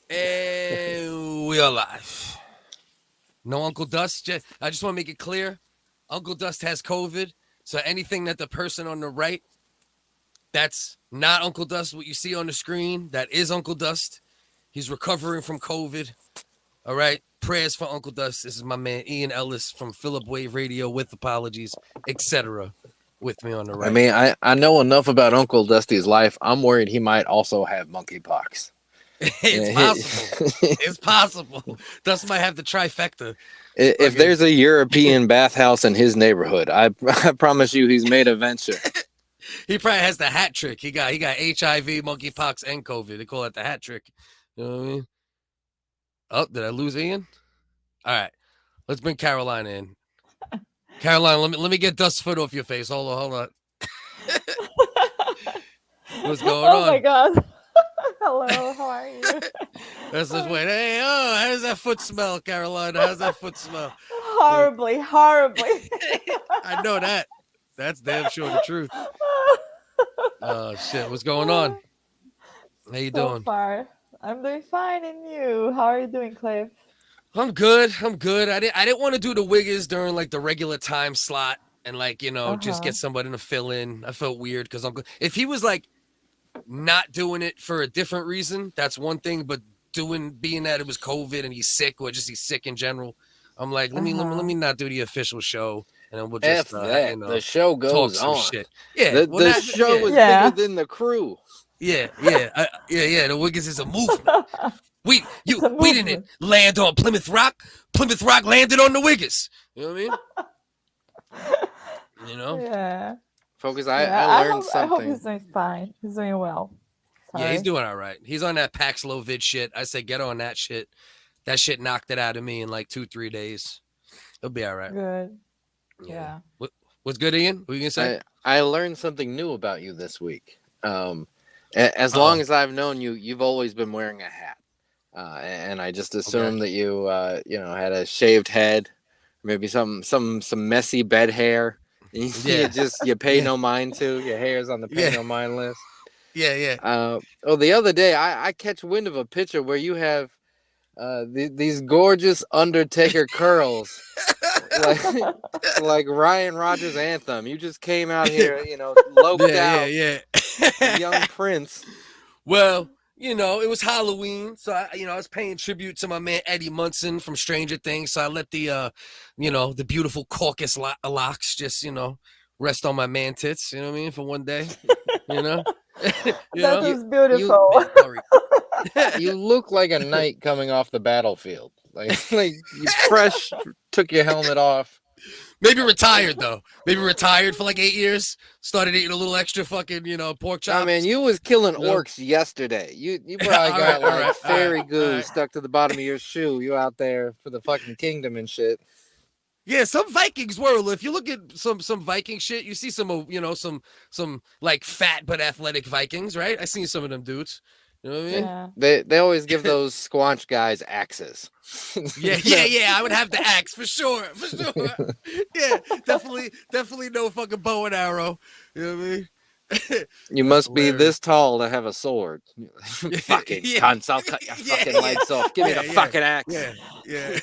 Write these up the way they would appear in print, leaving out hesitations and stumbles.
And we are live. No Uncle Dust. I just want to make it clear. Uncle Dust has COVID. So anything that the person on the right, that's not Uncle Dust. What you see on the screen, that is Uncle Dust. He's recovering from COVID. All right. Prayers for Uncle Dust. This is my man Ian Ellis from Philip Wave Radio with apologies, etc. With me on the right. I mean, I know enough about Uncle Dusty's life. I'm worried he might also have monkeypox. It's possible. It's possible. Dust might have the trifecta. If there's a European bathhouse in his neighborhood, I promise you he's made a venture. He probably has the hat trick. He got HIV, monkeypox, and COVID. They call it the hat trick. You know what I mean? Oh, did I lose Ian? All right. Let's bring Caroline in. Caroline, let me get dust foot off your face. Hold on. What's going on? Oh my god. Hello, how are you? Let's just wait. Hey, how does that foot smell, Caroline? How's that foot smell? Horribly. I know that. That's damn sure the truth. Oh shit, what's going on? How you doing? So far, I'm doing fine, and you? How are you doing, Cliff? I'm good. I didn't want to do the Wiggers during like the regular time slot and just get somebody to fill in. I felt weird because if he was like not doing it for a different reason, that's one thing. But being that it was COVID and he's sick or just he's sick in general, I'm like, let me not do the official show, and then we'll just the show goes on. Shit. Yeah, the show is bigger than the crew. Yeah. The Wiggers is a movement. We didn't land on Plymouth Rock. Plymouth Rock landed on the Wiggers. You know what I mean? You know? Yeah. Focus. I learned something. I hope he's doing fine. He's doing well. Sorry. Yeah, he's doing all right. He's on that Paxlovid shit. I say get on that shit. That shit knocked it out of me in like 2-3 days. He'll be all right. Good. Yeah. What's good, Ian? What are you gonna say? I learned something new about you this week. As long as I've known you, you've always been wearing a hat. And I just assumed that you had a shaved head, maybe some messy bed hair. You pay no mind to. Your hair's on the pay no mind list. Yeah. The other day I catch wind of a picture where you have these gorgeous Undertaker curls, like Ryan Rogers' anthem. You just came out here, loped out, young Prince. Well. It was Halloween, so I was paying tribute to my man Eddie Munson from Stranger Things. So I let the beautiful caucus locks just, rest on my man tits. You know what I mean? For one day, That is beautiful. You look like a knight coming off the battlefield. Like you fresh took your helmet off. Maybe retired though. Maybe retired for like 8 years. Started eating a little extra fucking, pork chops. I mean, you was killing orcs yesterday. You probably got fairy goo stuck to the bottom of your shoe. You out there for the fucking kingdom and shit. Yeah, some Vikings were. If you look at some Viking shit, you see some some like fat but athletic Vikings, right? I seen some of them dudes. You know what I mean? Yeah. They always give those squanch guys axes. Yeah. I would have the axe for sure. Yeah, definitely no fucking bow and arrow. You know what I mean? You must be this tall to have a sword. Fucking cunts! I'll cut your fucking legs off. Give me the fucking axe. Yeah.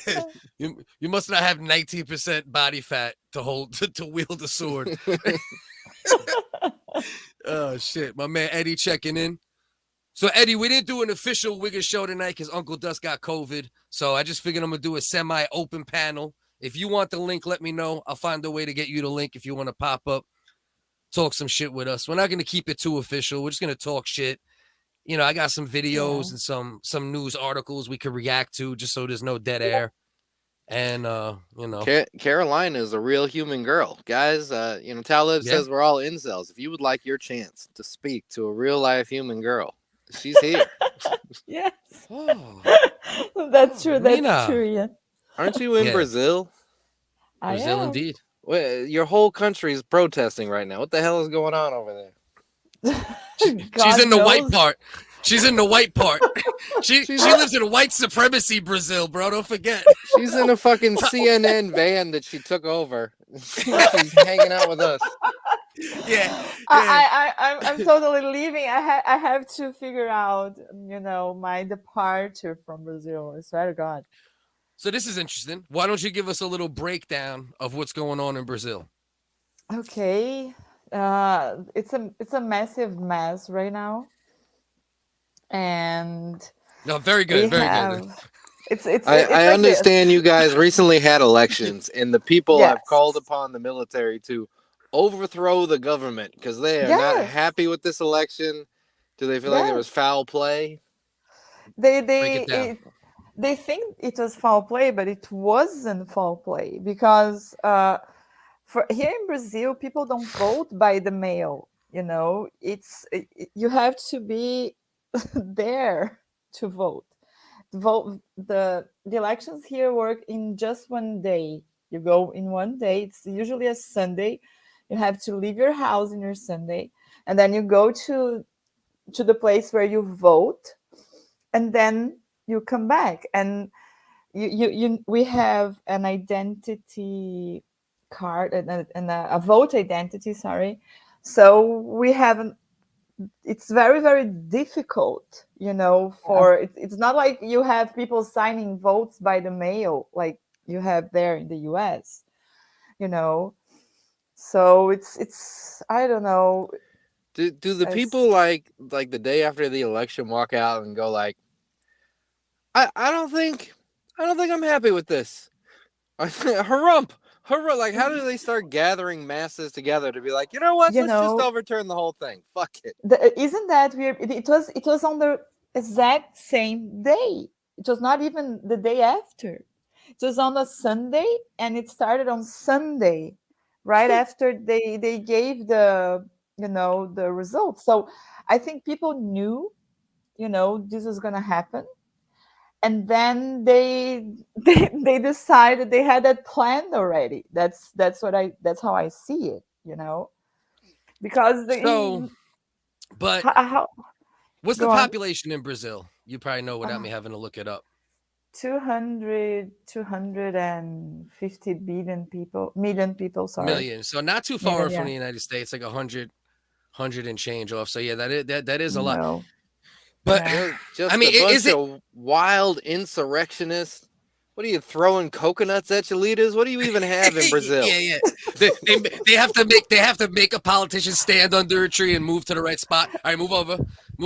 You must not have 19% body fat to hold to wield a sword. Oh shit, my man Eddie checking in. So, Eddie, we didn't do an official Wigger show tonight because Uncle Dust got COVID. So I just figured I'm going to do a semi-open panel. If you want the link, let me know. I'll find a way to get you the link if you want to pop up, talk some shit with us. We're not going to keep it too official. We're just going to talk shit. I got some videos and some news articles we could react to just so there's no dead air. And, Carolina is a real human girl. Guys, Talib says we're all incels. If you would like your chance to speak to a real-life human girl, she's here. Yes. Oh. That's true. That's true. Yeah. Aren't you in Brazil? Brazil, indeed. Well, your whole country is protesting right now. What the hell is going on over there? She's in the white part. She's in the white part. She lives in white supremacy Brazil, bro. Don't forget. She's in a fucking CNN van that she took over. She's hanging out with us. Yeah, yeah. I'm totally leaving. I have to figure out, my departure from Brazil. I swear to God. So this is interesting. Why don't you give us a little breakdown of what's going on in Brazil? Okay. It's a massive mess right now, and No, very we good, very good. have it's I like this. understand you guys recently had elections, and the people have called Yes. upon the military to overthrow the government because they are not Yes. happy with this election. Do they feel like there was Yes. foul play? They Break it they down. they think it was foul play, but it wasn't foul play because for here in Brazil, people don't vote by the mail. You have to be there to vote. The elections here work in just one day. You go in one day. It's usually a Sunday. You have to leave your house in your Sunday, and then you go to the place where you vote, and then you come back, and we have an identity card and a vote identity, sorry. So we have it's very, very difficult, for it's not like you have people signing votes by the mail like you have there in the US, you know so it's I don't know. Do the As people like the day after the election walk out and go like, I don't think I'm happy with this. Harump, hurrah! Like, how do they start gathering masses together to be like, you know what? you Let's just know overturn the whole thing. Fuck it. isn't that weird? It was on the exact same day. It was not even the day after. It was on a Sunday, and it started on Sunday, right after they gave the results. So I think people knew, this was gonna happen, and then they decided they had that planned already. That's how I see it, because So, but how what's the go on. population in Brazil? You probably know without me having to look it up. 250 billion people, million people, sorry. Million. So not too far Million, from yeah. the United States, like 100 and change off. So yeah, that is a lot. No, But yeah. I Just mean, a is bunch it? of wild insurrectionists. What are you throwing coconuts at your leaders? What do you even have in Yeah, Brazil? yeah. They have to make a politician stand under a tree and move to the right spot. All right, move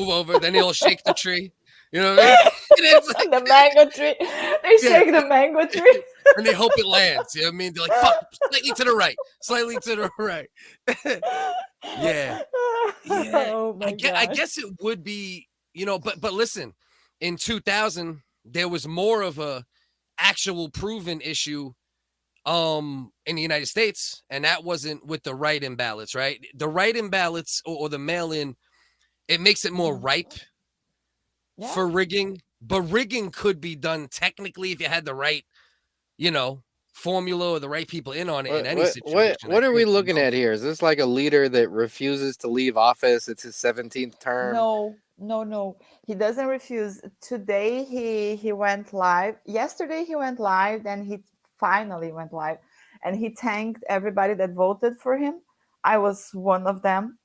over. Then he'll shake the tree. You know what I mean? And it's like, The mango tree. They yeah, shake the mango tree. and they hope it lands. You know what I mean? They're like, fuck, slightly to the right, slightly to the right. Yeah, yeah. Oh I my guess, I gosh. guess it would be, but listen, in 2000 there was more of a actual proven issue in the United States, and that wasn't with the write-in ballots, right? The write-in ballots or the mail-in, it makes it more Mhm. ripe Yeah. for rigging, but rigging could be done technically if you had the right, you know, formula or the right people in on it in any situation. I What are we think you looking go at for it. here? Is this like a leader that refuses to leave office? It's his 17th term. No, no, no. He doesn't refuse. Today he went live. Yesterday he went live, then he finally went live, and he thanked everybody that voted for him. I was one of them.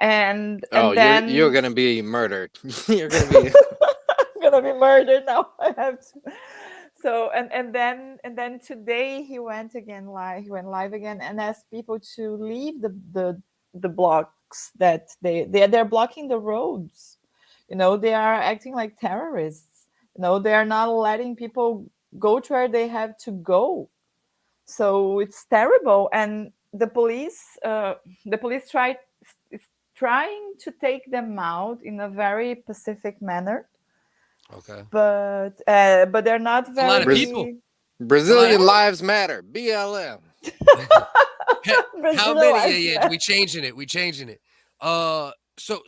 And Oh, and you're then gonna be murdered. You're gonna be. I'm gonna be murdered now. I have to. So and then today he went again live. He went live again and asked people to leave the blocks that they're blocking the roads. They are acting like terrorists. They are not letting people go to where they have to go. So it's terrible, and the police is trying to take them out in a very pacific manner, Okay. but they're not It's a lot of people. very. It's a lot of Brazilian Yeah. lives matter. BLM. how Brazilian many? lives Yeah, yeah. matter. We changing it. We changing it. Uh, so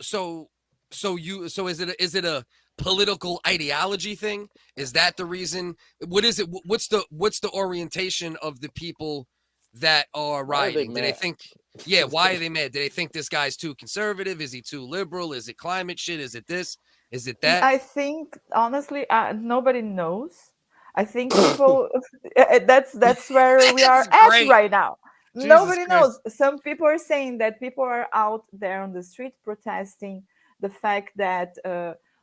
is it a political ideology thing? Is that the reason? What is it? What's the orientation of the people that are Why are they rioting? Do they mad? think? Yeah, why are they mad? Do they think this guy's too conservative? Is he too liberal? Is it climate shit? Is it this? Is it that? I think honestly, nobody knows. I think people. That's where we are That's at great. right now. Nobody Christ. knows. Some people are saying that people are out there on the street protesting the fact that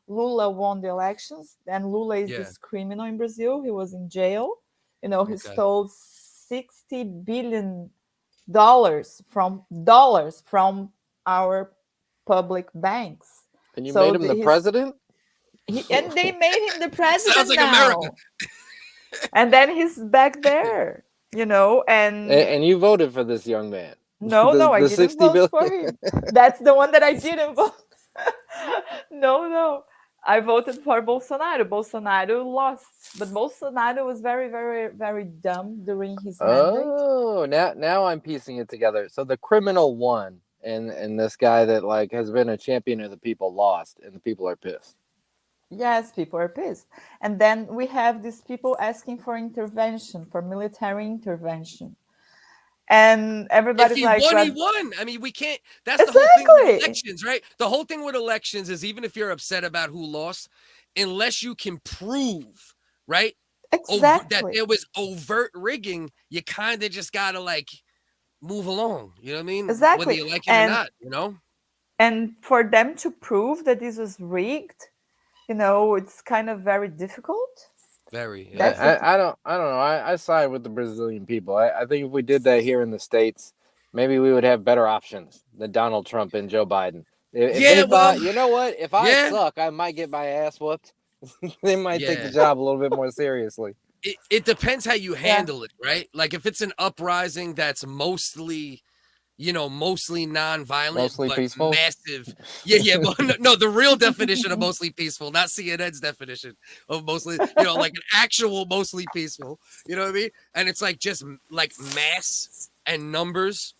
Lula won the elections. And Lula is Yeah. this criminal in Brazil. He was in jail. You know, he Okay. stole $60 billion from our public banks. And you So made him the president? and they made him the president Sounds like now. America. And then he's back there, you know, And you voted for this young man. no, I didn't 60 vote billion? for him. That's the one that I didn't vote. No. I voted for Bolsonaro. Bolsonaro lost, but Bolsonaro was very, very, very dumb during his mandate. Oh, now I'm piecing it together. So the criminal won, and this guy that like has been a champion of the people lost, and the people are pissed. Yes, people are pissed. And then we have these people asking for intervention, for military intervention. And everybody's If he like, won, he "But won." I mean, we can't. That's the whole thing with Exactly. elections, right? The whole thing with elections is even if you're upset about who lost, unless you can prove, right, that exactly. there was overt rigging, you kind of just gotta like move along. You know what I mean? Exactly. Whether you like it or not, you know. And for them to prove that this was rigged, you know, it's kind of very difficult. Very. Yeah. That's the- I don't know. I side with the Brazilian people. I think if we did that here in the States, maybe we would have better options than Donald Trump and Joe Biden. If Yeah, they well, thought, you know what, if I yeah. suck, I might get my ass whooped. They might take the Yeah. job a little bit more seriously. It depends how you handle it, right? Like if it's an uprising that's mostly, you know, mostly non-violent, Mostly but peaceful? massive. Yeah. But no, the real definition of mostly peaceful, not CNN's definition of mostly, you know, like an actual mostly peaceful. You know what I mean? And it's like just like mass and numbers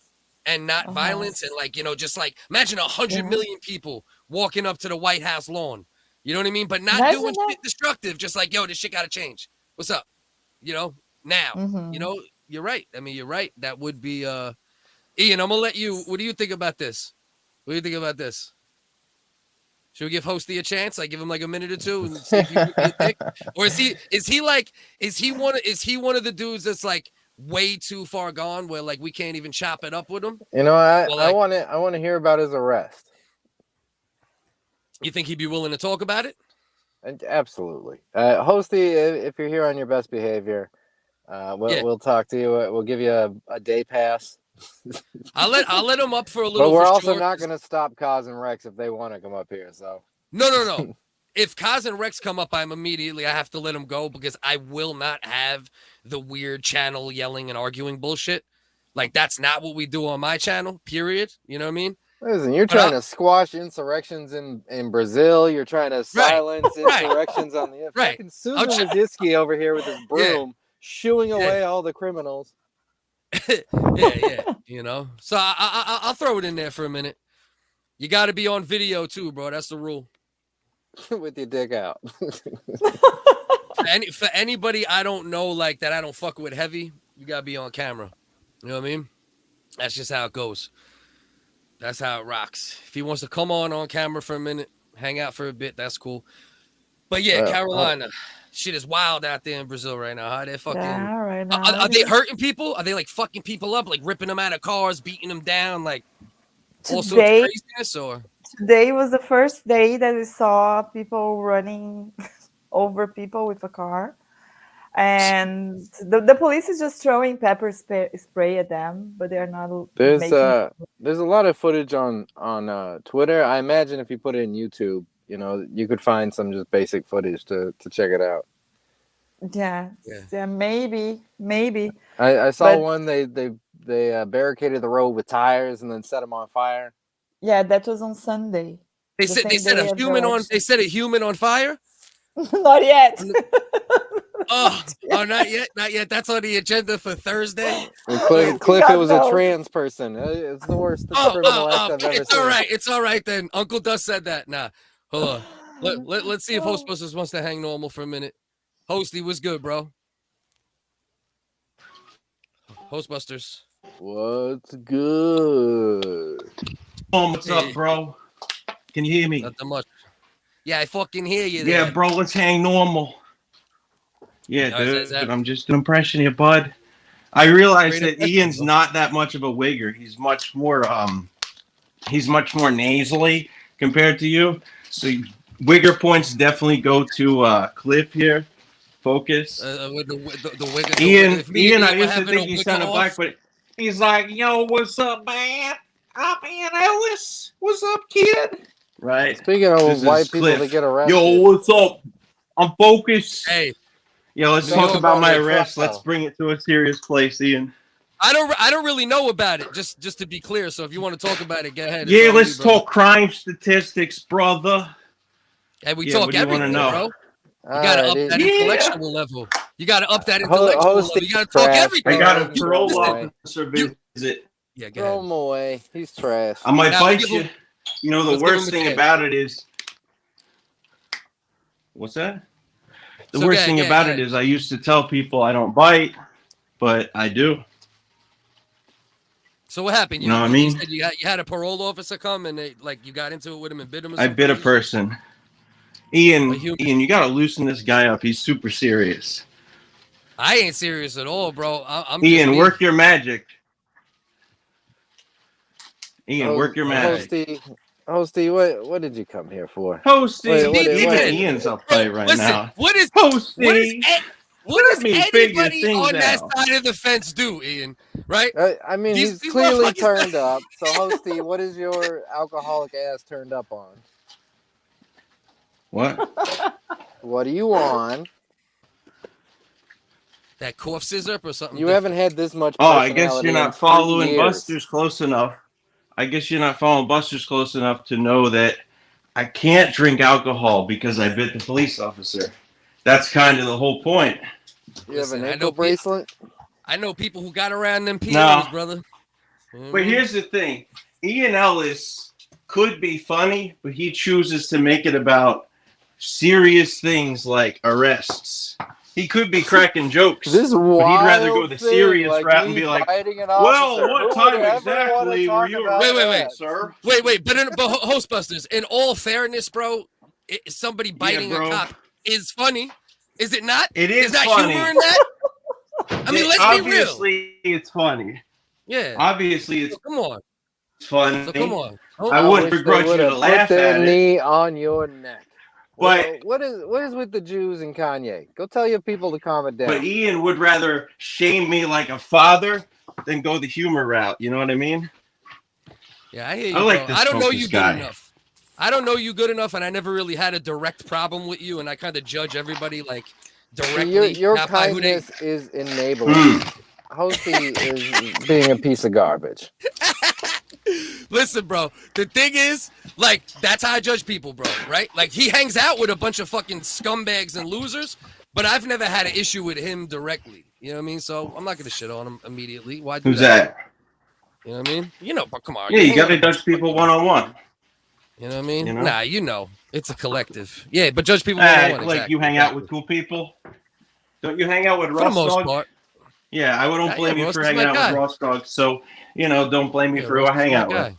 and not violence and like, you know, just like imagine 100 million people walking up to the White House lawn. You know what I mean? But not Imagine doing that. shit destructive, just like, yo, this shit gotta change. What's up? You know, now. You know, you're right. I mean, you're right. That would be Ian, I'm gonna let you. What do you think about this? What do you think about this? Should we give Hosty a chance? Like give him like a minute or two and see if you can be a dick? Or is he one of the dudes that's like way too far gone where like we can't even chop it up with him? You know, I like- want to hear about his arrest. You think he'd be willing to talk about it? Absolutely. Hosty, if you're here on your best behavior, we'll talk to you. We'll give you a day pass. I'll let him up for a little. But we're for also sure. not going to stop Kaz and Rex if they want to come up here. So No. If Kaz and Rex come up, I have to let them go because I will not have the weird channel yelling and arguing bullshit. Like that's not what we do on my channel. Period. You know what I mean? listen, you're trying to squash insurrections in Brazil. You're trying to silence insurrections on the fucking Susan Wojcicki over here with his broom, shooing away all the criminals. yeah. You know, so I'll throw it in there for a minute. You got to be on video too, bro. That's the rule. With your dick out. For anybody I don't know like that, I don't fuck with heavy. You gotta be on camera. You know what I mean? That's just how it goes. That's how it rocks. If he wants to come on camera for a minute, hang out for a bit, that's cool. But yeah, Carolina, shit is wild out there in Brazil right now. How they fucking are they hurting people? Are they like fucking people up, like ripping them out of cars, beating them down, like all sorts of craziness? Or today was the first day that we saw people running over people with a car, and the police is just throwing pepper spray at them, but they're not. There's a lot of footage on Twitter. I imagine if you put it in YouTube, you know, you could find some just basic footage to check it out. Yeah, maybe. I saw one. They barricaded the road with tires and then set them on fire. Yeah, that was on Sunday. They set a human on. They set a human on fire. Not yet. Oh, not yet. That's on the agenda for Thursday. Cliff, it was a trans person. It's the worst criminal act I've ever seen. It's all right then. Uncle Dust said that. Nah, hold on. Let's see if Hostbusters wants to hang normal for a minute. Hosty, what's good, bro? Hostbusters. What's good? What's up, bro? Can you hear me? Not that much. Yeah, I fucking hear you. Yeah, bro, let's hang normal. Yeah, dude. I'm just an impression here, bud. I realize Great that Ian's impression, not that much of a wigger. He's much more nasally compared to you. So wigger points definitely go to Cliff here. Focus. with the wigger. Ian, If me and I Ian were used to having a think he wigger sounded black, off, but he's like, yo, what's up, man? I'm Ian Ellis. What's up, kid? Right. Speaking of This white is people that Cliff. get arrested. Yo, what's up? I'm focused. hey, Yeah, let's New talk York about my on the arrest. trial. Let's bring it to a serious place, Ian. I don't really know about it. Just to be clear. So if you want to talk about it, go ahead. It's Yeah, all let's you, brother. talk crime statistics, brother. And we Yeah, talk what do you wanna everything, know? bro. You gotta up Alrighty. that Yeah. intellectual level. You gotta up that intellectual level. Hosting You gotta talk trash, everything. I got a bro. You- parole listen, officer you- visit. Yeah, go Throw ahead. him away. He's trash. I might Now, bite give you. him- You know, the let's give worst him the thing chance. about it is. What's that? The So worst go ahead, thing go about ahead. it is I used to tell people I don't bite, but I do. So what happened? You know what I You mean? said you had a parole officer come and they you got into it with him and bit him. Or I bit a something? person. A Ian, human. you got to loosen this guy up. He's super serious. I ain't serious at all, bro. I'm Ian, just me. work your magic. Ian, work your magic. Hosty, what did you come here for? Hosty, Wait, even wait. Ian's Bro, uptight right listen, now. what is Hosty, let me figure anybody things on that out. side of the fence do, Ian? Right? I mean, These he's clearly motherfuckers- turned up. So, Hosty, what is your alcoholic ass turned up on? What? What are you on? That cough scissor or something? You haven't had this much. Oh, I guess you're personality not in 3 following years. Buster's close enough. I guess you're not following Buster's close enough to know that I can't drink alcohol because I bit the police officer. That's kind of the whole point. You have Listen, an I ankle know bracelet? I know people who got around them POs, No. brother. You know what I But mean? here's the thing. Ian Ellis could be funny, but he chooses to make it about serious things like arrests. He could be cracking jokes. This But he'd rather go wild the thing, serious like route me and be like, biting an well, officer. what Who time would ever exactly wanna were talk you about Wait, wait, that? sir? Wait, but Hostbusters, in all fairness, bro, somebody biting bro. a cop is funny. Is it not? It is that funny. humor in that? I mean, let's be real. Obviously, it's funny. Yeah. Obviously, it's So come on. funny. So come on. I wouldn't wish they begrudge you would've to laugh put their at it. knee on your neck. But- what is with the Jews and Kanye? Go tell your people to calm it down. But Ian would rather shame me like a father than go the humor route. You know what I mean? Yeah, I hear you. I like bro. this I don't know focus you guy. good enough. I don't know you good enough, and I never really had a direct problem with you, and I kind of judge everybody like directly. Your not by who they- kindness is enabling. Mm. Hosty is being a piece of garbage. Listen, bro. The thing is, like, that's how I judge people, bro. Right? Like, he hangs out with a bunch of fucking scumbags and losers, but I've never had an issue with him directly. You know what I mean? So I'm not gonna shit on him immediately. Why do Who's that? You know what I mean? You know, but come on. Yeah, you hang got to with a bunch judge of people fucking- one-on-one. You know what I mean? You know? Nah, you know, it's a collective. Yeah, but judge people Like one-on-one. Exactly. you hang out with cool people. Don't you hang out with for the Ross most Dog? part. Yeah, I Yeah, don't blame you Ross for is hanging my out guy. with Ross Dog. So, don't blame me Yeah, for who Ross I is hang my out guy. with.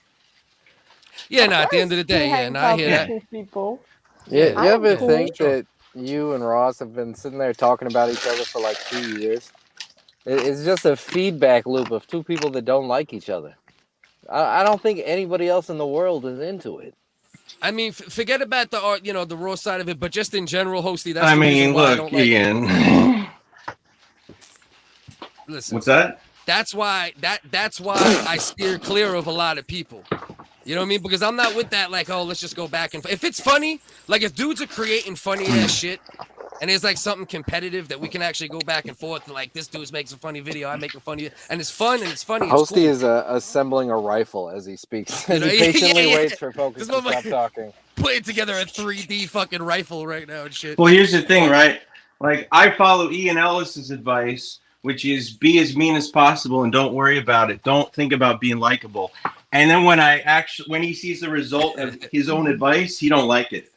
Yeah, Of no, at the end of the course, day, he yeah, hangs and I out hear with that. cool people. Yeah, Yeah. you ever Yeah. think that you and Ross have been sitting there talking about each other for like 2 years? It's just a feedback loop of two people that don't like each other. I don't think anybody else in the world is into it. I mean, forget about the art, the raw side of it, but just in general, Hosty, that's I the reason mean, why I look, don't like it. Ian. Listen, What's that? that's why I steer clear of a lot of people. You know what I mean? Because I'm not with that, like, oh, let's just go back and if it's funny, like if dudes are creating funny ass shit and it's like something competitive that we can actually go back and forth and like this dude makes a funny video, I make a funny, and it's fun and it's funny. It's Hosty cool. is assembling a rifle as he speaks. You As know, he patiently yeah. waits for Focus This to stop motherfucker- talking. putting together a 3D fucking rifle right now and shit. Well, here's the thing, right? Like, I follow Ian Ellis's advice, which is be as mean as possible and don't worry about it. Don't think about being likable. And then when he sees the result of his own advice, he don't like it.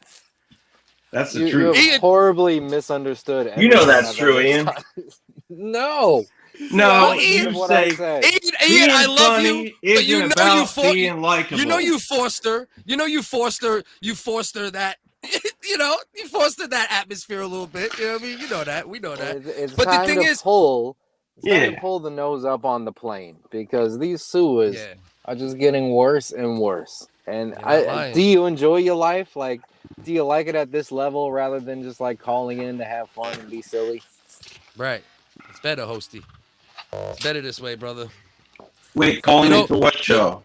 That's the You truth. have Ian- horribly misunderstood. You know everything that's I've true, ever Ian. said. No. No, Well, you What say I say. Ian, I love funny you, but you isn't know you about being likable. you foster that, you foster that atmosphere a little bit. You know what I mean? You know that. We know that. It's But the time thing to is- pull It's time Yeah. to pull the nose up on the plane because these sewers Yeah. are just getting worse and worse. And You're not lying. do you enjoy your life? Like, do you like it at this level rather than just like calling in to have fun and be silly? Right. It's better, Hosty. It's better this way, brother. Wait, calling You know, into what show?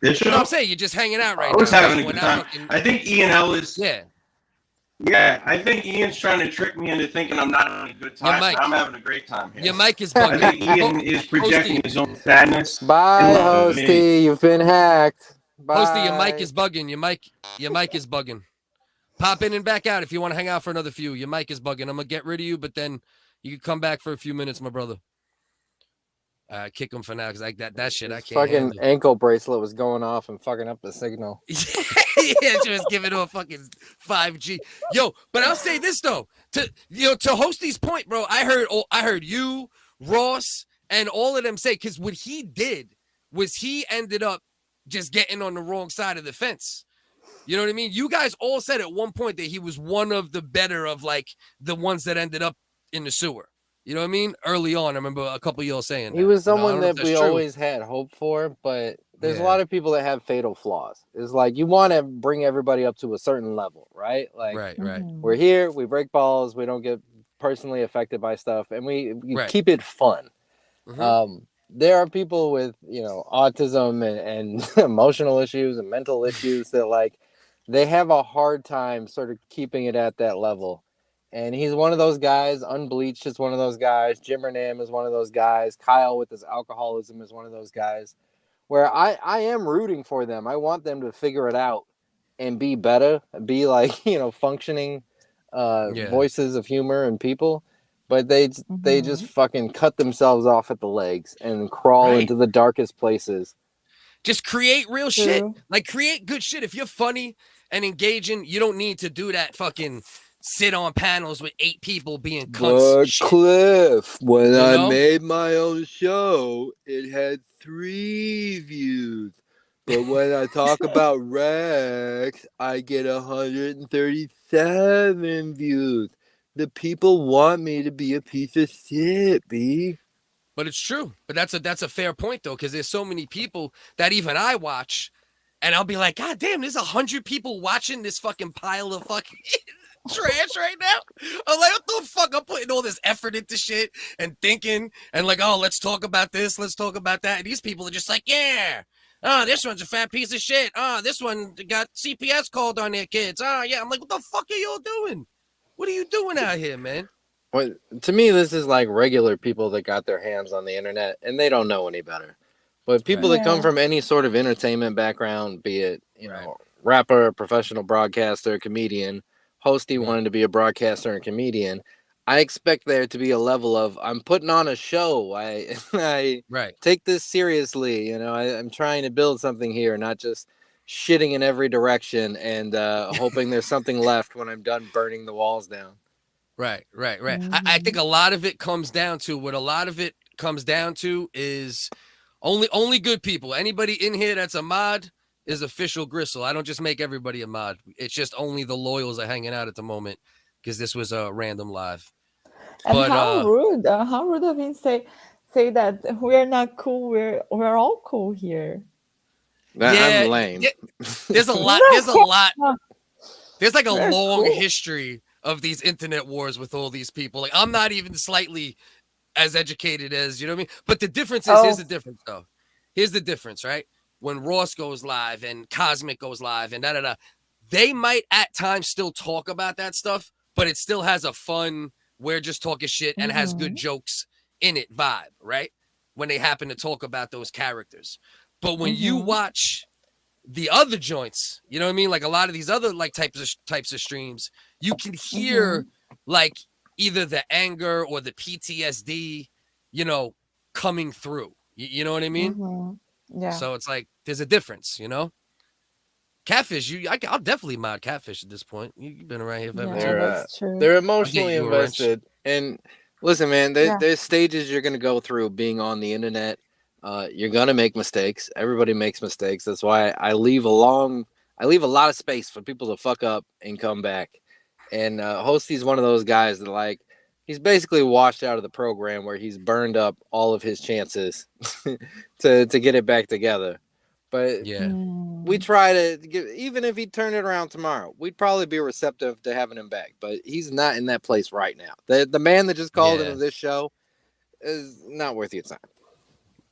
This show? No, I'm saying you're just hanging out right I was now. having a We're good not time. fucking- I think Ian Ellis. Yeah. Yeah, I think Ian's trying to trick me into thinking I'm not having a good time. mic. But I'm having a great time here. Your mic is I bugging. think Ian is projecting Hosty. his own sadness. Bye, and love of me. Hosty. You've been hacked. Bye. Hosty, your mic is bugging. Your mic is bugging. Pop in and back out if you want to hang out for another few. Your mic is bugging. I'm gonna get rid of you, but then you can come back for a few minutes, my brother. Kick him for now because like that shit I His can't fucking handle. ankle bracelet was going off and fucking up the signal. Yeah, she was giving her a fucking 5G. Yo, but I'll say this though, to Hosty's point, bro. I heard you, Ross, and all of them say because what he did was he ended up just getting on the wrong side of the fence. You know what I mean? You guys all said at one point that he was one of the better of like the ones that ended up in the sewer. You know what I mean? Early on, I remember a couple of y'all saying He that. was You know, I someone don't know if that that's we true. always had hope for, but there's a Yeah. lot of people that have fatal flaws. It's like you want to bring everybody up to a certain level, right? Like Right. Mhm. we're here, we break balls, we don't get personally affected by stuff, and we Right. keep it fun. Mhm. There are people with autism and emotional issues and mental issues that like they have a hard time sort of keeping it at that level. And he's one of those guys. Unbleached is one of those guys. Jim Nam is one of those guys. Kyle with his alcoholism is one of those guys. Where I am rooting for them. I want them to figure it out and be better, be like functioning Yeah. voices of humor and people. But they just fucking cut themselves off at the legs and crawl Right. into the darkest places. Just create real shit. True. Like create good shit. If you're funny and engaging, you don't need to do that fucking sit on panels with 8 people being cunts. But shit. Cliff, when You I know? made my own show, it had 3 views. But when I talk about Rex, I get 137 views. The people want me to be a piece of shit, B. But it's true. But that's a fair point though, because there's so many people that even I watch, and I'll be like, God damn, there's 100 people watching this fucking pile of fucking trash right now. I'm like, what the fuck? I'm putting all this effort into shit and thinking and like, oh, let's talk about this, let's talk about that. And these people are just like, yeah. Oh, this one's a fat piece of shit. Oh, this one got CPS called on their kids. Oh, yeah. I'm like, what the fuck are y'all doing? What are you doing out here, man? Well, to me, this is like regular people that got their hands on the internet and they don't know any better. But people that come Yeah. from any sort of entertainment background, be it Right. rapper, professional broadcaster, comedian, Hosty Right. wanted to be a broadcaster and comedian. I expect there to be a level of I'm putting on a show. I Right. take this seriously. I'm trying to build something here, not just shitting in every direction and hoping there's something left when I'm done burning the walls down. Right. I think a lot of it comes down to is only good people. Anybody in here that's a mod is official Gristle. I don't just make everybody a mod. It's just only the loyals are hanging out at the moment because this was a random live. And But, how rude! How rude of him say that we're not cool. We're all cool here. Yeah, I'm lame. yeah, there's a lot. There's like a We're long cool. history of these internet wars with all these people. Like I'm not even slightly as educated as, you know what I mean? But the difference is, here's the difference though. Here's the difference, right? When Ross goes live and Cosmic goes live and da-da-da, they might at times still talk about that stuff, but it still has a fun, we're just talking shit and has good jokes in it vibe, right? When they happen to talk about those characters. But when you watch the other joints, you know what I mean? Like a lot of these other like types of streams, you can hear like either the anger or the PTSD, coming through. You know what I mean? Yeah. So it's like there's a difference, Catfish, I'll definitely mod Catfish at this point. You've been around here forever. Yeah, that's true. They're emotionally you a wrench. invested. And listen, man, there's stages you're gonna go through being on the internet. You're gonna make mistakes. Everybody makes mistakes. That's why I leave a lot of space for people to fuck up and come back. And Hosty's one of those guys that like he's basically washed out of the program where he's burned up all of his chances to get it back together. But Yeah. we try to give, even if he turned it around tomorrow, we'd probably be receptive to having him back. But he's not in that place right now. The man that just called into this show is not worth your time.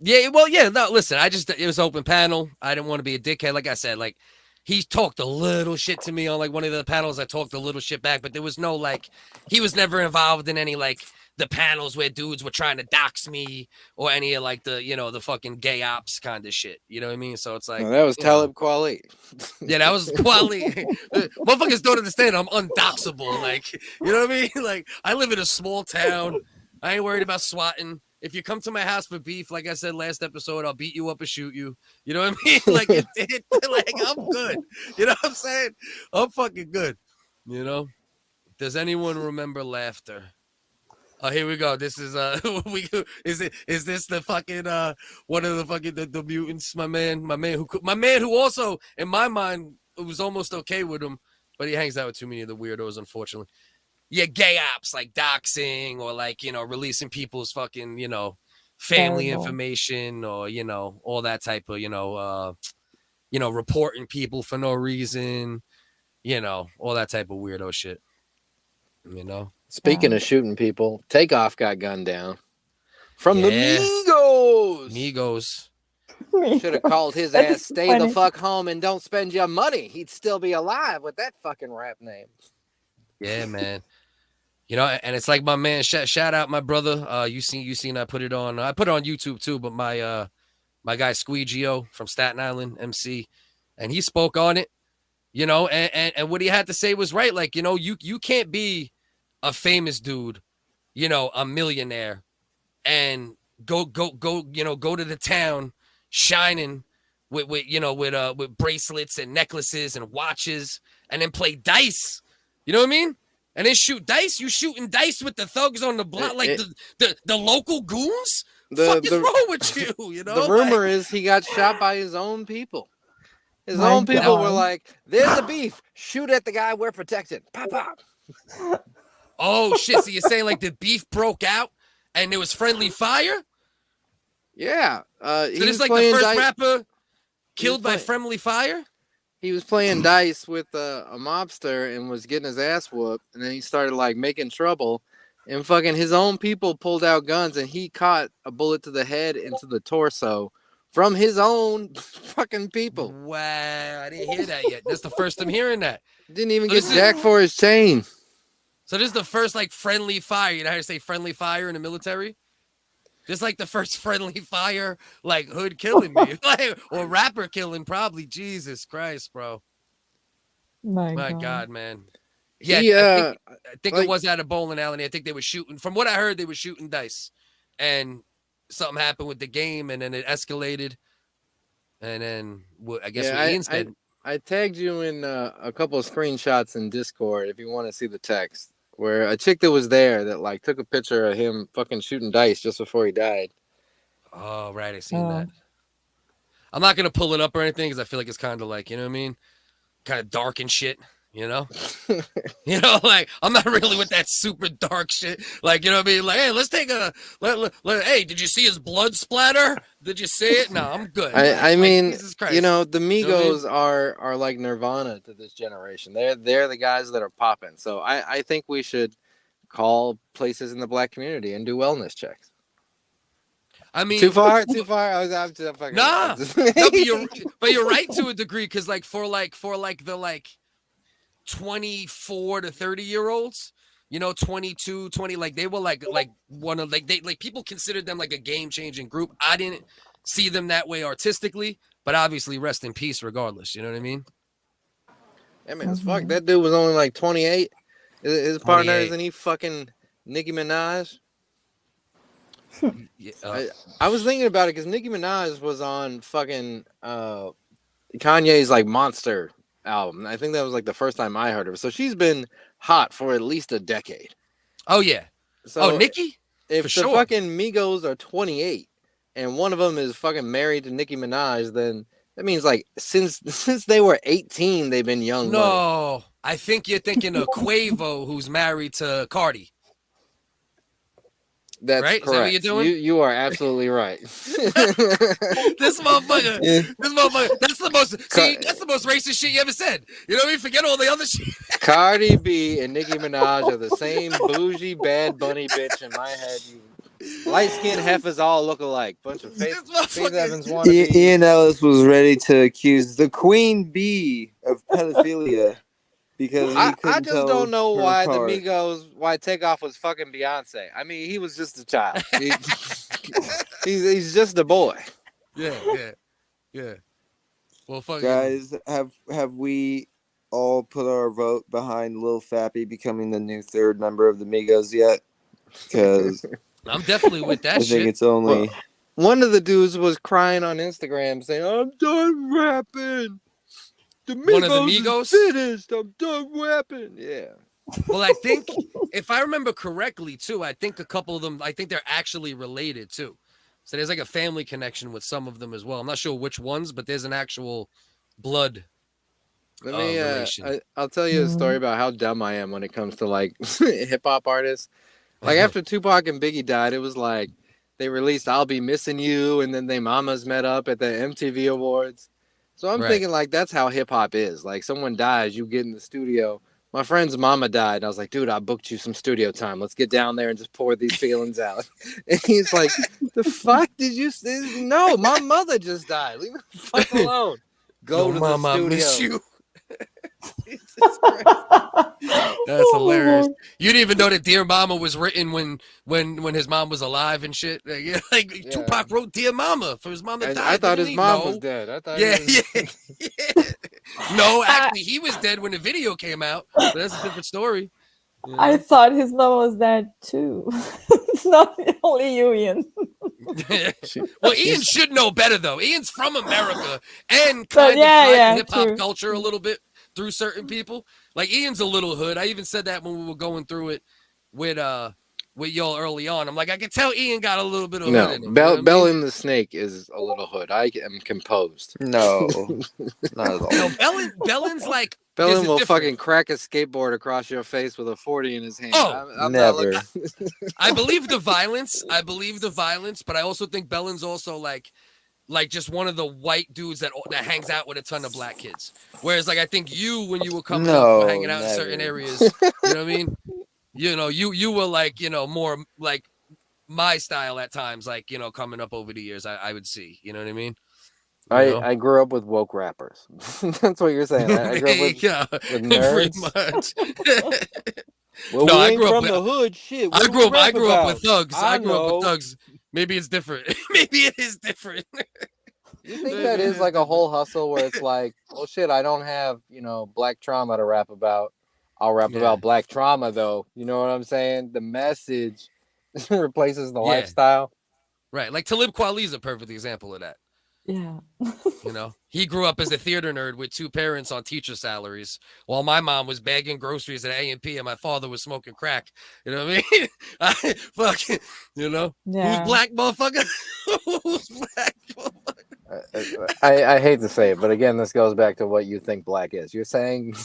Yeah, well, yeah, no, listen, it was open panel. I didn't want to be a dickhead. Like I said, like, he talked a little shit to me on, like, one of the panels. I talked a little shit back, but there was no, like, he was never involved in any, like, the panels where dudes were trying to dox me or any of, like, the, you know, the fucking gay ops kind of shit. You know what I mean? So it's like. No, that was Talib Kweli. Yeah, that was Kweli. Motherfuckers don't understand I'm undoxable. Like, you know what I mean? Like, I live in a small town. I ain't worried about swatting. If you come to my house for beef, like I said last episode, I'll beat you up and shoot you. You know what I mean? Like, like, I'm good. You know what I'm saying? I'm fucking good. You know? Does anyone remember laughter? Oh, here we go. This is is this the fucking one of the fucking the mutants? My man who also in my mind it was almost okay with him, but he hangs out with too many of the weirdos, unfortunately. Yeah, gay apps like doxing or like, you know, releasing people's fucking, you know, family information or, you know, all that type of, you know, reporting people for no reason, you know, all that type of weirdo shit. You know. Speaking of shooting people, Takeoff got gunned down from the Migos. Migos. Should have called his ass, stay the fuck home and don't spend your money. He'd still be alive with that fucking rap name. Yeah, man. You know, and it's like my man, shout out my brother. You seen I put it on YouTube too, but my guy Squeegeo from Staten Island, MC, and he spoke on it, you know, and what he had to say was right. Like, you know, you can't be a famous dude, you know, a millionaire, and go, you know, go to the town shining with bracelets and necklaces and watches, and then play dice. You know what I mean? And then shoot dice. You shooting dice with the thugs on the block, like the local goons. What is wrong with you? You know. The rumor is he got shot by his own people. His own people were like, "There's a beef. Shoot at the guy. We're protected." Pop pop. Oh shit! So you're saying like the beef broke out and there was friendly fire? Yeah. So this is like the first rapper killed by friendly fire? He was playing dice with a mobster and was getting his ass whooped, and then he started like making trouble, and fucking his own people pulled out guns, and he caught a bullet to the head into the torso from his own fucking people. Wow, I didn't hear that yet. That's the first I'm hearing that. Didn't even get jacked for his chain. So this is the first like friendly fire. You know how to say friendly fire in the military? Just like the first friendly fire, like hood killing me, like, or rapper killing, probably. Jesus Christ, bro. My God, man. Yeah, I think it was at a bowling alley. I think they were shooting. From what I heard, they were shooting dice, and something happened with the game, and then it escalated. And then I guess what Ian said. I tagged you in a couple of screenshots in Discord if you want to see the text. Where a chick that was there that like took a picture of him fucking shooting dice just before he died. Oh, right. I seen that. I'm not going to pull it up or anything because I feel like it's kind of like, you know what I mean? Kind of dark and shit, you know? You know, like, I'm not really with that super dark shit. Like, you know what I mean? Like, hey, let's take hey, did you see his blood splatter? Did you see it? No, I'm good. I mean, you know, the Migos are like Nirvana to this generation. They're the guys that are popping. So I think we should call places in the black community and do wellness checks. I mean, too far. I'm fucking nah. No, but you're right to a degree because like for the 24 to 30-year-olds, you know, 22, 20, like they were like one of like people considered them like a game-changing group. I didn't see them that way artistically, but obviously rest in peace regardless. You know what I mean? I mean, fuck, that dude was only like 28. His partner isn't he fucking Nicki Minaj? I was thinking about it because Nicki Minaj was on fucking Kanye's like Monster album. I think that was like the first time I heard of her. So she's been hot for at least a decade. Oh yeah. So Nicki? If the fucking Migos are 28 and one of them is fucking married to Nicki Minaj, then that means like since they were 18, they've been young. No, money. I think you're thinking of Quavo, who's married to Cardi. That's right? correct. Is that what you're doing? You are absolutely right. This motherfucker. Yeah. This motherfucker. That's the most racist shit you ever said. You know what I mean? Forget all the other shit. Cardi B and Nicki Minaj are the same bougie Bad Bunny bitch in my head. You light-skinned heifers all look alike. Bunch of Faith Evans wannabes. Ian Ellis was ready to accuse the queen bee of pedophilia because he couldn't I just tell don't know why apart. why Takeoff was fucking Beyonce. I mean, he was just a child. He's just a boy. Yeah. Well, fucking Guys, have we all put our vote behind Lil Fappy becoming the new third member of the Migos yet? Because I'm definitely with that I shit. think it's only One of the dudes was crying on Instagram saying, "I'm done rapping. The Migos, One of the Migos? is finished. I'm done rapping." Yeah. Well, I think if I remember correctly too, I think a couple of them, I think they're actually related too. So there's like a family connection with some of them as well. I'm not sure which ones, but there's an actual blood Let me. relation. I'll tell you a story about how dumb I am when it comes to like hip hop artists. Like after Tupac and Biggie died, it was like they released "I'll Be Missing You," and then they mamas met up at the MTV Awards. So I'm thinking like that's how hip hop is. Like someone dies, you get in the studio. My friend's mama died, and I was like, "Dude, I booked you some studio time. Let's get down there and just pour these feelings out." And he's like, "The fuck did you say? No, my mother just died. Leave me the fuck alone. Go to mama, the studio." miss you. That's hilarious. You didn't even know that "Dear Mama" was written when his mom was alive and shit. Like Tupac wrote "Dear Mama" for his mom that died. I thought his mom was dead. I thought yeah. No, actually, he was dead when the video came out. But that's a different story. Yeah. I thought his mom was dead too. It's not only you, Ian. Well, Ian should know better though. Ian's from America and kind of hip hop culture a little bit through certain people. Like Ian's a little hood. I even said that when we were going through it with y'all early on. I'm like, I can tell Ian got a little bit of hood in him. Bell and the Snake is a little hood. I am composed. no, not at all. No, Bellin's like Bellin will fucking crack a skateboard across your face with a 40 in his hand. Oh, I'm never. I believe the violence. But I also think Bellin's also like just one of the white dudes that hangs out with a ton of black kids. Whereas like I think you, when you were coming up, were hanging out in certain areas. You know what I mean? You know, you were like, you know, more like my style at times, like, you know, coming up over the years, I would see. You know what I mean? I grew up with woke rappers. That's what you're saying. I grew up with nerds. Pretty much. Well, no, we I grew up from the hood. Shit. I grew up with thugs. I grew up with thugs. Maybe it's different. Maybe it is different. You think that is like a whole hustle where it's like, oh shit, I don't have, you know, black trauma to rap about. I'll rap about black trauma though. You know what I'm saying? The message replaces the lifestyle. Right. Like Talib Kweli's a perfect example of that. Yeah. You know, he grew up as a theater nerd with two parents on teacher salaries while my mom was bagging groceries at A&P and my father was smoking crack. You know what I mean? Fucking, you know, who's black, motherfucker? Who's black, motherfucker? I hate to say it, but again, this goes back to what you think black is. You're saying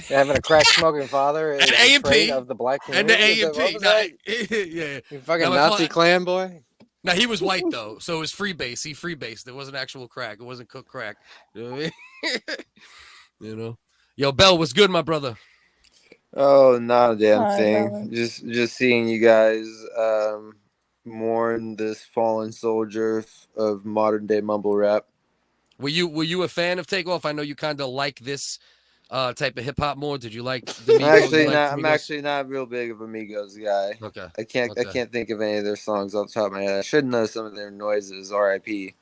having a crack smoking father is a trait of the black community? And the A&P. Yeah. You fucking Nazi clan boy? Now he was white though, so it was freebase. He freebased. It wasn't actual crack. It wasn't cooked crack. You know what I mean? You know, yo, Bell was good, my brother. Oh, not a damn thing. Just seeing you guys mourn this fallen soldier of modern day mumble rap. Were you a fan of Takeoff? I know you kind of like this type of hip hop more. Did you like the Migos? I'm actually not real big of a Migos guy. Okay. I can't think of any of their songs off the top of my head. I should know some of their noises, R.I.P.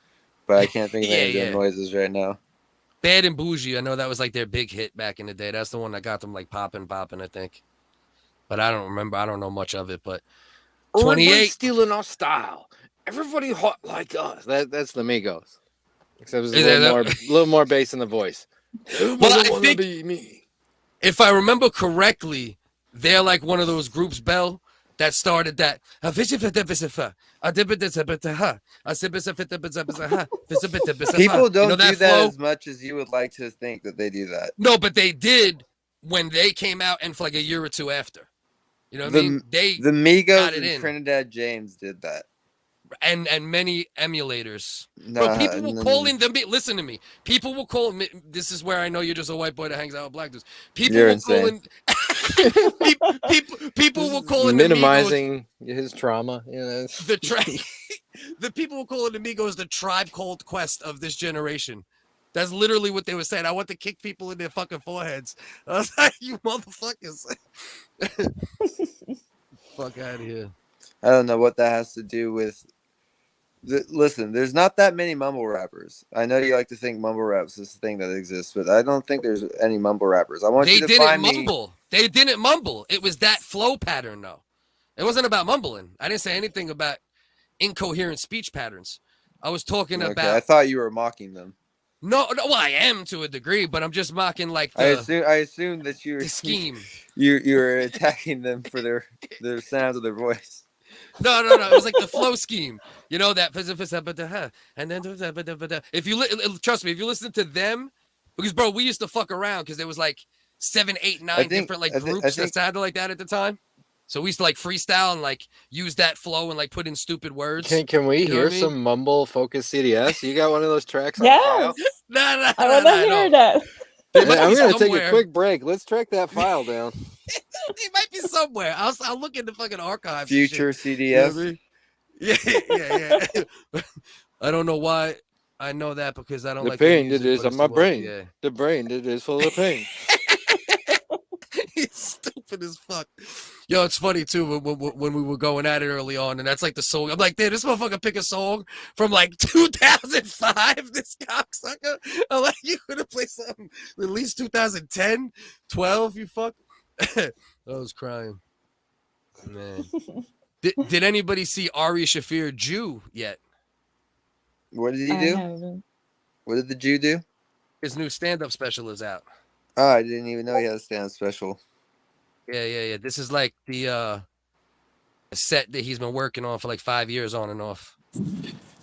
But I can't think of any of their noises right now. Bad and Bougie, I know that was like their big hit back in the day. That's the one that got them like popping, I think. But I don't remember. I don't know much of it. But 28 stealing our style. Everybody hot like us. That's the Migos. Except there's a little more bass in the voice. Well, I think if I remember correctly, they're like one of those groups, Bell, that started that. People don't do that as much as you would like to think that they do that. No, but they did when they came out and for like a year or two after. You know what I mean? They The got Migos it and in. Trinidad James did that. And many emulators. Nah, Bro, people will and call then- in the listen to me. People will call me. This is where I know you're just a white boy that hangs out with black dudes. People You're will call in. people will call in the Migos. Minimizing his trauma. You know, The people will call it the Migos the Tribe Called Quest of this generation. That's literally what they were saying. I want to kick people in their fucking foreheads. I was like, you motherfuckers. Fuck out of here. I don't know what that has to do with. Listen, there's not that many mumble rappers. I know you like to think mumble raps is the thing that exists, but I don't think there's any mumble rappers. I want They you to didn't find mumble. They didn't mumble. It was that flow pattern, though. It wasn't about mumbling. I didn't say anything about incoherent speech patterns. I was talking me. Okay, about. I thought you were mocking them. No, well, I am to a degree, but I'm just mocking like the I assume that you were the scheme. You were attacking them for their sounds of their voice. No. It was like the flow scheme. You know that, and then if you trust me, if you listen to them, because bro, we used to fuck around because there was like 7, 8, 9 different like groups that sounded like that at the time. So we used to like freestyle and like use that flow and like put in stupid words. can we You know hear what I mean? some mumble focus CDS? You got one of those tracks on Yes. file? No, I want to hear that. It might I'm be gonna take somewhere. a quick break. Let's track that file down. It might be somewhere. I'll look in the fucking archives. Future and shit. You know CDS. what I mean? Yeah. I don't know why I know that because I don't The like pain music, that is but on it's my the brain. Yeah. The brain that is full of pain. He's stupid as fuck. Yo, it's funny too when we were going at it early on, and that's like the song. I'm like, dude, this motherfucker pick a song from like 2005. This cocksucker. I'm like, you could have played something at least 2010, 12. You fuck. I was crying, man. Did anybody see Ari Shaffir Jew yet? What did he I do? haven't. What did the Jew do? His new stand-up special is out. Oh, I didn't even know he had a stand special. Yeah. This is like the set that he's been working on for like 5 years on and off.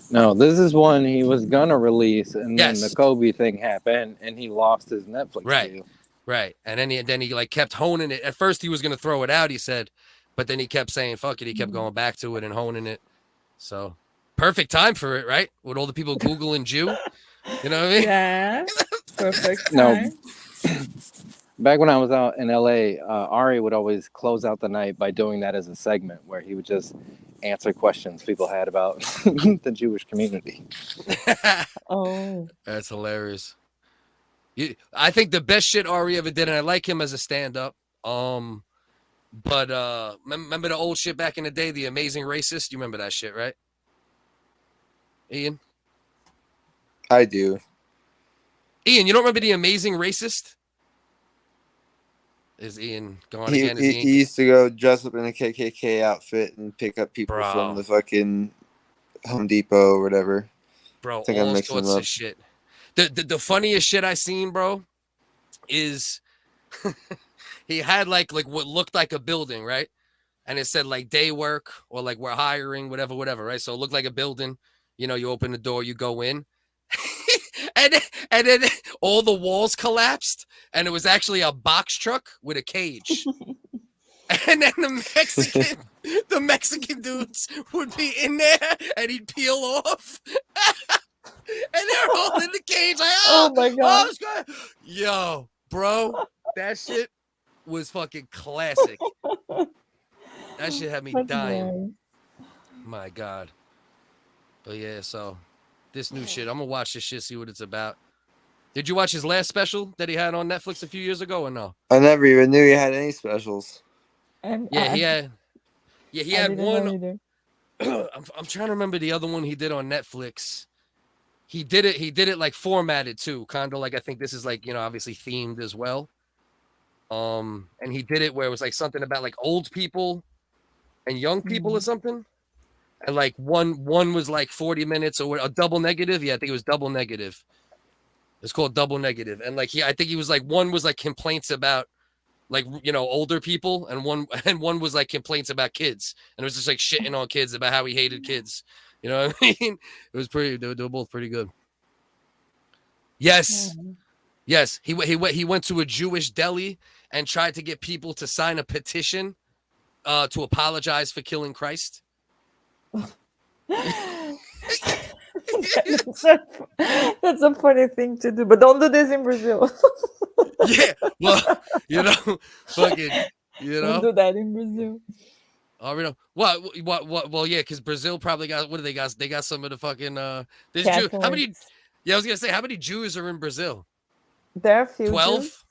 No, this is one he was gonna release, and then Yes. the Kobe thing happened, and he lost his Netflix Right. deal. Right. And then he like kept honing it. At first he was gonna throw it out, he said, but then he kept saying fuck it. He kept going back to it and honing it. So perfect time for it, right? With all the people Googling Jew. You know what I mean? Yeah. Perfect No. time. Back when I was out in LA, Ari would always close out the night by doing that as a segment where he would just answer questions people had about the Jewish community. Oh. That's hilarious. I think the best shit Ari ever did, and I like him as a stand-up. But remember the old shit back in the day, The Amazing Racist? You remember that shit, right? Ian? I do. Ian, you don't remember The Amazing Racist? Is Ian gone again? Is He Ian... used to go dress up in a KKK outfit and pick up people Bro. from the fucking Home Depot or whatever. Bro, think I'm all mixing sorts them of up. shit. The funniest shit I seen, bro, is he had like what looked like a building, right? And it said like day work or like we're hiring, whatever, right? So it looked like a building. You know, you open the door, you go in. and then all the walls collapsed, and it was actually a box truck with a cage. And then the Mexican dudes would be in there, and he'd peel off. And they're all in the cage. Like, Oh my God. it's good. Yo, bro, that shit was fucking classic. That shit had me That's dying. nice. My God. But yeah, so this new shit, I'm gonna watch this shit, see what it's about. Did you watch his last special that he had on Netflix a few years ago or no? I never even knew he had any specials. And Yeah, he had. Yeah, he I had didn't know one. either. I'm trying to remember the other one he did on Netflix. He did it like formatted too, kind of like I think this is like, you know, obviously themed as well. And he did it where it was like something about like old people and young people or something. And like one was like 40 minutes or a double negative. Yeah, I think it was double negative. It's called double negative. And like I think he was like one was like complaints about like, you know, older people, and one was like complaints about kids. And it was just like shitting on kids about how he hated kids. You know what I mean? It was pretty. They were both pretty good. Yes, yes. He went to a Jewish deli and tried to get people to sign a petition to apologize for killing Christ. That's a funny thing to do, but don't do this in Brazil. Yeah, well, fucking, Don't do that in Brazil. What? Well, yeah, because Brazil probably got, what do they got? They got some of the fucking there's how many? Yeah, I was gonna say, how many Jews are in Brazil? There are a few. 12.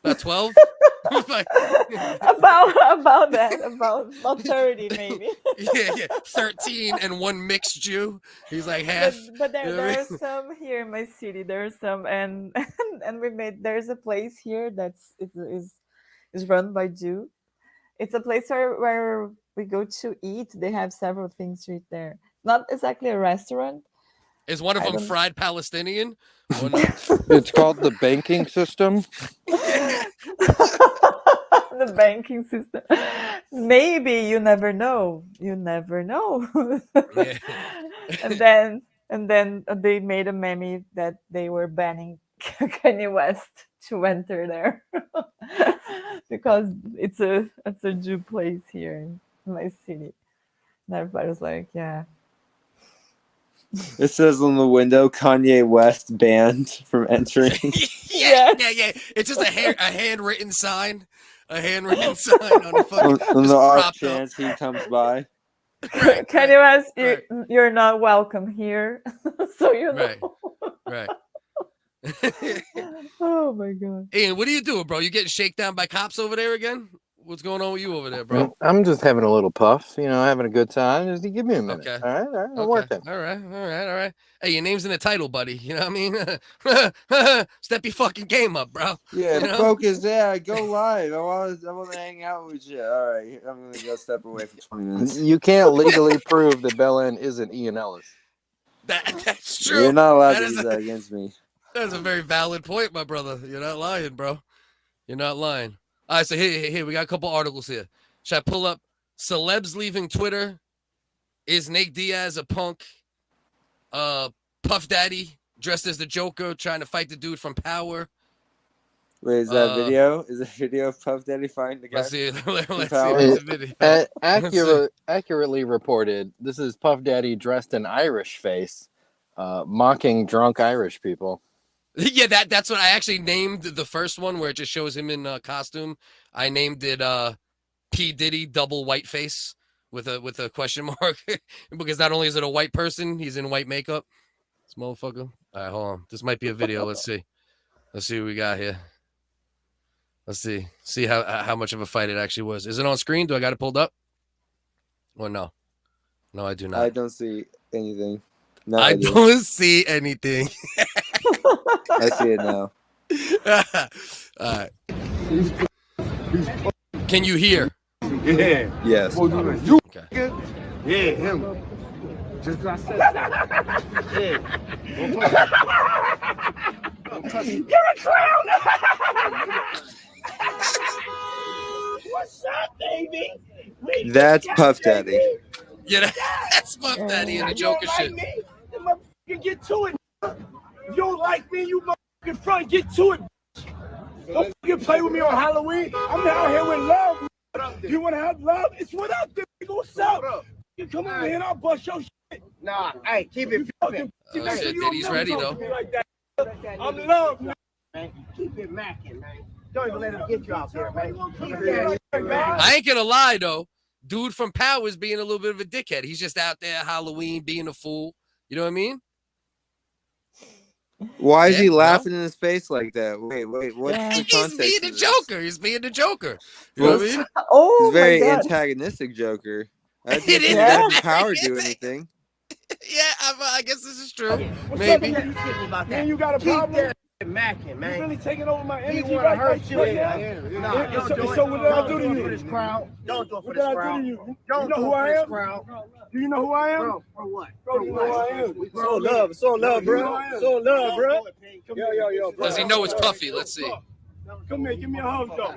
About 12. about 30 maybe. yeah, 13 and one mixed Jew. He's like half. But there are some here in my city. There are some, and there's a place here that's is run by Jew. It's a place where we go to eat. They have several things to eat there. Not exactly a restaurant. Is one of them fried Palestinian? Or no? It's called the banking system. The banking system. Maybe, you never know. You never know. Yeah. and then they made a meme that they were banning Kanye West to enter there because it's a Jew place here in my city. And everybody was like, yeah. It says on the window, Kanye West banned from entering. yeah. It's just a handwritten sign. A handwritten sign on the fucking. On the off chance he comes by. Right, Kanye West, you're not welcome here. So you know. Right. Oh my god. Ian, what are you doing, bro? You getting shaken down by cops over there again? What's going on with you over there, bro? I'm just having a little puff, having a good time. Just give me a minute. Okay. All right. I'm working. All right. Hey, your name's in the title, buddy. You know what I mean? Step your fucking game up, bro. Yeah, focus. Yeah, go live. I want to hang out with you. All right, I'm gonna go step away for 20 minutes. You can't legally prove that Belen isn't Ian Ellis. That's true. You're not allowed to use that against me. That's a very valid point, my brother. You're not lying, bro. You're not lying. All right, so here, we got a couple articles here. Should I pull up celebs leaving Twitter? Is Nate Diaz a punk? Puff Daddy dressed as the Joker trying to fight the dude from Power. Wait, is that video? Is a video of Puff Daddy fighting the guy? Let's see the video. Accurately reported, this is Puff Daddy dressed in Irish face, mocking drunk Irish people. Yeah, that's what I actually named the first one where it just shows him in costume. I named it P. Diddy double white face with a question mark because not only is it a white person, he's in white makeup. This motherfucker. All right, hold on. This might be a video. Let's see what we got here. Let's see how much of a fight it actually was. Is it on screen? Do I got it pulled up? Or no? No, I do not. I don't see anything. No, I don't see anything. I see it now. All right. Can you hear? Yeah. Yes. Okay. Yeah, him. Just I said that. Yeah. You're a clown. What's up, baby? That's Puff Daddy. Yeah, that's Puff Daddy and the Joker shit. Then motherfucker get to it. If you don't like me, you motherfucking front, get to it. Don't fucking play with me on Halloween. I'm out here with love. You want to have love? It's what up, there. What's up? You come over here and I'll bust your shit. Nah, hey, keep it fucking. Oh shit, Diddy's ready though. I'm love, man. Keep it macking, man. Don't even let him get you out there, man. I ain't gonna lie though. Dude from Power is being a little bit of a dickhead. He's just out there Halloween being a fool. You know what I mean? Why is he laughing in his face like that? Wait, what's the context? He's being the Joker. He's being the Joker. You know what I mean? Oh, he's very my God. antagonistic Joker. I It didn't is. let Power do anything. Yeah, I guess this is true. Maybe. Man, you got a problem? Macking, man. You really taking over my energy? He want to hurt you. So what did I do to you? Don't do it for this crowd. What did I do to you? You know who I am? Do you know who I am? Bro, for what? Bro, you know who I am? So love, bro. So love, bro. Yo. Does he know it's Puffy? Let's see. Come here, give me a hug, though.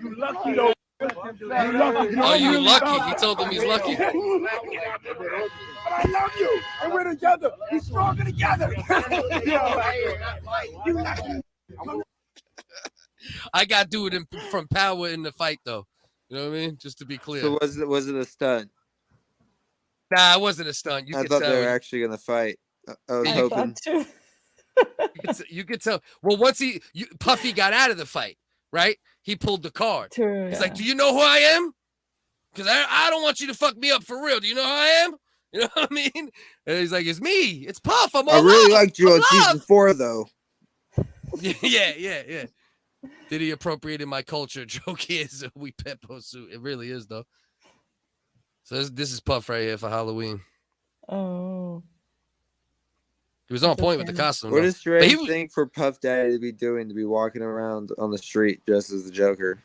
You lucky, though. Oh, you lucky. He told him he's lucky. But I love you. And we're together. We're stronger together. You lucky. I got dude from Power in the fight though. You know what I mean? Just to be clear. So was it a stunt? Nah, it wasn't a stunt. You I could thought tell. they were actually gonna fight. I was I hoping. thought too. You could tell. Well, once Puffy got out of the fight, right? He pulled the card. True, He's yeah. like, "Do you know who I am? Because I don't want you to fuck me up for real. Do you know who I am? You know what I mean?" And he's like, "It's me. It's Puff. I'm all I really love. liked you I'm on season love." 4, though. Yeah. Did he appropriated my culture? Joke is we Peppo suit. It really is though. So this is Puff right here for Halloween. Oh. He was on That's point with the okay. costume. What though. a strange was- thing for Puff Daddy to be doing, to be walking around on the street dressed as the Joker.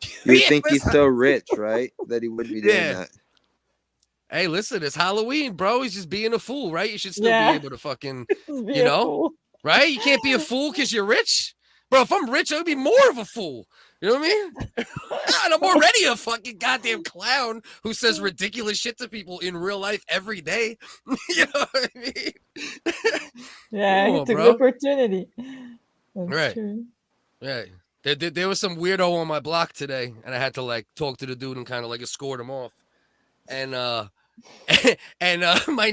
You would Yeah, think he's so rich, right? That he wouldn't be doing Yeah. that. Hey, listen, it's Halloween, bro. He's just being a fool, right? You should still Yeah. be able to fucking, Be you a know, fool. right? You can't be a fool because you're rich. Bro, if I'm rich, I would be more of a fool. You know what I mean? And I'm already a fucking goddamn clown who says ridiculous shit to people in real life every day. You know what I mean? Yeah, Come he on, took bro. the opportunity. That's Right. true. Right. There was some weirdo on my block today, and I had to like talk to the dude and kind of like escort him off. And my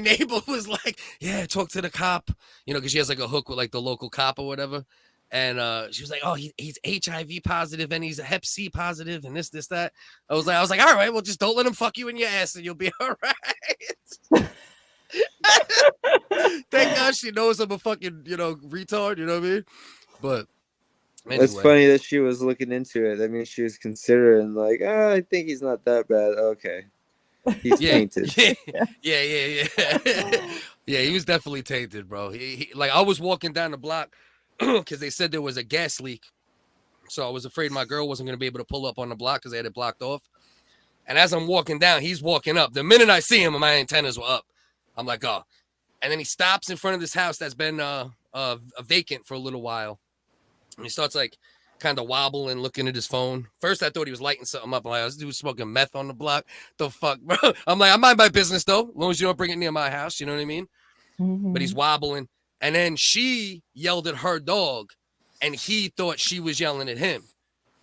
neighbor was like, "Yeah, talk to the cop," you know, because she has like a hook with like the local cop or whatever. And she was like, "Oh, he's HIV positive and he's a Hep C positive and this, that." I was like, "All right, well, just don't let him fuck you in your ass and you'll be all right." Thank God she knows I'm a fucking, you know, retard. You know what I mean? But anyway. It's funny that she was looking into it. I mean, she was considering, like, I think he's not that bad. Okay. He's tainted. Yeah. Yeah, he was definitely tainted, bro. He like I was walking down the block because they said there was a gas leak. So I was afraid my girl wasn't going to be able to pull up on the block because they had it blocked off. And as I'm walking down, he's walking up. The minute I see him, my antennas were up. I'm like, oh. And then he stops in front of this house that's been vacant for a little while. And he starts like kind of wobbling, looking at his phone. First, I thought he was lighting something up. I'm like, this dude smoking meth on the block. The fuck, bro? I'm like, I mind my business though, as long as you don't bring it near my house. You know what I mean? But he's wobbling. And then she yelled at her dog, and he thought she was yelling at him.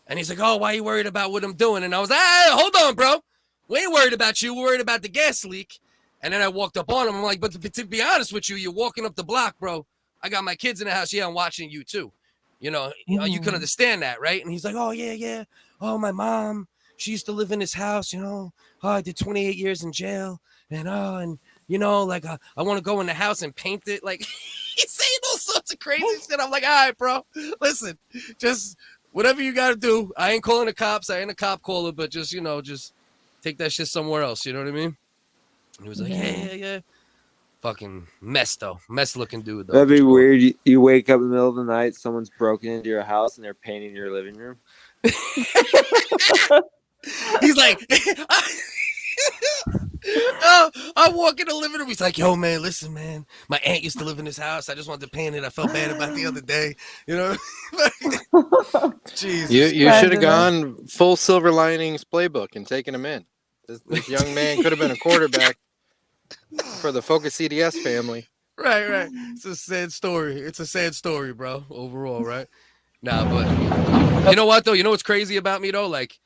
And he's like, "Oh, why are you worried about what I'm doing?" And I was like, "Hey, hold on, bro. We ain't worried about you. We're worried about the gas leak." And then I walked up on him. I'm like, "But to be honest with you, you're walking up the block, bro. I got my kids in the house. Yeah, I'm watching you too. You know, you can understand that, right?" And he's like, "Oh, yeah. Oh, my mom, she used to live in this house, you know. Oh, I did 28 years in jail. And you know, like, I want to go in the house and paint it." Like, he's saying all sorts of crazy shit. I'm like, "All right, bro, listen, just whatever you got to do. I ain't calling the cops. I ain't a cop caller, but just, you know, just take that shit somewhere else." You know what I mean? And he was like, yeah. Fucking mess, though. Mess looking dude, though. That'd be weird. You wake up in the middle of the night, someone's broken into your house, and they're painting your living room. He's like, oh, I walk in the living room. He's like, "Yo, man, listen, man. My aunt used to live in this house. I just wanted to paint it. I felt bad about the other day. You know?" Jesus. You should have gone full Silver Linings playbook and taken him in. This young man could have been a quarterback for the Focus CDS family. Right. It's a sad story, bro, overall, right? Nah, but you know what, though? You know what's crazy about me, though? Like,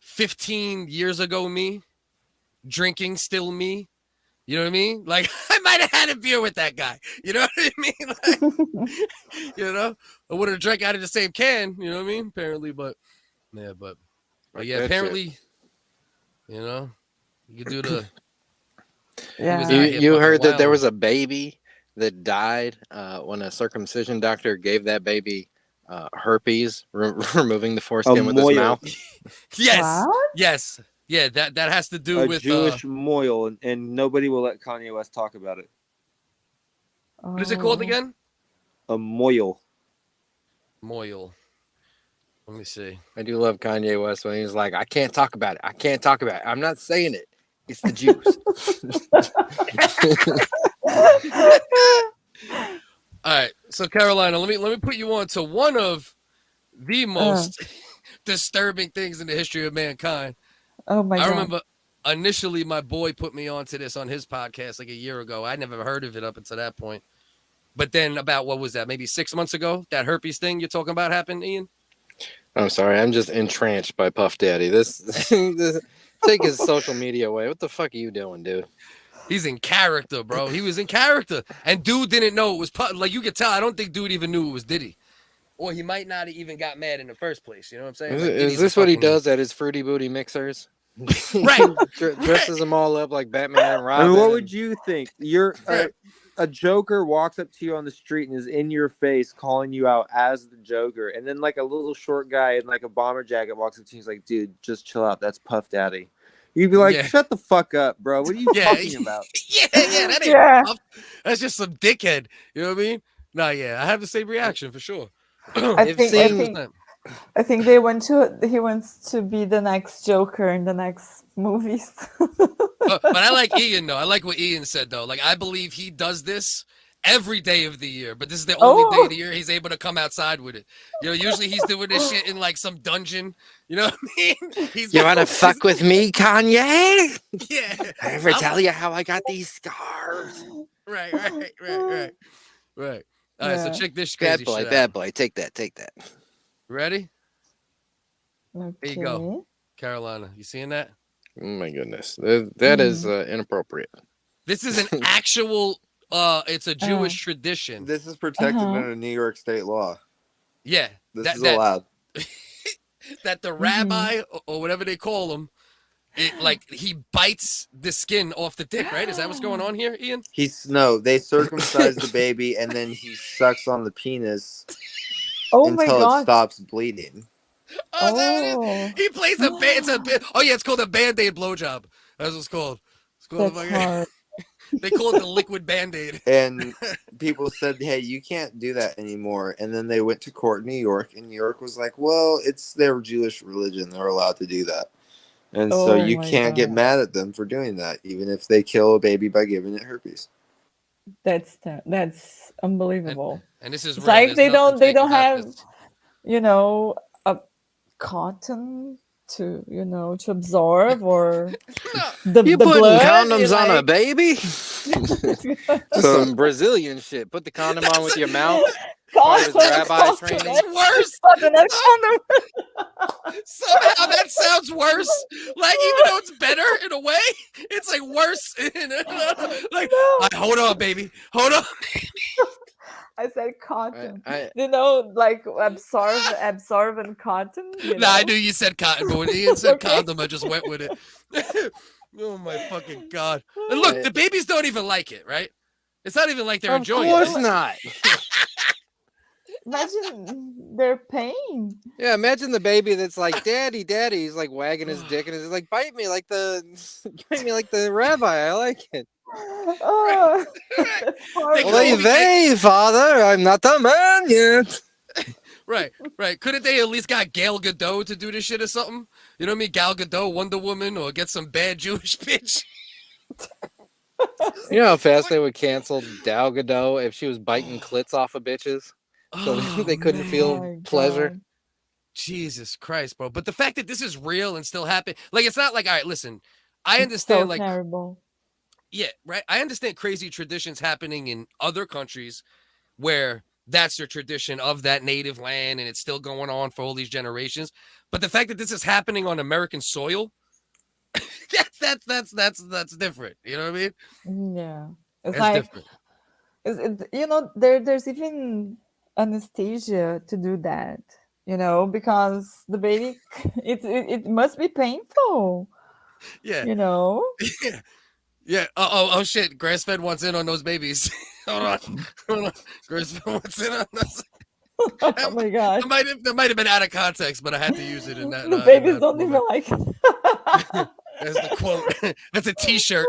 15 years ago, me, drinking still me. You know what I mean? Like, I might have had a beer with that guy. You know what I mean? Like, you know? I would have drank out of the same can. You know what I mean? Apparently, but yeah, apparently, you know, you could do the... Yeah. You heard that there was a baby that died when a circumcision doctor gave that baby herpes, removing the foreskin with his mouth. Yes. What? Yes. Yeah, that has to do with Jewish moil, and nobody will let Kanye West talk about it. what is it called again? A moil. Moil. Let me see. I do love Kanye West when he's like, I can't talk about it. I'm not saying it. It's the Jews. All right. So Carolina, let me put you on to one of the most disturbing things in the history of mankind. Oh my God. I remember initially my boy put me onto this on his podcast like a year ago. I never heard of it up until that point. But then about, what was that, maybe 6 months ago, that herpes thing you're talking about happened, Ian? I'm sorry, I'm just entranced by Puff Daddy. This take his social media away. What the fuck are you doing, dude? He's in character, bro. He was in character. And dude didn't know it was like you could tell. I don't think dude even knew it was Diddy. Or he might not have even got mad in the first place. You know what I'm saying? Like, Is this what he does at his Fruity Booty mixers? Right. Dresses them all up like Batman and Robin. I mean, what would you think? You're a Joker walks up to you on the street and is in your face calling you out as the Joker, and then like a little short guy in like a bomber jacket walks up to you and he's like, dude, just chill out. That's Puff Daddy. You'd be like, shut the fuck up, bro. What are you talking about? That ain't Puff. That's just some dickhead. You know what I mean? No, yeah, I have the same reaction for sure. I think he wants to be the next Joker in the next movies. but I like Ian though. I like what Ian said though. Like I believe he does this every day of the year, but this is the only day of the year he's able to come outside with it. You know, usually he's doing this shit in like some dungeon. You know what I mean? You want to fuck with me, Kanye? Yeah. I ever tell you how I got these scars? Right. All right, so check this crazy shit out. Bad boy, take that. Ready? Okay. Here you go, Carolina. You seeing that? Oh my goodness, that is inappropriate. This is an actual. It's a Jewish tradition. This is protected under New York state law. Yeah, this is allowed. That the rabbi or whatever they call him, he bites the skin off the dick, right? Is that what's going on here, Ian? They circumcise the baby and then he sucks on the penis until it stops bleeding. Oh, he plays a band. It's called a Bandaid blowjob. That's what it's called. They call it the liquid Bandaid. And people said, hey, you can't do that anymore. And then they went to court in New York, and New York was like, well, it's their Jewish religion. They're allowed to do that. And so you can't get mad at them for doing that, even if they kill a baby by giving it herpes. That's unbelievable. And this is it's like they don't have, a cotton to absorb or you putting blood, condoms on a baby? Some Brazilian shit. Put the condom on with your mouth. Rabbi training. Worse. Somehow that sounds worse. Like even though it's better in a way, it's like worse. Like, hold on, baby. Hold on. I said cotton. Like absorbent cotton. I knew you said cotton, but when Ian said condom, I just went with it. Oh my fucking God. And look, the babies don't even like it, right? It's not even like they're enjoying it. Of course not. Imagine their pain. Yeah, imagine the baby that's like, Daddy. He's like wagging his dick and he's like, bite me like the rabbi. I like it. Oh, Father, I'm not the man yet. Right. Couldn't they at least got Gal Gadot to do this shit or something? You know what I mean? Gal Gadot, Wonder Woman, or get some bad Jewish bitch. You know how fast they would cancel Gal Gadot if she was biting clits off of bitches? So they couldn't feel pleasure. God. Jesus Christ, bro. But the fact that this is real and still happening, like, it's not like, all right, listen, I understand, so terrible. Yeah, right. I understand crazy traditions happening in other countries where that's your tradition of that native land and it's still going on for all these generations. But the fact that this is happening on American soil, that's different. You know what I mean? Yeah. It's different. There's even anesthesia to do that, because the baby, it must be painful. Yeah. Yeah. Oh shit. Grass-fed wants in on those babies. Hold on. Grass-fed wants in on those. Oh my God. That might have been out of context, but I had to use it in that. The babies don't even like it. That's the quote. That's a T-shirt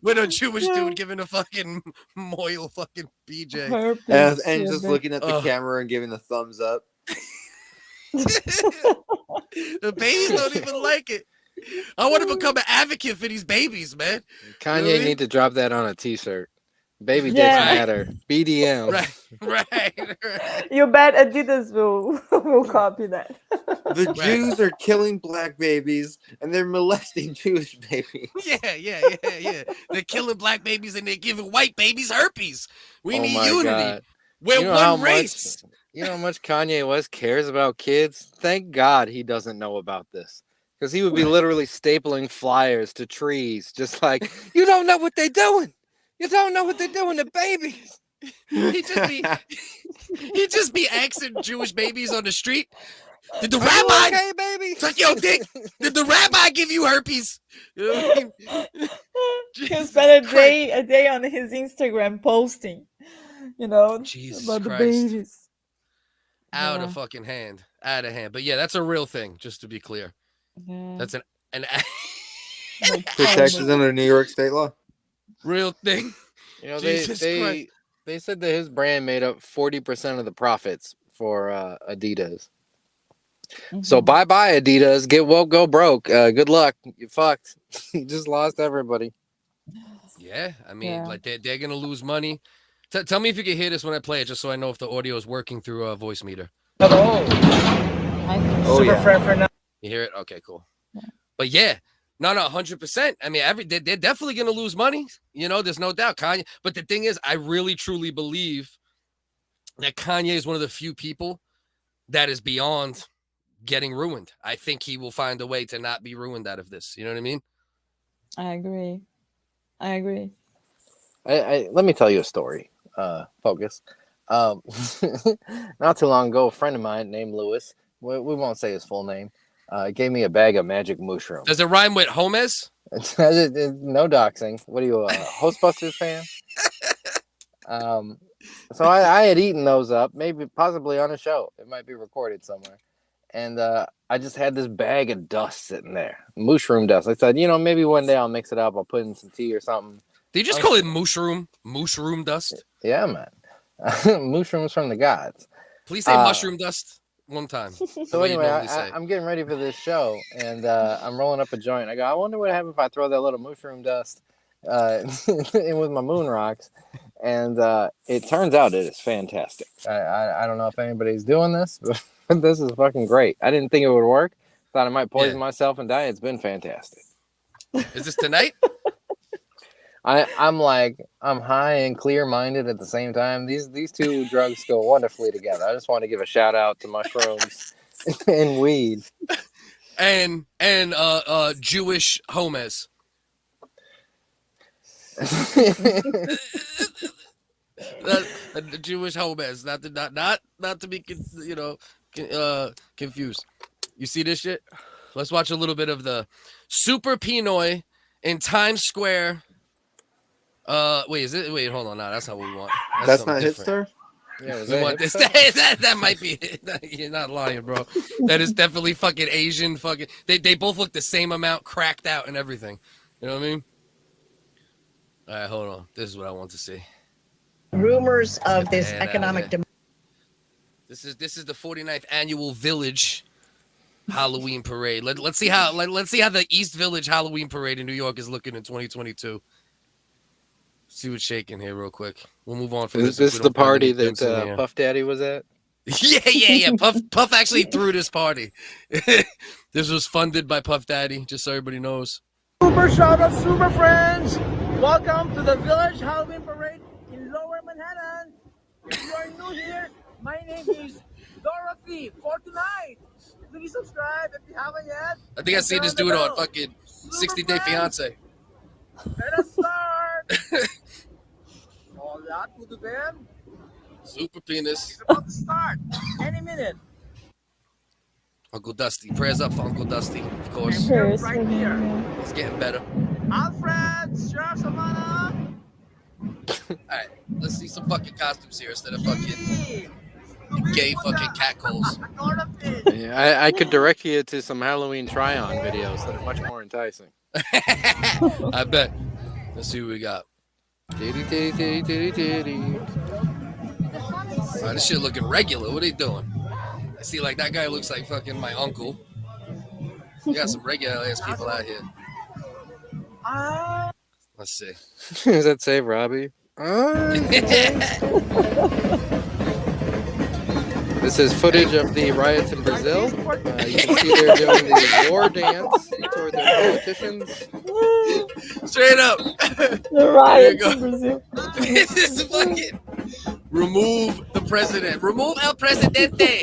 with a Jewish dude giving a fucking Moyle fucking BJ. And just looking at the camera and giving a thumbs up. The babies don't even like it. I want to become an advocate for these babies, man. Kanye need to drop that on a T-shirt. Baby dicks matter. BDM. Right. You bet Adidas will copy that. The Jews are killing black babies and they're molesting Jewish babies. Yeah. They're killing black babies and they're giving white babies herpes. We need unity. God. We're one race. You know how much Kanye West cares about kids? Thank God he doesn't know about this. Because he would be literally stapling flyers to trees, just like, you don't know what they're doing. You don't know what they're doing to babies. He just be asking Jewish babies on the street. Did the rabbi? Okay, baby. It's like, yo, Dick, did the rabbi give you herpes? You know what I mean? He'll spend a day on his Instagram posting, Jesus about the Christ. babies. Out Yeah. of fucking hand. Out of hand. But yeah, that's a real thing, just to be clear. Yeah. That's an Like, Protected under New York state law. real thing. You know, Jesus Christ. they said that his brand made up 40% of the profits for Adidas. So Mhm. bye-bye, Adidas. Get woke, go broke. Good luck. You fucked. You just lost everybody. Yeah, I mean, Yeah. like they're gonna lose money. Tell me if you can hear this when I play it, just so I know if the audio is working through a voice meter. Hello. Oh, Super yeah. friend for now. You hear it? Okay, cool. Yeah. But yeah, no, 100%. I mean, they're definitely gonna lose money. There's no doubt. Kanye. But the thing is, I really truly believe that Kanye is one of the few people that is beyond getting ruined. I think he will find a way to not be ruined out of this. You know what I mean? I agree. Let me tell you a story. Focus. Not too long ago, a friend of mine named Lewis, we won't say his full name, gave me a bag of magic mushrooms. Does it rhyme with Hermes? No doxing. What are you, a Hostbusters fan? So I had eaten those up, maybe possibly on a show. It might be recorded somewhere. And I just had this bag of dust sitting there, mushroom dust. I said, maybe one day I'll mix it up. I'll put in some tea or something. Did you just call it mushroom dust? Yeah, man. Mushrooms from the gods. Please say mushroom dust one time. So anyway, I'm getting ready for this show, and I'm rolling up a joint. I go, I wonder what happens if I throw that little mushroom dust in with my moon rocks. And it turns out it is fantastic. I don't know if anybody's doing this, but this is fucking great. I didn't think it would work. Thought I might poison myself and die. It's been fantastic. Is this tonight? I'm high and clear-minded at the same time. These two drugs go wonderfully together. I just want to give a shout out to mushrooms and weed and Jewish Hermes. The Jewish Hermes, not to be confused. You see this shit? Let's watch a little bit of the Super Pinoy in Times Square. Wait, hold on. No, that's not what we want. That's not Hitstar? Yeah, We want this. That might be it. You're not lying, bro. That is definitely fucking Asian. Fucking. They both look the same amount, cracked out and everything. You know what I mean? All right, hold on. This is what I want to see. Rumors of Get this the head outta economic here. This is the 49th annual Village Halloween parade. Let's see how the East Village Halloween parade in New York is looking in 2022. See what's shaking here real quick. We'll move on from Is this. this the party that Puff Daddy was at? Yeah. Puff actually threw this party. This was funded by Puff Daddy, just so everybody knows. Super shout out, super friends. Welcome to the Village Halloween Parade in Lower Manhattan. If you are new here, my name is Dorothy. For tonight, please subscribe if you haven't yet. I think I seen this dude on fucking 60 Day Fiance. Let us start. All that to them. Super penis. It's about to start any minute. Uncle Dusty. Prayers up for Uncle Dusty, of course. Prayers Right for him, here. yeah. He's getting better. Alfred, Sheriff Savannah. Alright, let's see some fucking costumes here instead of fucking gay fucking catcalls. Yeah, I could direct you to some Halloween try-on videos that are much more enticing. I bet. Let's see what we got. Titty, titty, titty, titty, titty. Alright, this shit looking regular. What are they doing? I see like that guy looks like fucking my uncle. You got some regular ass people out here. Let's see. Does that say Robbie? This is footage of the riots in Brazil. You can see they're doing the war dance toward their politicians. Straight up. The riots go. in Brazil. This is fucking Remove the president. Remove El Presidente.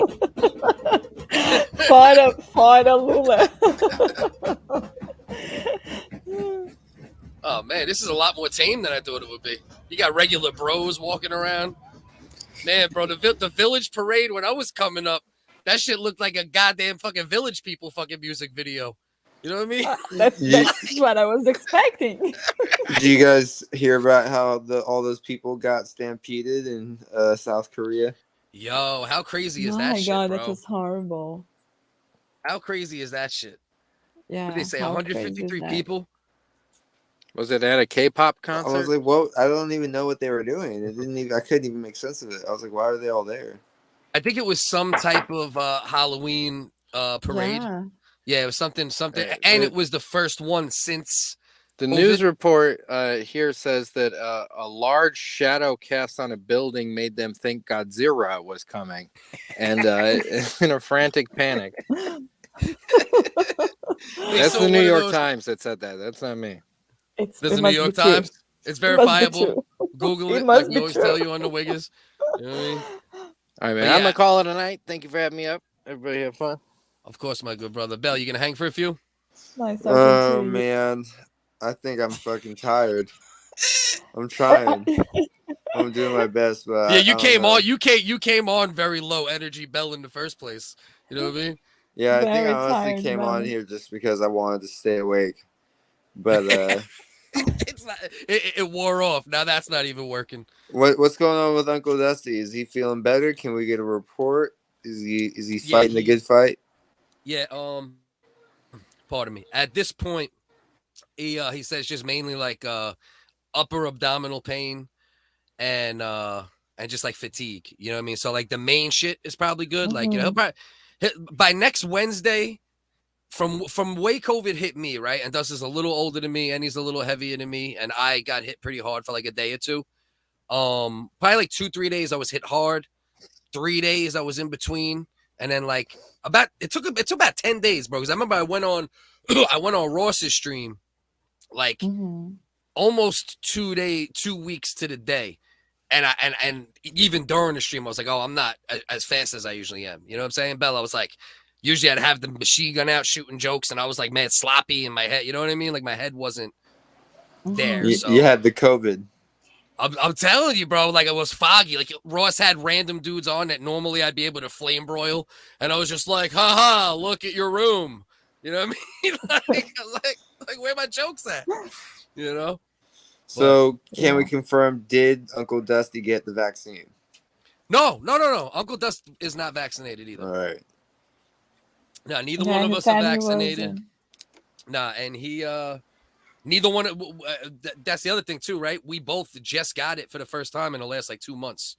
Fora Lula. Oh man, this is a lot more tame than I thought it would be. You got regular bros walking around. Man, bro, the village parade when I was coming up, that shit looked like a goddamn fucking Village People fucking music video. You know what I mean? That's what I was expecting. Do you guys hear about how all those people got stampeded in South Korea? Yo, how crazy is Oh that my shit, god, bro? that was horrible. How crazy is that shit? Yeah. What did they say? how 153 crazy is that? people? Was it at a K-pop I was concert? like, "What? I don't even know what they were doing. It didn't even. I couldn't even make sense of it. I was like, why are they all there?" I think it was some type of Halloween parade. Yeah, it was something, and it was the first one since The COVID. news report here says that a large shadow cast on a building made them think Godzilla was coming, and in a frantic panic. That's saw the New one of York those- Times that said that. That's not me. There's It the New must York be true. Times. It's It must be verifiable. true. Google It it, must like we be always true. tell you on the Wiggers. You know what I mean? All right, man. But I'm yeah. gonna call it a night. Thank you for having me up. Everybody have fun. Of course, my good brother. Bell, you gonna hang for a few? Nice Oh talking to you. man, I think I'm fucking tired. I'm trying. I'm doing my best, but Yeah, I you don't came know. on. You came on very low energy, Bell, in the first place. You know what I mean? Yeah, I think Very I honestly tired, came on man. here just because I wanted to stay awake. But It's not. It wore off. Now that's not even working. what's going on with Uncle Dusty? Is he feeling better? Can we get a report? Is he Yeah, fighting the good fight? Yeah. Pardon me. At this point, he says just mainly like upper abdominal pain and just like fatigue. You know what I mean? So like the main shit is probably good. Like he'll probably by next Wednesday. From way COVID hit me, right? And Dust is a little older than me, and he's a little heavier than me, and I got hit pretty hard for like a day or two. Probably like 2-3 days I was hit hard. 3 days I was in between, and then like it took about 10 days, bro. Because I remember I went on Ross's stream, like almost 2 weeks to the day, and even during the stream I was like, oh, I'm not as fast as I usually am. You know what I'm saying, Bella? I was like. Usually I'd have the machine gun out shooting jokes, and I was like, man, sloppy in my head. You know what I mean? Like my head wasn't there. You had the COVID. I'm telling you, bro. Like it was foggy. Like Ross had random dudes on that normally I'd be able to flame broil, and I was just like, haha, look at your room. You know what I mean? like where my jokes at? You know. So can we confirm? Did Uncle Dusty get the vaccine? No. Uncle Dust is not vaccinated either. All right. No, neither one of us are vaccinated. Nah, and he neither one. That's the other thing too, right? We both just got it for the first time in the last like 2 months.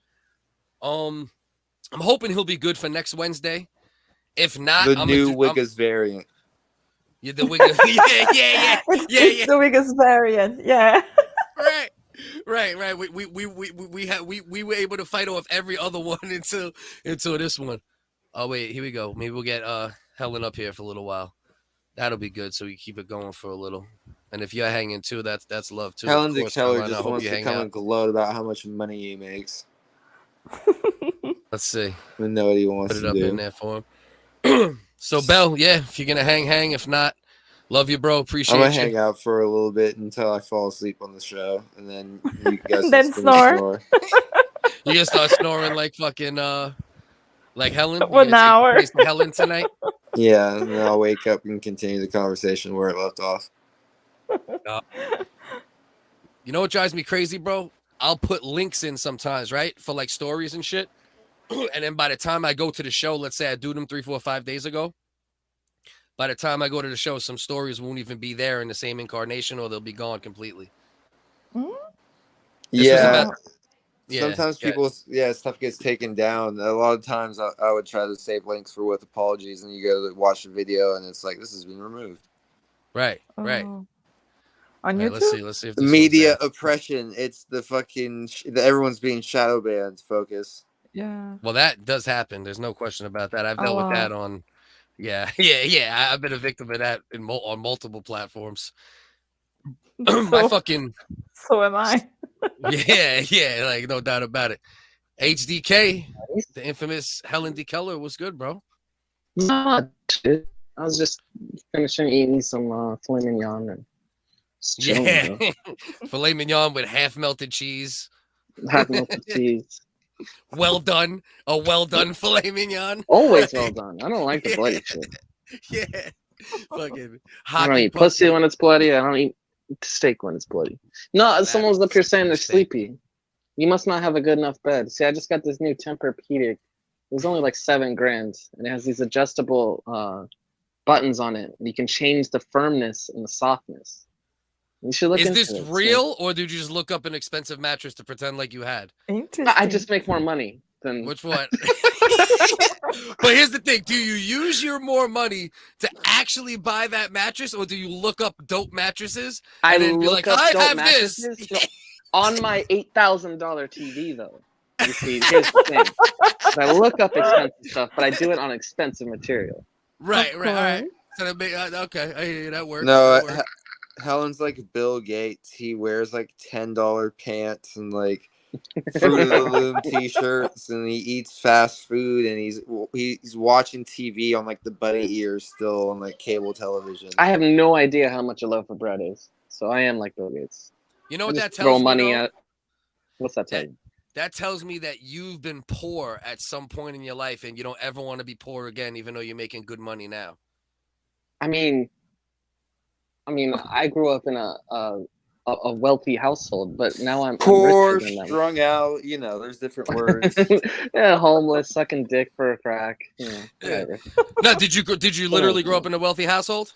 I'm hoping he'll be good for next Wednesday. If not, the new Wiggers variant. Yeah, the Wiggers. yeah. It's the Wiggers variant. Yeah. Right. We were able to fight off every other one until this one. Oh wait, here we go. Maybe we'll get Helen up here for a little while. That'll be good. So we keep it going for a little. And if you're hanging too, that's love too. Helen DeKellar just wants to come and gloat about how much money he makes. Let's see. I know what he wants Put it to up do. in there for him. So Bell, yeah, if you're gonna hang. If not, love you, bro. Appreciate I'm you. gonna hang out for a little bit until I fall asleep on the show, and then you guys Then snore. You gonna start snoring like fucking like Helen? 1 hour. Helen tonight. Yeah, and then I'll wake up and continue the conversation where it left off. You know what drives me crazy, bro? I'll put links in sometimes, right? For like stories and shit. And then by the time I go to the show, let's say I do them 3, 4, 5 days ago. By the time I go to the show, some stories won't even be there in the same incarnation, or they'll be gone completely. Yeah. Yeah, Sometimes people, stuff gets taken down. A lot of times I would try to save links for with apologies, and you go to watch the video, and it's like, this has been removed. Right. On Right, YouTube? let's see if The this media one's there. oppression. It's the fucking, everyone's being shadow banned. Focus. Yeah. Well, that does happen. There's no question about that. I've dealt with that on. Yeah. I've been a victim of that on multiple platforms. My fucking. So am I. Yeah, like no doubt about it. HDK, the infamous Helen D. Keller, was good, bro. Not shit. I was just finishing eating some filet mignon and just chilling, Yeah, bro. filet mignon with half melted cheese. Half melted cheese. Well done, a well done filet mignon. Always well done. I don't like the bloody shit. Yeah, fucking. I don't eat pussy when it's bloody. I don't eat steak when it's bloody. No, someone was up here saying they're sleepy. You must not have a good enough bed. See, I just got this new Tempur-Pedic. It was only like $7,000, and it has these adjustable buttons on it. You can change the firmness and the softness. You should look into it. Is this real, or did you just look up an expensive mattress to pretend like you had? Interesting. I just make more money than Which one? But here's the thing: do you use your more money to actually buy that mattress, or do you look up dope mattresses and then be like, "I have this"? No, on my $8,000 TV, though. You see, here's the thing: I look up expensive stuff, but I do it on expensive material. Right, all right. So okay, I hear you. That works. No, that works. Helen's like Bill Gates. He wears like $10 pants and like Fruit of the Loom t-shirts, and he eats fast food, and he's watching TV on like the bunny ears still on like cable television. I have no idea how much a loaf of bread is, so I am like Bill Gates. You know what that throw tells me? Money Though? at. What's that tell you? That tells me that you've been poor at some point in your life, and you don't ever want to be poor again, even though you're making good money now. I mean, I grew up in a wealthy household, but now I'm Poor, richer than them. strung out. You know, there's different words. Yeah, homeless, sucking dick for a crack. You know, whatever. No, did you literally grow up in a wealthy household?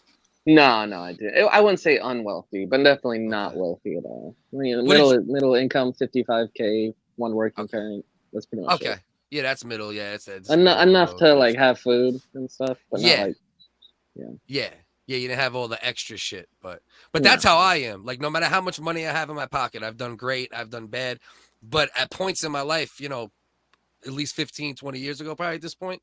No, I did. I wouldn't say unwealthy, but definitely not wealthy at all. I mean, middle income, 55K, one working parent. That's pretty much okay. it. Yeah, that's middle. Yeah, it's enough to like have food and stuff, but not like yeah. You didn't have all the extra shit, but that's how I am. Like, no matter how much money I have in my pocket, I've done great, I've done bad, but at points in my life, you know, at least 15, 20 years ago, probably at this point,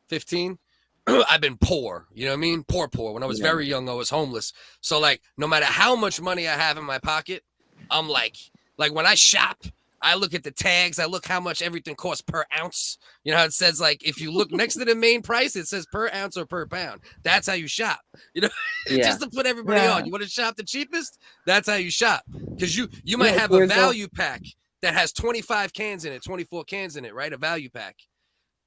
15. I've been poor, you know what I mean? Poor. When I was very young, I was homeless. So like, no matter how much money I have in my pocket, I'm like when I shop, I look at the tags, I look how much everything costs per ounce. You know how it says, like, if you look next to the main price, it says per ounce or per pound. That's how you shop, you know, just to put everybody on. You want to shop the cheapest? That's how you shop. Because you might have a value pack that has 25 cans in it, 24 cans in it, right? A value pack.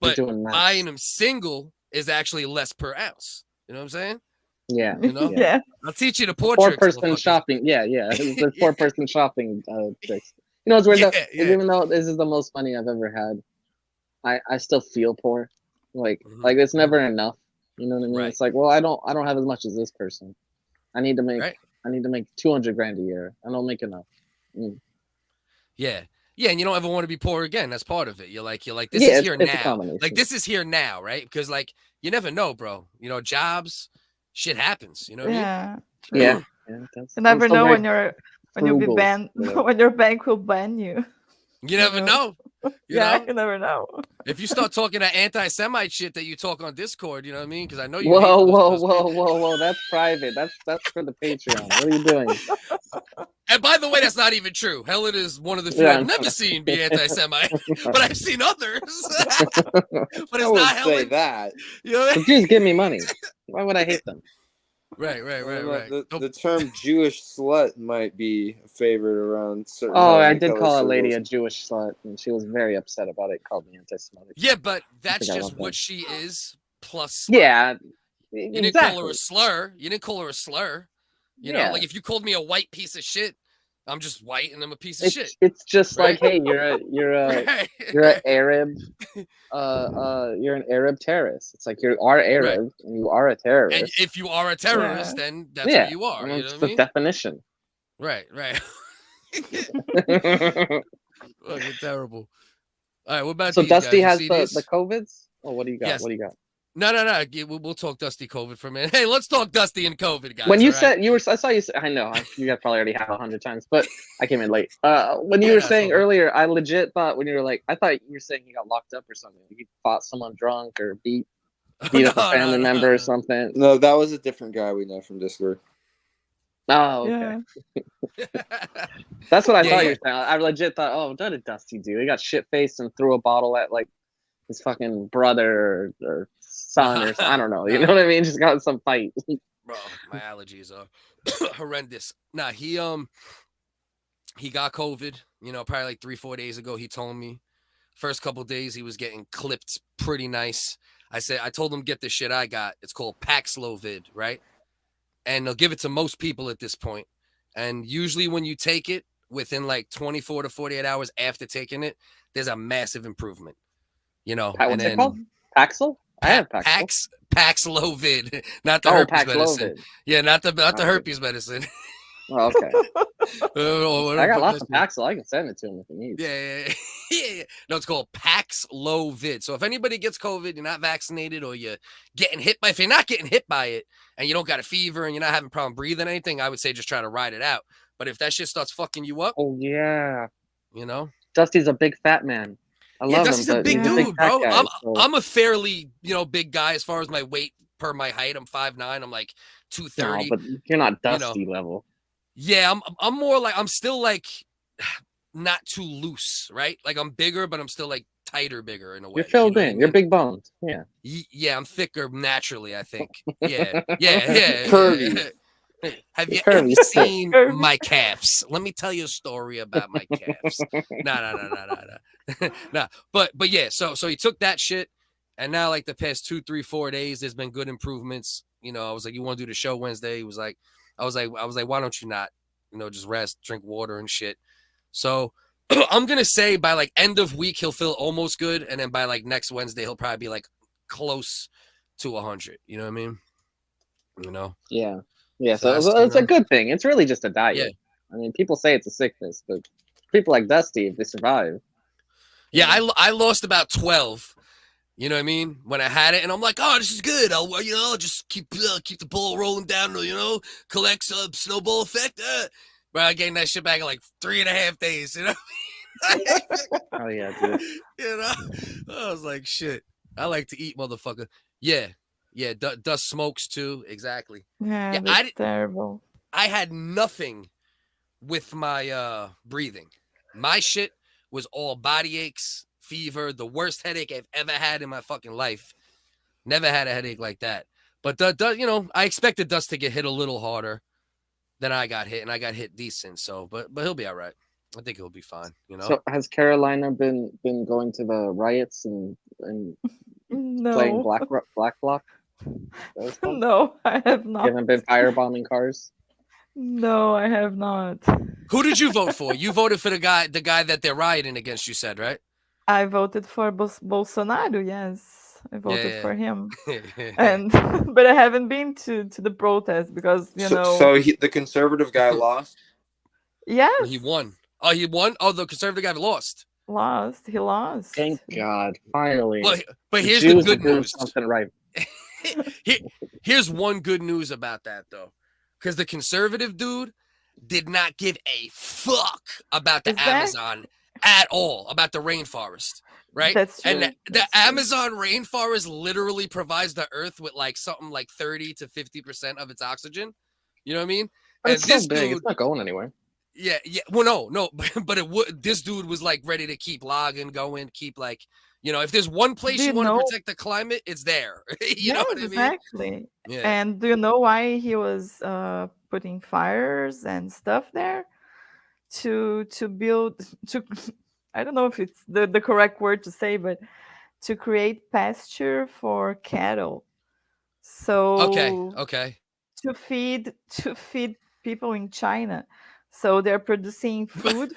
But buying them single is actually less per ounce. You know what I'm saying? Yeah. You know? Yeah. I'll teach you the poor Four tricks. person shopping. Yeah. The 4-person shopping tricks. You know, it's weird though. Even though this is the most money I've ever had, I still feel poor. Like it's never enough. You know what I mean? Right. It's like, well, I don't have as much as this person. I need to make $200,000 a year. I don't make enough. Yeah, and you don't ever want to be poor again. That's part of it. You're like this is here now. Like this is here now, right? Because like you never know, bro. You know, jobs, shit happens. You know what I mean? Yeah. You never know when you'll be banned, when your bank will ban you. You never know. You know? You never know. If you start talking that anti-Semite shit that you talk on Discord, you know what I mean? Because I know you. Whoa! That's private. That's for the Patreon. What are you doing? And by the way, that's not even true. Helen is one of the few I've never seen be anti-Semite, but I've seen others. But it's not Helen. Say that. You know what I mean? Please give me money. Why would I hate them? Right. The term Jewish slut might be a favorite around certain. Oh, I did call a lady a Jewish slut, and she was very upset about it. Called me anti-Semitic. Yeah, but that's just what she is. Plus, yeah, you didn't call her a slur. You didn't call her a slur. You know, like if you called me a white piece of shit, I'm just white and I'm a piece of shit. It's just like, hey, you're an Arab, you're an Arab terrorist. It's like you are Arab and you are a terrorist. And if you are a terrorist, then that's what you are. You know what I mean? Definition. Right. Fucking terrible. All right, what about so these Dusty guys? has the COVIDs? Oh, what do you got? Yes. What do you got? No. We'll talk Dusty COVID for a minute. Hey, let's talk Dusty and COVID, guys. When you said I saw you. I know you guys probably already have 100 times, but I came in late. When you were saying earlier, I legit thought when you were like, I thought you were saying he got locked up or something. He fought someone drunk or beat up a family member or something. No, that was a different guy we know from Discord. Oh, okay. That's what I Yeah, thought yeah. you were saying. I legit thought, oh, what did Dusty do? He got shit faced and threw a bottle at like his fucking brother or son or I don't know. You know what I mean? Just got in some fight. Bro, my allergies are horrendous. Nah, he got COVID, you know, probably like 3-4 days ago. He told me first couple days he was getting clipped pretty nice. I told him get the shit I got. It's called Paxlovid, right? And they'll give it to most people at this point. And usually when you take it within like 24 to 48 hours after taking it, there's a massive improvement, you know. What's and it then called? Paxil? I have Paxil. Paxlovid, not the Oh, herpes medicine. Paxlovid. Yeah, not the Oh, herpes medicine. Oh, okay. Whatever I got fuck lots of that's Paxil. I can send it to him if he needs. yeah. No, it's called Paxlovid. So if anybody gets COVID, you're not vaccinated, or you're getting hit by, if you're not getting hit by it and you don't got a fever and you're not having a problem breathing anything, I would say just try to ride it out. But if that shit starts fucking you up, Oh yeah, you know, Dusty's a big fat man. I love Dusty's him, a but big he's a big dude, fat bro. guy, so- I'm a fairly, you know, big guy as far as my weight per my height. I'm 5'9". I'm like 230. No, but you're not you know. Dusty level. Yeah, I'm more like, I'm still like not too loose, right? Like I'm bigger, but I'm still like bigger in a way. You're filled know what I in. You're mean? big boned. Yeah. Yeah, I'm thicker naturally, I think. Yeah. Yeah. Curvy. Have you Curvy. ever seen Curvy. my calves? Let me tell you a story about my calves. Nah. But yeah, so he took that shit, and now like the past 2, 3, 4 days, there's been good improvements. You know, I was like, you want to do the show Wednesday? He was like, I was like, why don't you not, you know, just rest, drink water and shit. So I'm gonna say by like end of week he'll feel almost good, and then by like next Wednesday he'll probably be like close to 100. You know what I mean? You know? Yeah. Yeah. So So that's, it's a good thing. It's really just a diet. Yeah. I mean, people say it's a sickness, but people like Dusty, if they survive. Yeah, I lost about 12. You know what I mean? When I had it, and I'm like, oh, this is good. I'll just keep the ball rolling down. You know, collect some snowball effect. But I gained that shit back in like 3.5 days. You know? Oh yeah, dude. You know, I was like, shit. I like to eat, motherfucker. Yeah. Dust smokes too. Exactly. Yeah, Yeah, that's terrible. I had nothing with my breathing. My shit was all body aches, fever, the worst headache I've ever had in my fucking life. Never had a headache like that. But you know, I expected Dust to get hit a little harder than I got hit, and I got hit decent. So, but he'll be all right. I think he'll be fine. You know. So has Carolina been going to the riots and playing No, Black Block? That was fun? no, I have You not. haven't been firebombing cars? No, I have not. Who did you vote for? You voted for the guy that they're rioting against. You said, right? I voted for Bolsonaro. Yes, I voted Yeah. for him. And but I haven't been to the protest because the conservative guy lost. Yes, He won. Oh, he won. Oh, the conservative guy lost. he lost. Thank God, finally. But here's Jews the are good doing news. something right. Here's one good news about that though, because the conservative dude did not give a fuck about the Amazon at all, about the rainforest, right? That's true. And the Amazon rainforest literally provides the Earth with like something like 30 to 50% of its oxygen. You know what I mean? But And it's this so big. dude, It's not going anywhere. yeah. Well, no, but it would. This dude was like ready to keep logging, going, keep like, you know, if there's one place you want to protect the climate, it's there. You know what I mean? Exactly. Yeah. And do you know why he was putting fires and stuff there? To build I don't know if it's the correct word to say, but to create pasture for cattle. So Okay. to feed people in China. So they're producing food,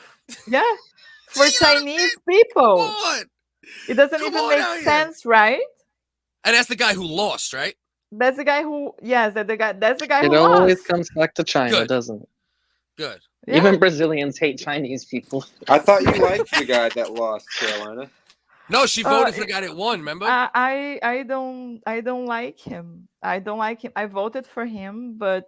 for Chinese people. What? It doesn't Come even on make out here. sense, right? And that's the guy who lost, right? That's the guy who, that's the guy It who always lost. comes back to China, Good. doesn't it? Good. Yeah. Even Brazilians hate Chinese people. I thought you liked the guy that lost, Carolina. No, she voted for the guy that won. Remember? I don't like him. I don't like him. I voted for him, but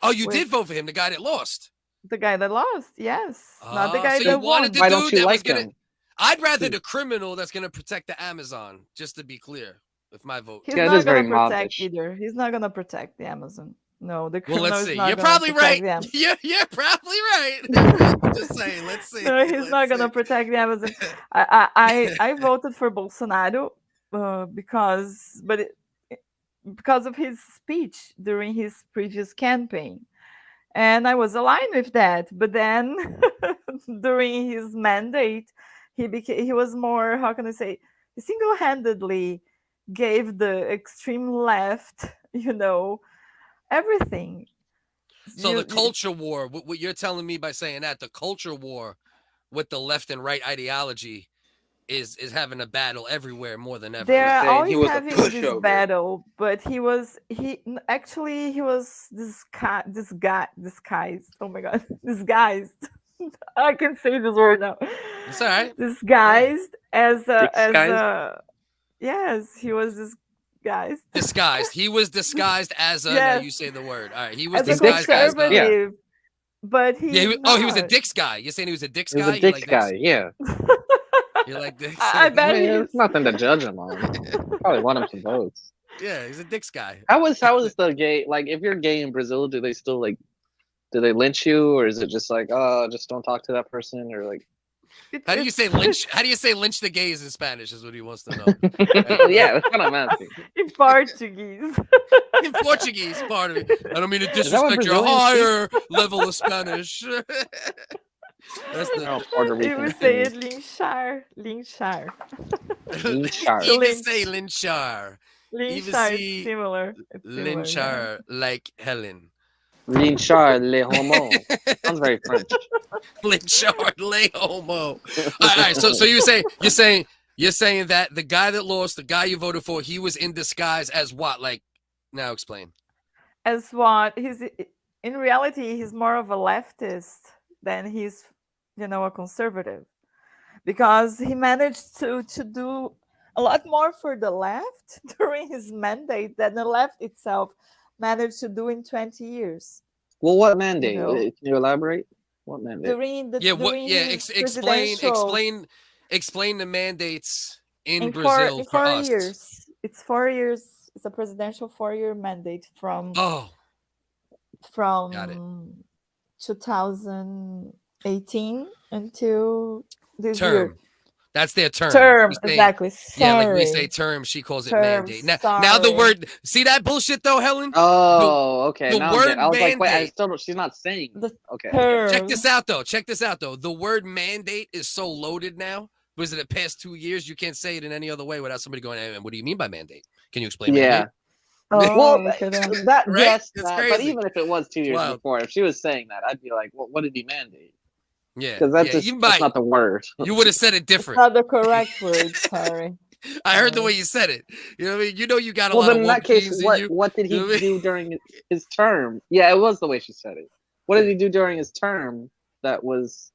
Oh, you did vote for him, the guy that lost. the guy that lost, yes, not the guy so you that wanted won. the Why dude don't you that was like gonna. him? I'd rather the criminal that's gonna protect the Amazon. Just to be clear, with my vote. He's Yeah, it not is very gonna protect mobbish. either. He's not gonna protect the Amazon. No, the Well, criminal let's is see. not You're gonna probably right. protect them. You're probably right. I'm just saying. Let's see. No, he's Let's not gonna see. protect the Amazon. I voted for Bolsonaro because of his speech during his previous campaign, and I was aligned with that. But then during his mandate, he was more, how can I say, he single-handedly gave the extreme left, everything. So the culture war, what you're telling me by saying that, the culture war with the left and right ideology is having a battle everywhere more than ever. They're Saying he always was a having this pushover. battle, but he was this guy disguised. Oh my god, disguised. I can say this word now. It's all right. Disguised as a Disguised? yes, he was disguised. Disguised. He was disguised as a. Now Yes. you say the word. All right. He was As a disguised as a. conservative, but he's Yeah. He was a not. dicks guy. You're saying he was a dicks He was guy? a You dicks like guy, dicks? yeah. You like dicks? I I bet mean, he's it's nothing to judge him on. Probably want him some votes. Yeah, he's a dicks guy. How is the gay, like, if you're gay in Brazil, do they still, like, do they lynch you, or is it just like, oh, just don't talk to that person, or like? How do you say lynch? How do you say lynch the gays in Spanish? Is what he wants to know. Yeah, that's what I'm asking. in Portuguese. In Portuguese, part of it. I don't mean to Is that what disrespect your Brazilians higher level of Spanish. That's They're all the. Puerto He Rican. would say it linchar. Linchar. Lynchar. Even say lynchar. Even Linchar is see similar. It's similar, yeah. lynchar like Helen. Lynchar le homo. Sounds very French. Lynchar le homo. All right. So you're saying that the guy that lost, the guy you voted for, he was in disguise as what? Like, now explain. As what he's in reality, he's more of a leftist than he's, a conservative, because he managed to do a lot more for the left during his mandate than the left itself managed to do in 20 years. Well, what mandate? You know? Can you elaborate? What mandate? During the Explain the mandates in for Brazil for 4 us. years. It's 4 years. It's a presidential 4-year mandate from Got it. 2018 until this Term. year. That's their term. Term, We say- exactly. Yeah, like we say Sorry. term, she calls it Term, mandate. Now the sorry. word, see that bullshit though, Helen? Oh, okay. the now I'm word getting- I was like, wait, I mandate- still don't, she's not saying. The Okay. term. Check this out though. The word mandate is so loaded now. Was it the past 2 years? You can't say it in any other way without somebody going, hey, what do you mean by mandate? Can you explain Yeah. mandate? Oh, Well, look at that. that Right? yes, It's that, but crazy. even if it was 2 years Wow. before, if she was saying that, I'd be like, well, what did he mandate? Yeah. Because that's yeah, just you that's might. not the word. You would have said it It's different. not the correct word. Sorry. I heard the way you said it. You know what I mean? You know you got a Well, lot then of in woke that case, genes in you. what did he You know what I mean? do during his term? Yeah, it was the way she said it. What did he do during his term that was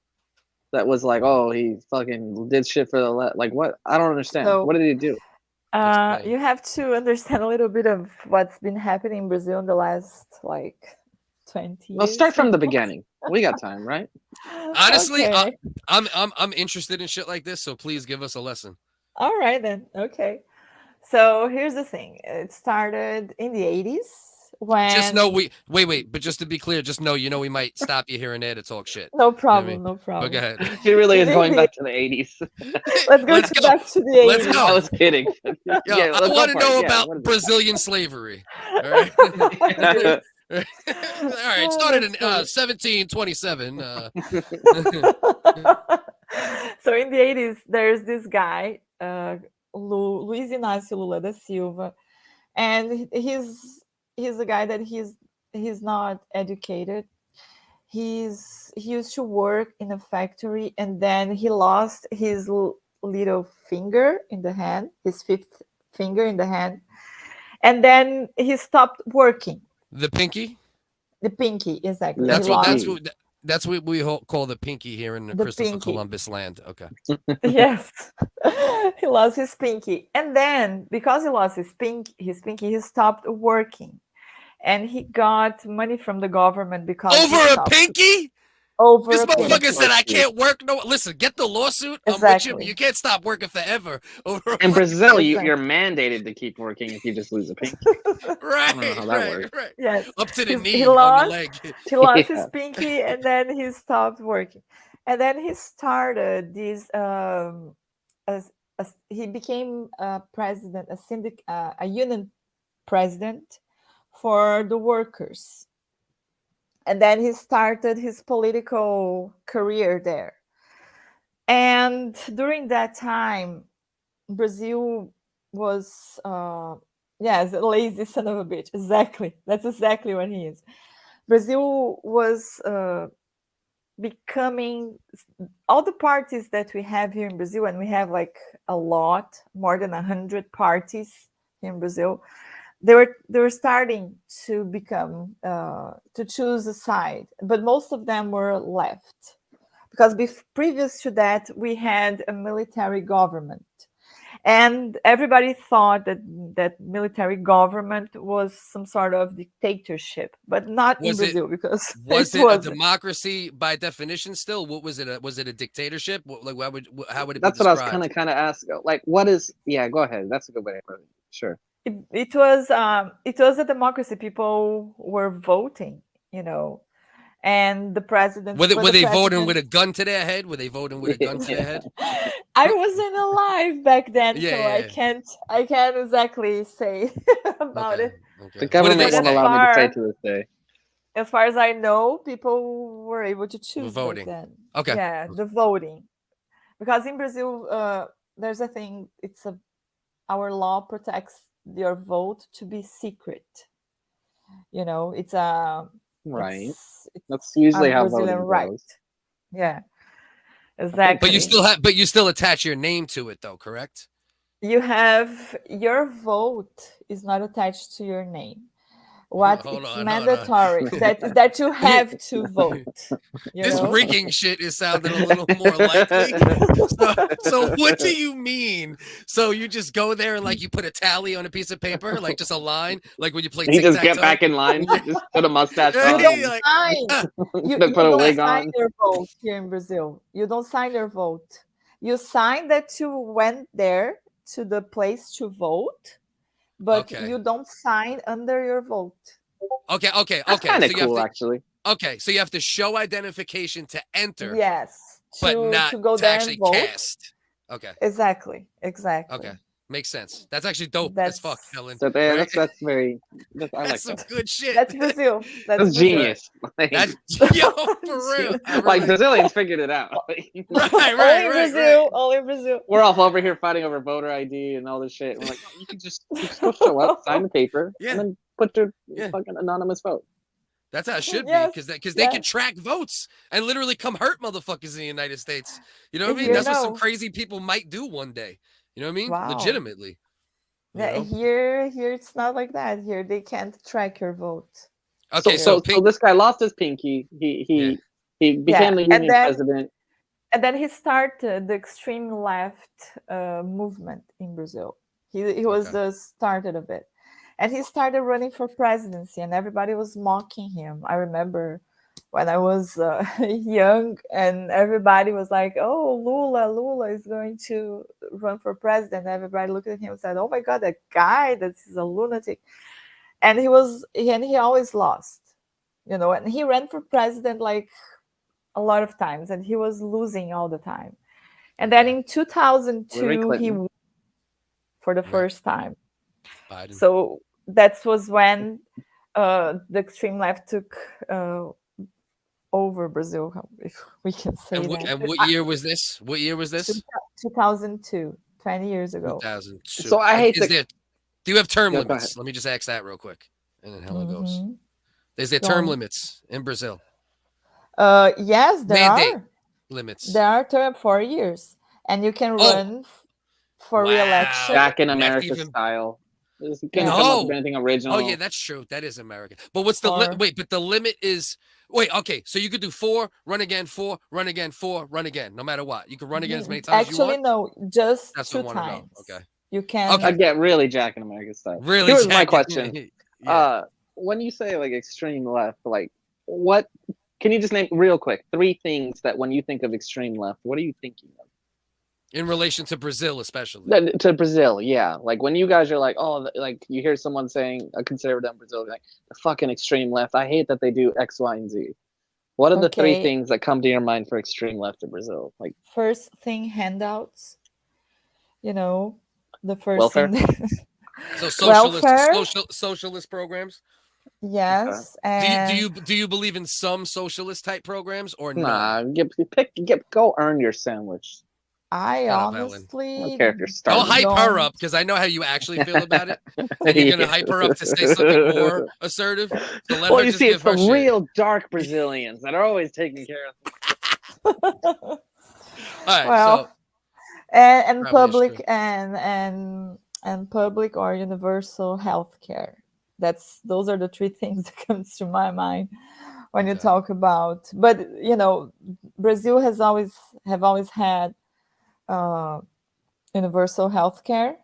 like, oh, he fucking did shit for the like what? I don't understand. So- What did he do? Explain. You have to understand a little bit of what's been happening in Brazil in the last 20 years. Let's start from the beginning. We got time, right? Honestly, Okay. I'm interested in shit like this, so please give us a lesson. All right then. Okay. So here's the thing. It started in the 80s when Just know wait, but just to be clear, just know we might stop you here and there to talk shit. no problem, mean? no But problem. go ahead. He really is In going the- back to the 80s. Let's go Let's go. back to the 80s. Let's go. I was kidding. Yo, Yeah, I go want to for know it. Yeah, about what is it? Brazilian slavery. All right. All right. It started in 1727. So in the 80s, there's this guy, Luiz Inácio Lula da Silva, and he's a guy that he's not educated. He used to work in a factory, and then he lost his little finger in the hand, his fifth finger in the hand, and then he stopped working. The pinky. The pinky, exactly. That's He what- lost- That's what we call the pinky here in the The Christopher pinky. Columbus land. Okay. Yes. He lost his pinky, and then because he lost his pinky, he stopped working, and he got money from the government because he Over a stopped- pinky? over This opinion. motherfucker said I can't work. No, listen, get the lawsuit. I'm with you, Exactly. but you can't stop working forever. Over In Brazil, Exactly. you're mandated to keep working if you just lose a pinky. I right, don't know how that works. right. Yes. Up to the knee He on the lost. leg. He lost his Yeah. pinky, and then he stopped working. And then he started this. He became a president, a union president for the workers. And then he started his political career there. And during that time, Brazil was, yes, a lazy son of a bitch. Exactly. That's exactly what he is. Brazil was becoming, all the parties that we have here in Brazil, and we have like a lot, more than 100 parties here in Brazil, they were starting to become to choose a side, but most of them were left, because previous to that we had a military government, and everybody thought that military government was some sort of dictatorship, but not in Brazil, because was it it a wasn't. democracy by definition? Still, what was it? Was it a dictatorship? Like, how would it That's be what I was described? kind of asking. Like, what is? Yeah, go ahead. That's a good way to put it. Sure. It was a democracy. People were voting, and the president. Were they voting with a gun to their head? Were they voting with a gun to their head? I wasn't alive back then, Yeah, so yeah, I can't exactly say about Okay, it. okay. The What did government they won't say? allow me to say Far- to this day. As far as I know, people were able to choose back voting. then. Okay. Yeah, the voting, because in Brazil, there's a thing. Our law protects your vote to be secret. It's a Right. It's That's usually a how Brazilian voting right. goes. Yeah, exactly. But you still attach your name to it, though, correct? You have your vote is not attached to your name. What Hold it's on. mandatory that you have to vote. This rigging shit is sounding a little more likely. So what do you mean? So you just go there and like you put a tally on a piece of paper, like just a line, like when you play You just tic-tac-toe? get back in line, just put a mustache Yeah, on, yeah, and like, Sign. You then put a don't wig sign on. your vote here in Brazil. You don't sign your vote. You sign that you went there to the place to vote, but Okay. you don't sign under your vote. Okay. That's kind of So cool, actually. Okay, so you have to show identification to enter, Yes, but not to go to there actually and vote. cast. Okay. Exactly. Okay. Makes sense. That's actually dope as fuck, Helen. So there, right? that's very. I like That's some that. good shit. That's Brazil. That's Brazil. genius. Like, That's yo for real. I like really- Brazilians figured it out. Only Brazil. Only Brazil. We're all over here fighting over voter ID and all this shit. We're like, no, you can just go show up, sign the paper, Yeah. and then put your Yeah. fucking anonymous vote. That's how it should Yes, be, because they can track votes and literally come hurt motherfuckers in the United States. You know what I mean? You That's what some know. crazy people might do one day. You know what I mean? Wow. Legitimately. You Yeah, know? here it's not like that. Here they can't track your vote. Okay, So Pink, this guy lost his pinky. He became the and union then- president. And then he started the extreme left movement in Brazil. He was Okay. the starter of it. And he started running for presidency, and everybody was mocking him. I remember when I was young, and everybody was like, "Oh, Lula is going to run for president." Everybody looked at him and said, "Oh my God, that guy, that's a lunatic." And he always lost, and he ran for president like a lot of times, and he was losing all the time. And then in 2002, he won for the first time. Biden. So that was when the extreme left took over Brazil, if we can say that. And what year was this? 2002, 20 years ago. 2002. So I hate do you have term Yeah, go limits? ahead. Let me just ask that real quick. And then Helen goes. Mhm. Is there Go term on. limits in Brazil? Yes, there Mandate are. limits. There are term 4 years, and you can run for Wow. re-election. Jack in That's America even- style. You can't Yeah. come up No. with anything original. Oh yeah, that's true. That is American. But what's the Or- wait? But the limit is okay. So you could do 4, run again, 4, run again, 4, run again. No matter what, you can run again as many times as you Actually, want. no, just That's what I 2 wanna know. times. Okay. You can. Okay. I get really Jack in America style. Really, Here's my Jack- question. Yeah. When you say like extreme left, like what Can you just name real quick 3 things that when you think of extreme left, what are you thinking of? In relation to Brazil, especially. To Brazil, yeah. Like when you guys are like, oh, like you hear someone saying a conservative in Brazil, like the fucking extreme left. I hate that they do X, Y, and Z. What are the 3 things that come to your mind for extreme left in Brazil? Like first thing, handouts. You know, the first welfare. thing. So Welfare? socialist programs. Yes, and Do you believe in some socialist type programs or Nah, none? go earn your sandwich. I Shut up, Ellen. honestly I don't care if you're Don't starving. hype her don't- up because I know how you actually feel about it. And you're gonna hype her up to say something more assertive. So let Well, her you just see, give it's the her shit. real dark Brazilians that are always taking care of. All right, well, so and probably public extreme. and public or universal health care. Those are the 3 things that comes to my mind when you Okay. talk about. But you know, Brazil has always had universal health care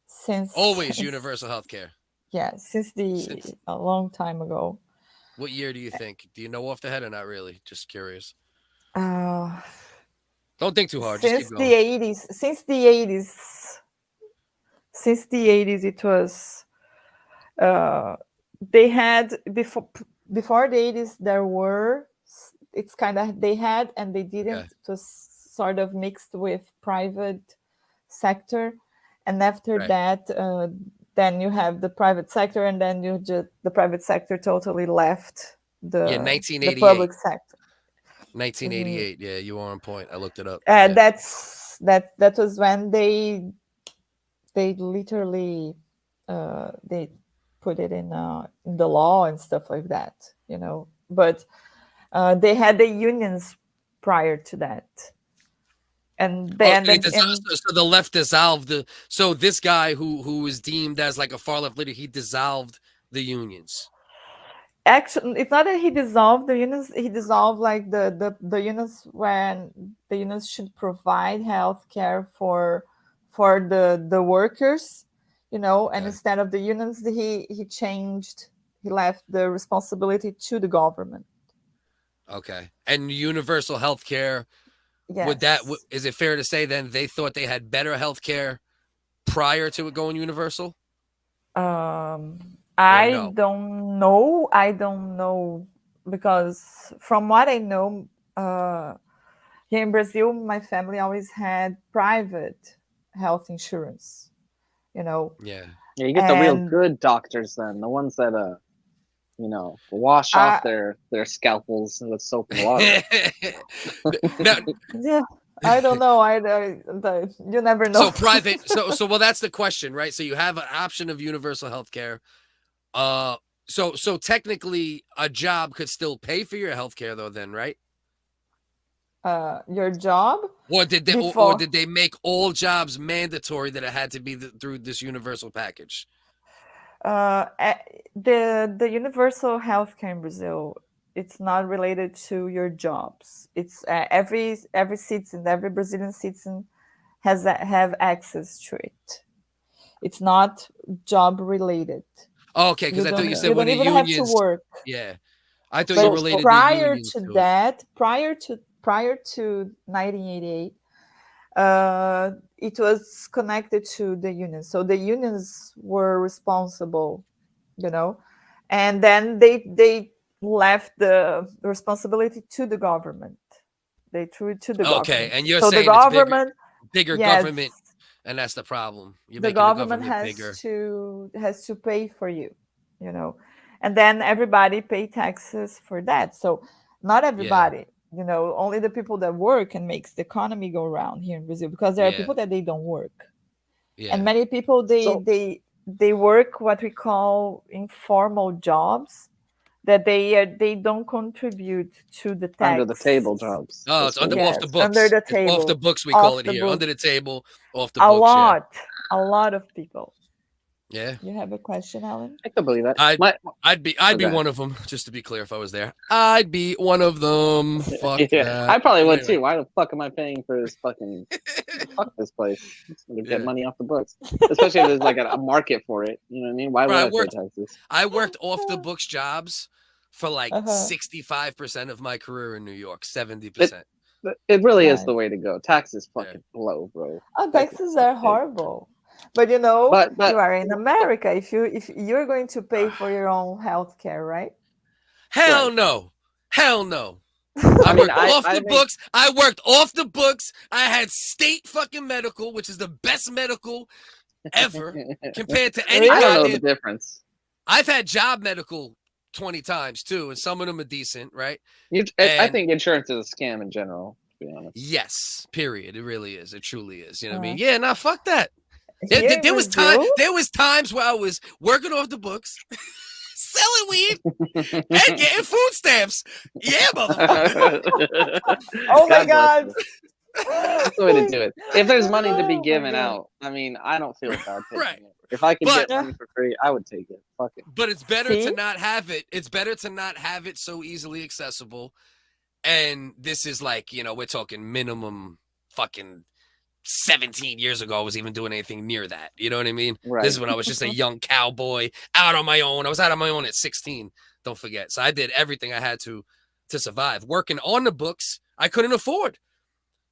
since Always universal health care. yeah, since Since a long time ago. what year do you think? Do you know off the head or not really? Just curious. Uh, Don't think too hard. Just keep since going. the 80s, since the 80s, it was they had before the 80s there were it's kind of they had and they didn't. Okay. It was sort of mixed with private sector, and after Right. that then you have the private sector, and then the private sector totally left the 1988. public sector. 1988. Yeah, you are on point. I looked it up. And Yeah. that was when they literally they put it in the law and stuff like that, you know. But they had the unions prior to that, and then So the left dissolved the. So this guy who was deemed as like a far left leader, he dissolved the unions. actually it's not that he dissolved the unions. He dissolved like the unions when the unions should provide health care for the workers, you know. And Okay. instead of the unions, he left the responsibility to the government. Okay. And universal health care, Yes. is it fair to say then they thought they had better health care prior to it going universal? I no? don't know. I don't know, because from what I know, here in Brazil, my family always had private health insurance, you know. Yeah. Yeah, you get the real And good doctors then, the ones that you know, wash off their scalpels with soap and water. Now, yeah, I don't know. You never know. so private. So well, that's the question, right? So you have an option of universal health care. So technically, a job could still pay for your health care, though. Then, right? Your job, Or did they? Or before did they make all jobs mandatory that it had to be through this universal package? the universal healthcare in Brazil, it's not related to your jobs. It's every citizen, every Brazilian citizen have access to it. It's not job related. Oh, okay, because I thought you said You when don't the even have to unions. work. Yeah, I thought you But related the prior unions to to it. that, prior to 1988, it was connected to the unions. So the unions were responsible, you know, and then they left the responsibility to the government. They threw it to the Okay, government. and you're So the saying it's government, bigger yes, government, and that's the problem. You're the making the government government bigger. has to pay for you, you know, and then everybody pay taxes for that. So not everybody, you know, only the people that work and makes the economy go around here in Brazil, because there are Yeah. people that they don't work. Yeah. And many people they work what we call informal jobs, that they don't contribute to the tax. Under the table jobs. Oh, it's off the Yes, books. under the It's off the table. books, we Off call it the here. book. Under the table, off the A books. lot of people. Yeah. You have a question, Alan? I can believe that. I'd be Okay. one of them, just to be clear. If I was there, I'd be one of them. Fuck Yeah, that. I probably would Anyway. too. Why the fuck am I paying for this fucking fuck this place? It's gonna get Yeah. money off the books, especially if there's like a market for it. You know what I mean? Why would Bro, I pay taxes? I worked off the books jobs for like Uh-huh. 65% of my career in New York. 70%. It really is Nice. the way to go. Taxes fucking blow, bro. Oh, taxes are horrible. But you know, But you are in America. If you're going to pay for your own health care, right? Hell Right. no. Hell no. I mean, worked off the make- books. I worked off the books. I had state fucking medical, which is the best medical ever compared to any I don't know the goddamn. difference. I've had job medical 20 times too, and some of them are decent, right? I And- think insurance is a scam in general, to be honest. Yes, period. It really is. It truly is. You know what I mean? Uh-huh. Yeah, nah, fuck that. Here in There was Brazil- times where I was working off the books, selling weed, and getting food stamps. Yeah, motherfucker. Oh my God God. bless you. That's the way to do it. If there's money to Oh be my given God. out, I mean, I don't feel bad taking Right. it. If I could But- get money for free, I would take it. Fuck it. But it's better to See? not have it. It's better to not have it so easily accessible. And this is like, you know, we're talking minimum fucking 17 years ago I was even doing anything near that. You know what I mean? Right. This is when I was just a young cowboy out on my own. I was out on my own at 16. Don't forget. So I did everything I had to survive. Working on the books, I couldn't afford.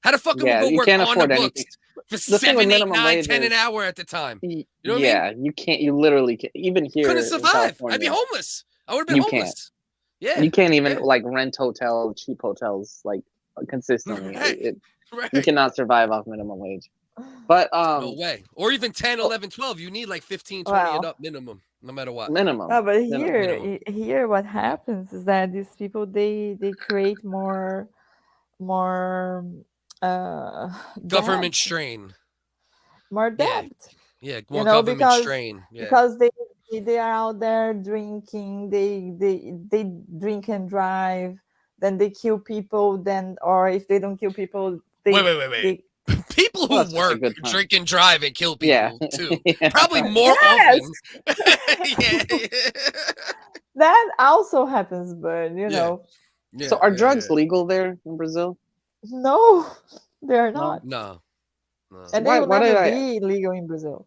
How the fuck am I Yeah, go you work can't on afford the anything. books for The thing with 7, 8, minimum 9, wage 10 an is- hour at the time? You know what I Yeah, you can't. You literally can't. Even here, I couldn't in survive. I'd be California, homeless. I would have been You homeless. Yeah. You can't even Yeah. like rent hotels, cheap hotels, like consistently. Right. Right. You cannot survive off minimum wage. But No way. Or even 10, 11, 12. You need like 15, 20 and Wow. up minimum, no matter what. minimum. No, but minimum. here what happens is that these people they create more Government debt, strain. more Yeah. debt. Yeah, more know, government because- strain. Yeah. Because they are out there drinking, they drink and drive, then they kill people, then or if they don't kill people, they Wait. they- People who Well, that's just a work, good time. drink and drive and kill people Yeah. too. Yeah. Probably more Yes! often. yeah. that also happens, but you Yeah. know, Yeah, So are yeah, drugs yeah. legal there in Brazil? no, they're No? not, No. No. and Why- they will why did never I- be legal in Brazil.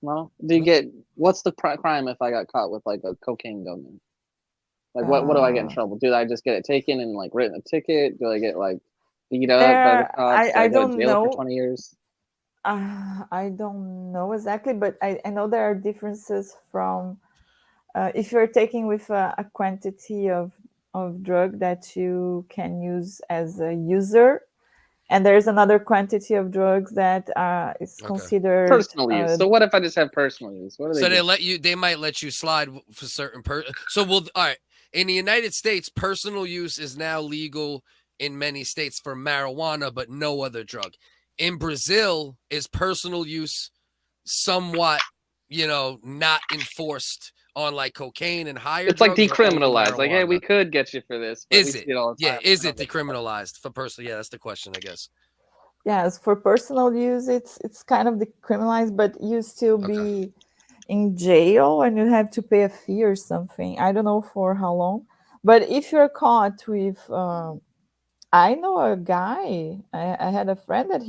No. Do you get what's the crime if I got caught with like a cocaine going in? Like what do I get in trouble? Do I just get it taken and like written a ticket? Do I get like beat up by the There- cops? Do I I go to don't jail know. for 20 years? I don't know exactly, but I know there are differences from if you're taking with a quantity of drug that you can use as a user, and there's another quantity of drugs that is Okay. considered Personal use. So what if I just have personal use? What do they So do? they might let you slide for certain so all right. In the United States, personal use is now legal in many states for marijuana, but no other drug. In Brazil, is personal use somewhat, not enforced on like cocaine and higher It's like drugs or only decriminalized. Like, hey, we marijuana? could get you for this. But Is we it? see all the Yeah, time. is I it don't think- decriminalized for personal? Yeah, that's the question, I guess. yes, for personal use it's kind of decriminalized, but you still be in jail and you have to pay a fee or something. I don't know for how long, but if you're caught with I know a guy, I had a friend that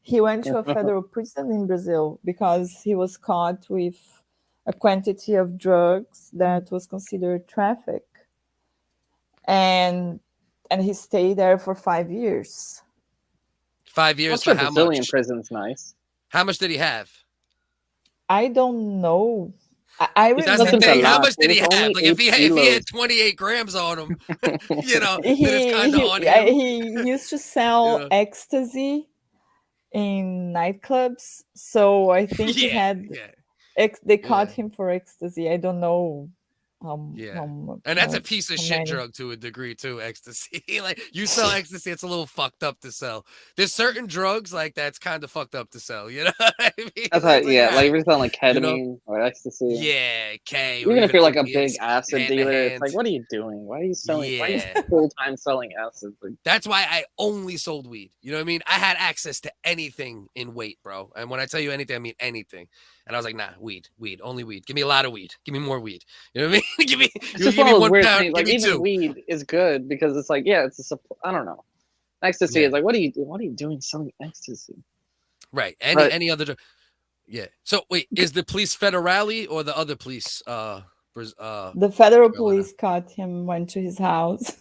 he went to a federal prison in Brazil because he was caught with a quantity of drugs that was considered traffic, and he stayed there for 5 years. 5 years I'm for sure how Brazilian much? prison's nice. How much did he have? I don't know. I That's the remember thing. How lot. much did It he was have? only Like if he 8 had kilos. 28 grams on him, then it's he, kind of on him. he used to sell Yeah. ecstasy in nightclubs, so I think he had they caught Yeah. him for ecstasy. I don't know Yeah. how much, And that's a piece of how shit many. drug to a degree too, ecstasy. Like you sell ecstasy, it's a little fucked up to sell. There's certain drugs like that's kind of fucked up to sell. You know what I mean? That's how, It's yeah, ah, like if you're selling like you know? ketamine or ecstasy. yeah, K. or Even if you're like a opiates, big acid hand to dealer, it's hand. like, what are you doing? Why are you selling? Why are Yeah. you full time selling acid? Like, That's why I only sold weed. You know what I mean? I had access to anything in weight, bro. And when I tell you anything, I mean anything. And I was like, nah, weed, only weed. Give me a lot of weed. Give me more weed. You know what I mean? give me, it's you just give one me of those 1 weird pound, things. Like give me even 2. weed is good because it's like, yeah, it's a I don't know. Ecstasy Yeah. is like, what are you doing? What are you doing selling ecstasy? Right. But- Any other drug. Yeah. So wait, is the police federale or the other police The federal Carolina. police caught him, went to his house.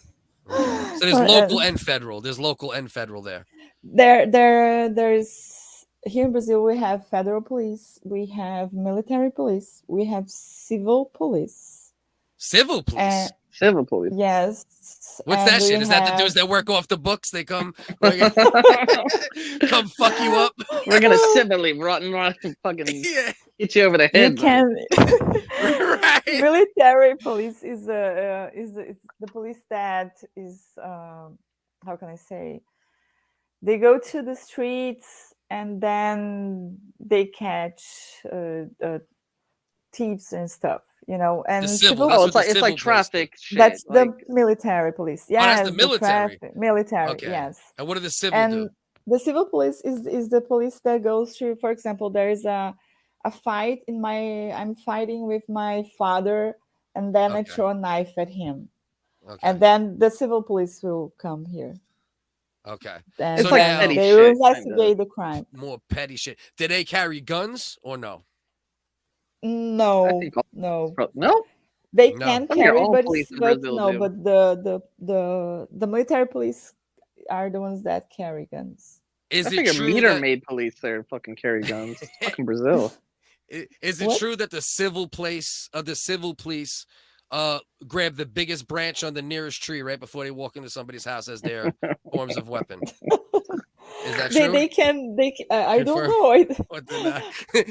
Okay. So there's local and federal. There's local and federal there. There's here in Brazil we have federal police, we have military police, we have civil police. Civil police. Civil police. Yes. What's that shit? Is that the dudes that work off the books? They come fuck you up. We're gonna civilly rotten fucking hit you over the head. You can. Right. Military police is the police that is how can I say? They go to the streets and then they catch thieves and stuff, you know. And it's like traffic shit. That's the military police. Yeah, that's the military. Military. Okay. Yes. And what do the civil do? The civil police is the police that goes to, for example, there is a fight I'm fighting with my father, and then I throw a knife at him, and then the civil police will come here. Okay. And it's like petty they shit, will investigate the crime. More petty shit. Do they carry guns or no? No. No. They can carry, but no. But the military police are the ones that carry guns. Is I it think true meter maid police there fucking carry guns? It's fucking Brazil. Is it true that the civil police grab the biggest branch on the nearest tree right before they walk into somebody's house as their forms of weapon? Is that true? They can. I don't know.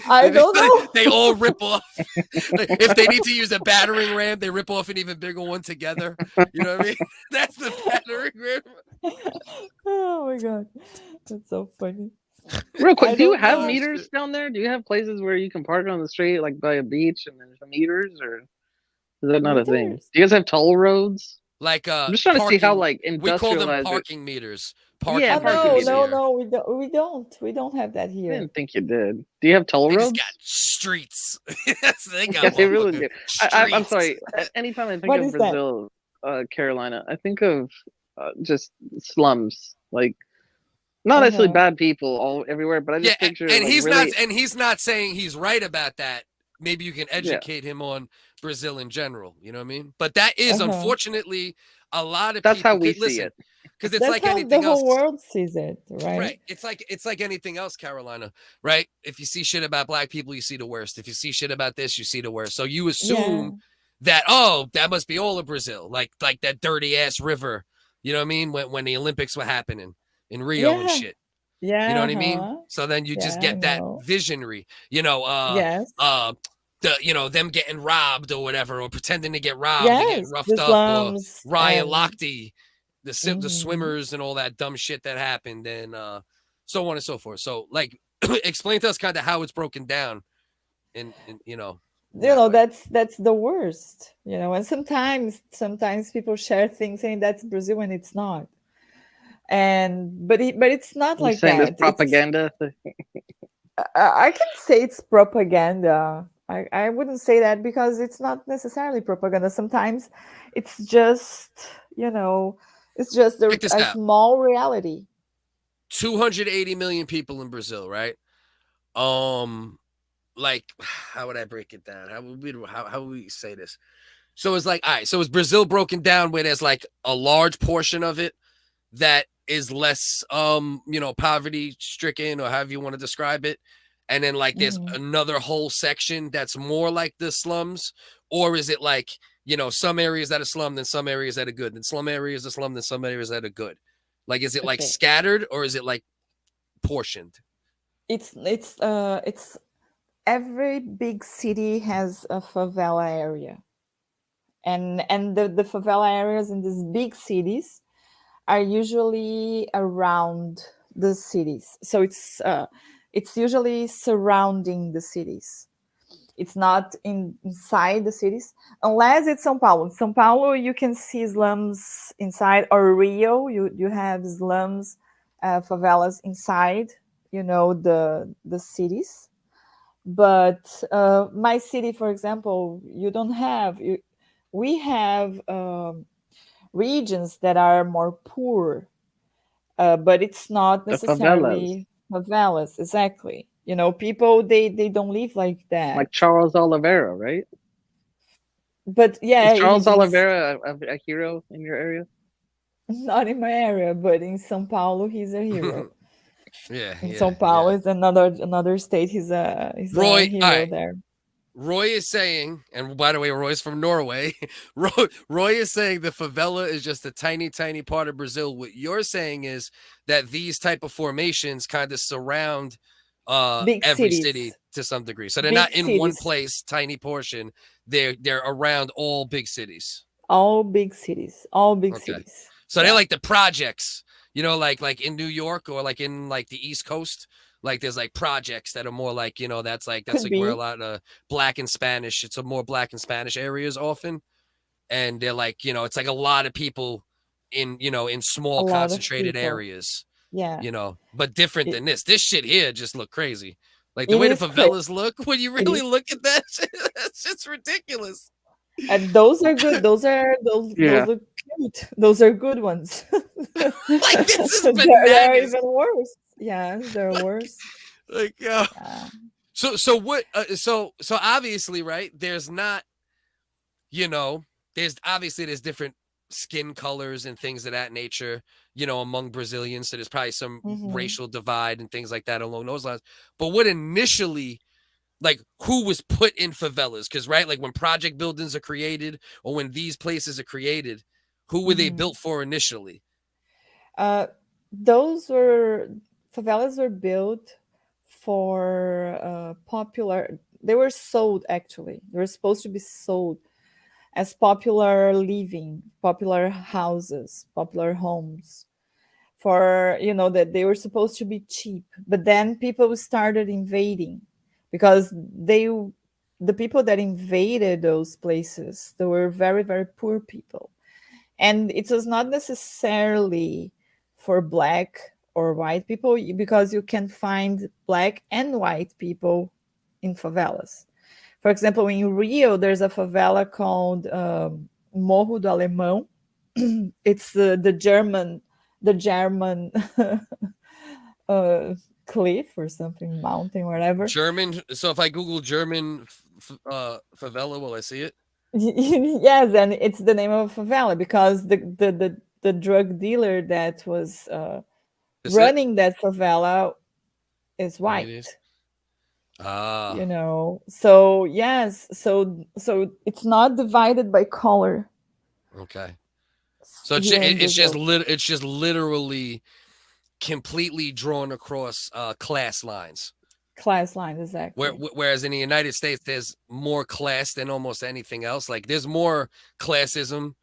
I don't know. They all rip off. If they need to use a battering ram, they rip off an even bigger one together. You know what I mean? That's the battering ram. Oh my god, that's so funny. Real quick, do you have meters down there? Do you have places where you can park on the street, like by a beach, and there's meters, or is that not a thing? Do you guys have toll roads? Like I'm just trying to see how like industrialized. We call them parking meters. No, we don't have that here. I didn't think you did. Do you have toll roads? They got streets. Yes, they got. Yeah, they really do. I'm sorry. Anytime I think of Brazil, Carolina, I think of just slums, like not necessarily bad people all everywhere, but I just picture. And like, he's not saying he's right about that. Maybe you can educate him on Brazil in general. You know what I mean? But that is unfortunately a lot of. That's people, how we see it. Because it's like anything else. The whole else. world sees it, right? Right. It's like anything else, Carolina. Right. If you see shit about black people, you see the worst. If you see shit about this, you see the worst. So you assume that that must be all of Brazil, like that dirty ass river. You know what I mean? When the Olympics were happening in Rio and shit. Yeah. You know what I mean? So then you just get that visionary. Them getting robbed or whatever, or pretending to get robbed, getting roughed up, or Ryan Lochte, the swimmers and all that dumb shit that happened, and so on and so forth. So, like, explain to us kind of how it's broken down, in that's the worst, and sometimes people share things saying that's Brazil and it's not, but it's not like that. It's propaganda. I can say it's propaganda. I wouldn't say that because it's not necessarily propaganda. Sometimes it's just, it's just a small reality. 280 million people in Brazil, right? Like, how would I break it down? How would we say this? So it's like, all right, so is Brazil broken down where there's like a large portion of it that is less, poverty stricken, or however you want to describe it. And then like there's another whole section that's more like the slums, or is it like, some areas that are slum, then some areas that are good, then some areas are slum, then some areas that are good. Like, is it like scattered, or is it like portioned? It's every big city has a favela area, and the favela areas in these big cities are usually around the cities. So it's usually surrounding the cities. It's not inside the cities, unless it's São Paulo. São Paulo, you can see slums inside, or Rio, you have slums, favelas inside, the cities. But my city, for example, you don't have. We have regions that are more poor, but it's not necessarily favelas. Exactly. People they don't live like that. Like Charles Oliveira, right? But yeah, Is Charles he's in Oliveira a hero in your area? not in my area, but in São Paulo, he's a hero. Yeah, In yeah, São Paulo yeah. is another state. He's a Roy, all hero right. there. Roy is saying, and by the way, Roy's from Norway. Roy is saying the favela is just a tiny, tiny part of Brazil. What you're saying is that these type of formations kind of surround Big every cities. city to some degree. So they're Big not in one cities. place, tiny portion. They're around all big cities. All big cities. All big Okay. cities. So they're like the projects, you know, like in New York or like in like the East Coast. Like there's like projects that are more like, you know, that's like where a lot of Black and Spanish, it's a more Black and Spanish areas often. And they're like, you know, it's like a lot of people in, you know, in small concentrated areas. Yeah. You know, but different than this. This shit here just look crazy. Like It the way the is favelas look, when you really look at that, that's just ridiculous. And those are good. Those look cute. Those are good ones. Like this is They're bananas. even worse. Yeah, they're worse. Like so what so obviously, right, there's not, you know, there's different skin colors and things of that nature, you know, among Brazilians. So there's probably some racial divide and things like that along those lines. But what initially, like, who was put in favelas? Because, right, like when project buildings are created or when these places are created, who were they built for initially? Those favelas were built for popular. They were sold, actually. They were supposed to be sold as popular living, popular houses, popular homes. For, you know, that they were supposed to be cheap. But then people started invading because the people that invaded those places, they were very, very poor people. And it was not necessarily for Black or white people, because you can find Black and white people in favelas. For example, in Rio, there's a favela called Morro do Alemão. It's the German cliff or something, mountain, whatever. German. So if I Google German favela, will I see it? Yes, and it's the name of a favela because the drug dealer that was running that favela is white. You know, so yes, so it's not divided by color. Okay. So it's just literally completely drawn across class lines. Class lines, exactly. Whereas in the United States, there's more class than almost anything else. Like there's more classism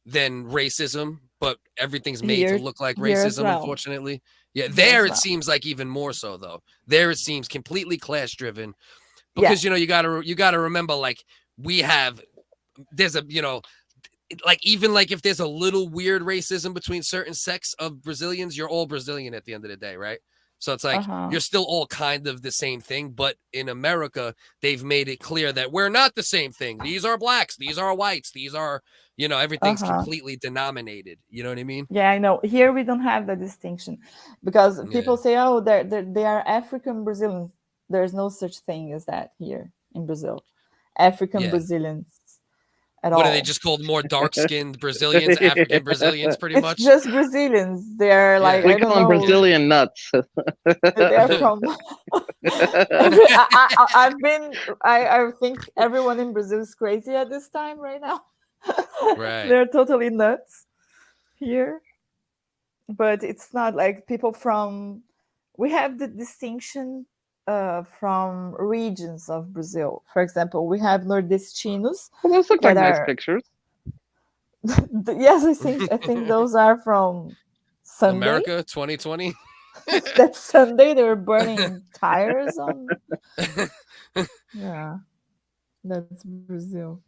than racism, but everything's made to look like racism, unfortunately. Yeah, there it seems like even more so, though. There it seems completely class driven, because you know you gotta remember, like there's a, you know, like even like if there's a little weird racism between certain sects of Brazilians, you're all Brazilian at the end of the day, right? So it's like you're still all kind of the same thing, but in America, they've made it clear that we're not the same thing. These are Blacks, these are whites, these are, you know, everything's completely denominated. You know what I mean? Yeah, I know. Here we don't have the distinction because people say, oh, they are African Brazilians. There's no such thing as that here in Brazil. African Brazilians. What are they just called? More dark-skinned Brazilians, African Brazilians, pretty much. It's just Brazilians. They're like, we call them Brazilian nuts. They're from. I think everyone in Brazil is crazy at this time right now. Right. They're totally nuts here, but it's not like people from. We have the distinction from regions of Brazil. For example, we have Nordestinos. Well, those look like nice pictures. Yes, I think those are from Sunday. America 2020. That Sunday they were burning tires on. Yeah, that's Brazil.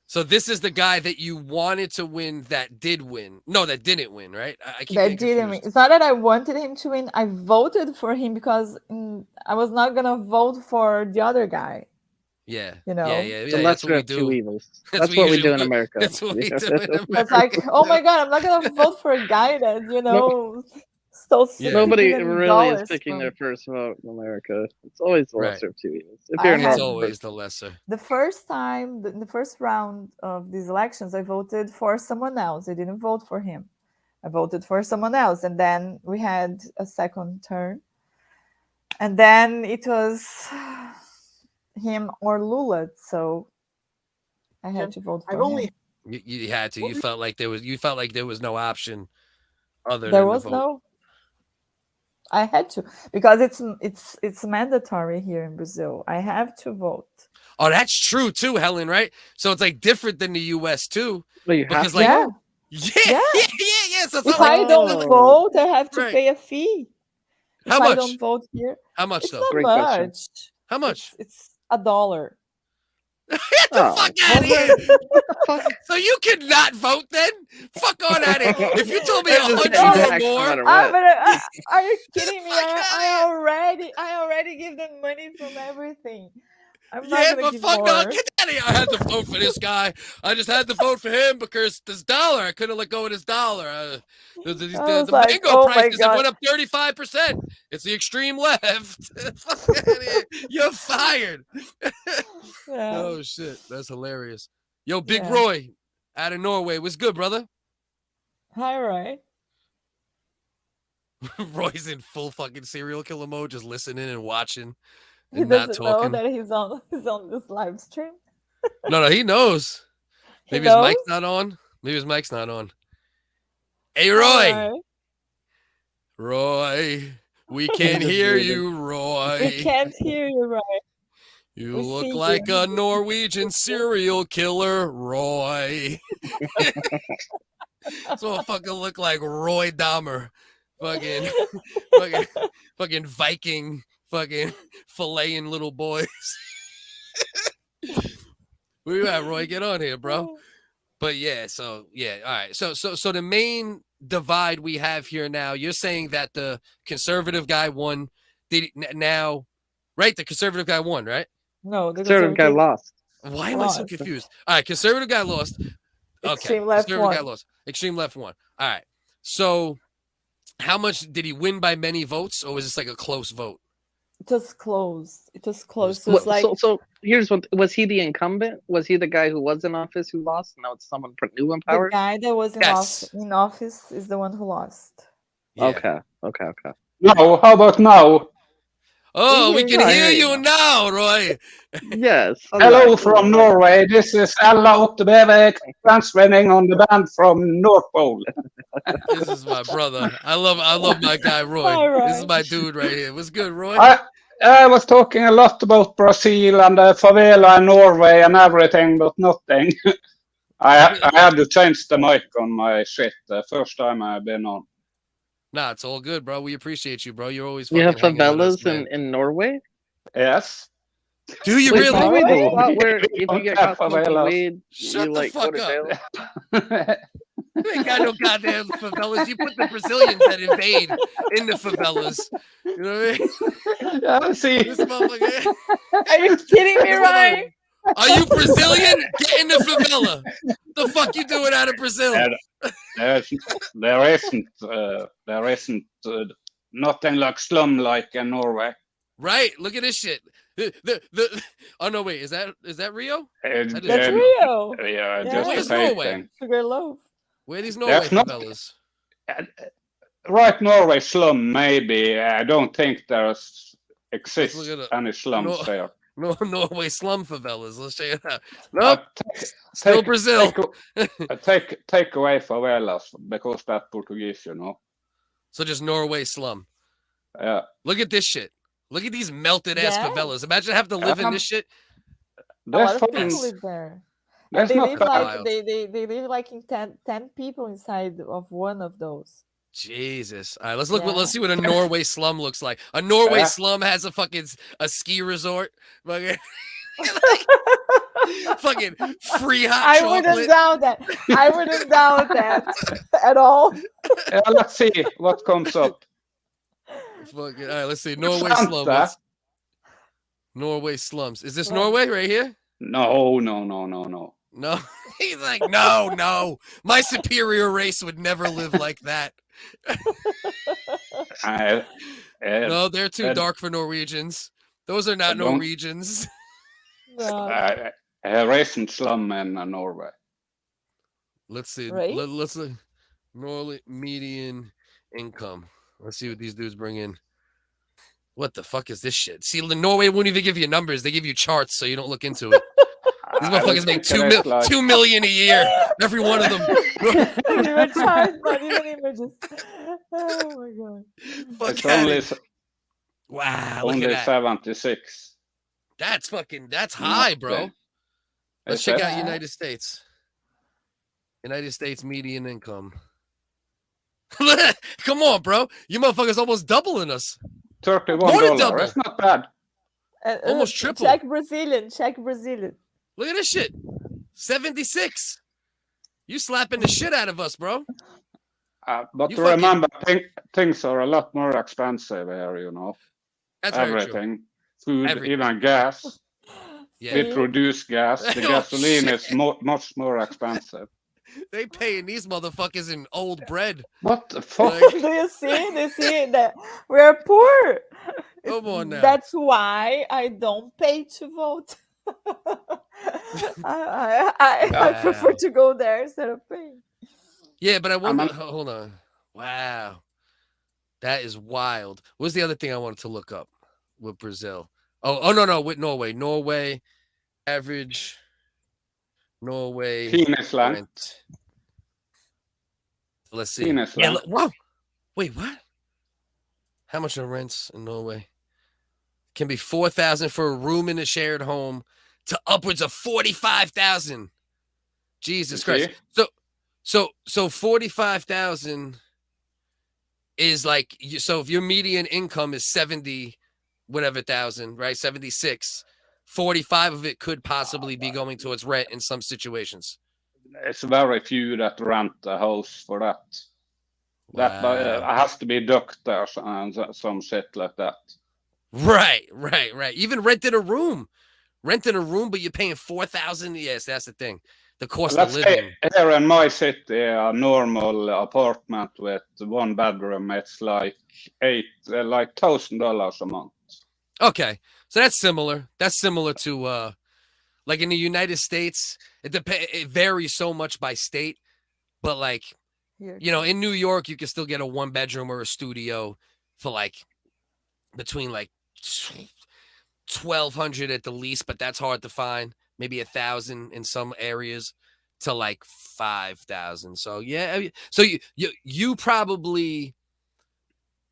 So this is the guy that you wanted to win that did win. No, that didn't win, right? I keep that didn't win. It's not that I wanted him to win. I voted for him because I was not gonna vote for the other guy. Yeah. You know. Yeah. So that's what we do. Two evils. That's what we do in America. That's what we do in America. It's like, oh my God, I'm not gonna vote for a guy that, you know, Stole Yeah. 60 Nobody million really is dollars picking from- their first vote in America. It's always the Right. lesser of two evils. If I you're had- It's normal, always the lesser. The first time, in the first round of these elections, I voted for someone else. I didn't vote for him. I voted for someone else. And then we had a second turn. And then it was him or Lula. So I had to vote for him. You had to. You felt like there was no option other There than was to vote. no. I had to because it's mandatory here in Brazil. I have to vote. Oh, that's true too, Helen. Right? So it's like different than the U.S. too. but you have Because to like, Yeah. yeah. So it's If not I like, don't Oh. vote, I have to Right. pay a fee. If How I much? don't vote here, How much it's though? not Great question. much. How much? It's $1. Get the Oh, fuck out of well, here! what the fuck? So you could not vote then? Fuck on out of here! If you told me They're just 100 getting or taxed no more, matter Ah, what. but are you kidding me? Fuck outta I already give them money from everything. I'm yeah, not gonna but give fuck more. no, get out of here! I had to vote for this guy. I just had to vote for him because this dollar. I couldn't let go of this dollar. The was like, mango oh my prices have God. went up 35%. It's the extreme left. Fuck outta here. You're fired. Yeah. Oh shit, that's hilarious. Yo, Big Yeah. Roy, out of Norway, what's good, brother? Hi, Roy. Roy's in full fucking serial killer mode, just listening and watching He and not doesn't know talking. that he's on this live stream. No, he knows. He Maybe his mic's knows? not on. Maybe his mic's not on. Hey, Hi, Roy. Roy, we can Just hear reading. you, We Roy. can't hear you, Roy. You we look see like you. a Norwegian serial killer, Roy. That's what I fucking look like, Roy Dahmer. Fucking, fucking Viking, fucking filleting little boys. Where you at, Roy? Get on here, bro. But yeah, all right. So the main divide we have here now, you're saying that the conservative guy won. Now, right? The conservative guy won, right? No, the Conservative guy lost. Why am I so Lost. confused? All right, conservative guy lost. Okay, Extreme left conservative guy won. lost. Extreme left won. All right. So, how much did he win by many votes, or was this like a close vote? It was close. It was close. It What- was like so here's what was he the incumbent? Was he the guy who was in office who lost? Now it's someone new in the power. guy that was Yes. in office is the one who lost. Yeah. Okay. No, how about now? Oh, we hear can you. I hear hear you you now, Roy. Yes. Hello from Norway. This is Ella Ottebevek transmitting on the band from North Pole. This is my brother. I love my guy, Roy. Hi, Roy. This is my dude right here. What's good, Roy? I was talking a lot about Brazil and the favela and Norway and everything, but nothing. I had to change the mic on my shit the first time I've been on. Nah, it's all good, bro. We appreciate you, bro. You're always You have fucking hanging with us, favelas man. in Norway. Yes. Do you Wait, really? Norway, the No. spot where if you don't get have caught smoking favelas. weed, Shut you the like fuck go to up. jail. You ain't got no goddamn favelas. You put the Brazilians that invade in the favelas. You know what I mean? Yeah, see. This motherfucker. Are you kidding me, Hold on. Roy? Are you Brazilian? Get in the favela. The fuck you doing out of Brazil? There isn't nothing like slum like in Norway. Right. Look at this shit. Oh no, wait. Is that Rio? That's That's Rio. Yeah, Yeah. just Where's a fake Norway? thing. Sugar loaf. Where are these Norway There's not- favelas? Right, Norway slum maybe. I don't think there's exists look it up. any slums No. there. No, Norway slum favelas. Let's check it out. Nope. But Still Brazil. Take away favelas because that's Portuguese, you know. So just Norway slum. Yeah. Look at this shit. Look at these melted ass Yeah. favelas. Imagine having to live in this shit. A There's lot of fucking, people live there. And there's they not live bad. like Wild. they live like in 10 people inside of one of those. Jesus. All right, let's look. Yeah. Let's see what a Norway slum looks like. A Norway Yeah. slum has a ski resort. Fucking, fucking free hot I chocolate. wouldn't doubt that. I wouldn't doubt that at all. Yeah, let's see what comes up. Fucking, all right, let's see. Norway Santa. slum. Norway slums. Is this Yeah. Norway right here? No. No. He's like, no. My superior race would never live like that. No, they're too uh, dark for Norwegians. Those are not don't- Norwegians. No. Racing slum in Norway. Let's see. Right? Let's look. Norway median income. Let's see what these dudes bring in. What the fuck is this shit? See, Norway won't even give you numbers. They give you charts so you don't look into it. These motherfuckers make 2 million a year. Every one of them. Not even charts, not even images. Oh my god. Fuck It's outta only here. Wow, look only at that. 76. That's high, bro. Let's check out Yeah. United States. United States median income. Come on, bro. You motherfuckers almost doubling us. $31. It's not bad. Almost triple. Check Brazilian. Check Brazilian. Look at this shit. 76. You slapping the shit out of us, bro. But You fucking- remember, things are a lot more expensive here, you know. That's very true. Everything. Food, Everything. even gas. Yeah. We produce gas. The Oh, gasoline shit. is much more expensive. They paying these motherfuckers in old bread. What the fuck? Like, Do you see? Do you see that we're poor? Come on now. That's why I don't pay to vote. I prefer Wow. to go there instead of paying. yeah, but I wonder. not- Hold on. Wow. That is wild. What's the other thing I wanted to look up with Brazil? Oh, no, with Norway. Norway average. Norway Penisland. rent. Let's see. Penisland. Yeah, whoa. Wait, what? How much are rents in Norway? Can be 4,000 for a room in a shared home to upwards of 45,000. Jesus You Christ. So 45,000 is like, so if your median income is 70 whatever thousand, right? 76. 45 of it could possibly be going towards rent in some situations. It's very few that rent a house for that. That Wow. has to be doctors and some shit like that. Right. Even renting a room, but you're paying 4,000. Yes, that's the thing. The cost Let's of say living. here in my city, a normal apartment with one bedroom, it's like $1,000 a month. Okay, so that's similar. That's similar to like in the United States. It varies so much by state, but like Here. in New York, you can still get a 1-bedroom or a studio for like between like 1,200 at the least, but that's hard to find. Maybe 1,000 in some areas to like 5,000. So yeah, so you probably.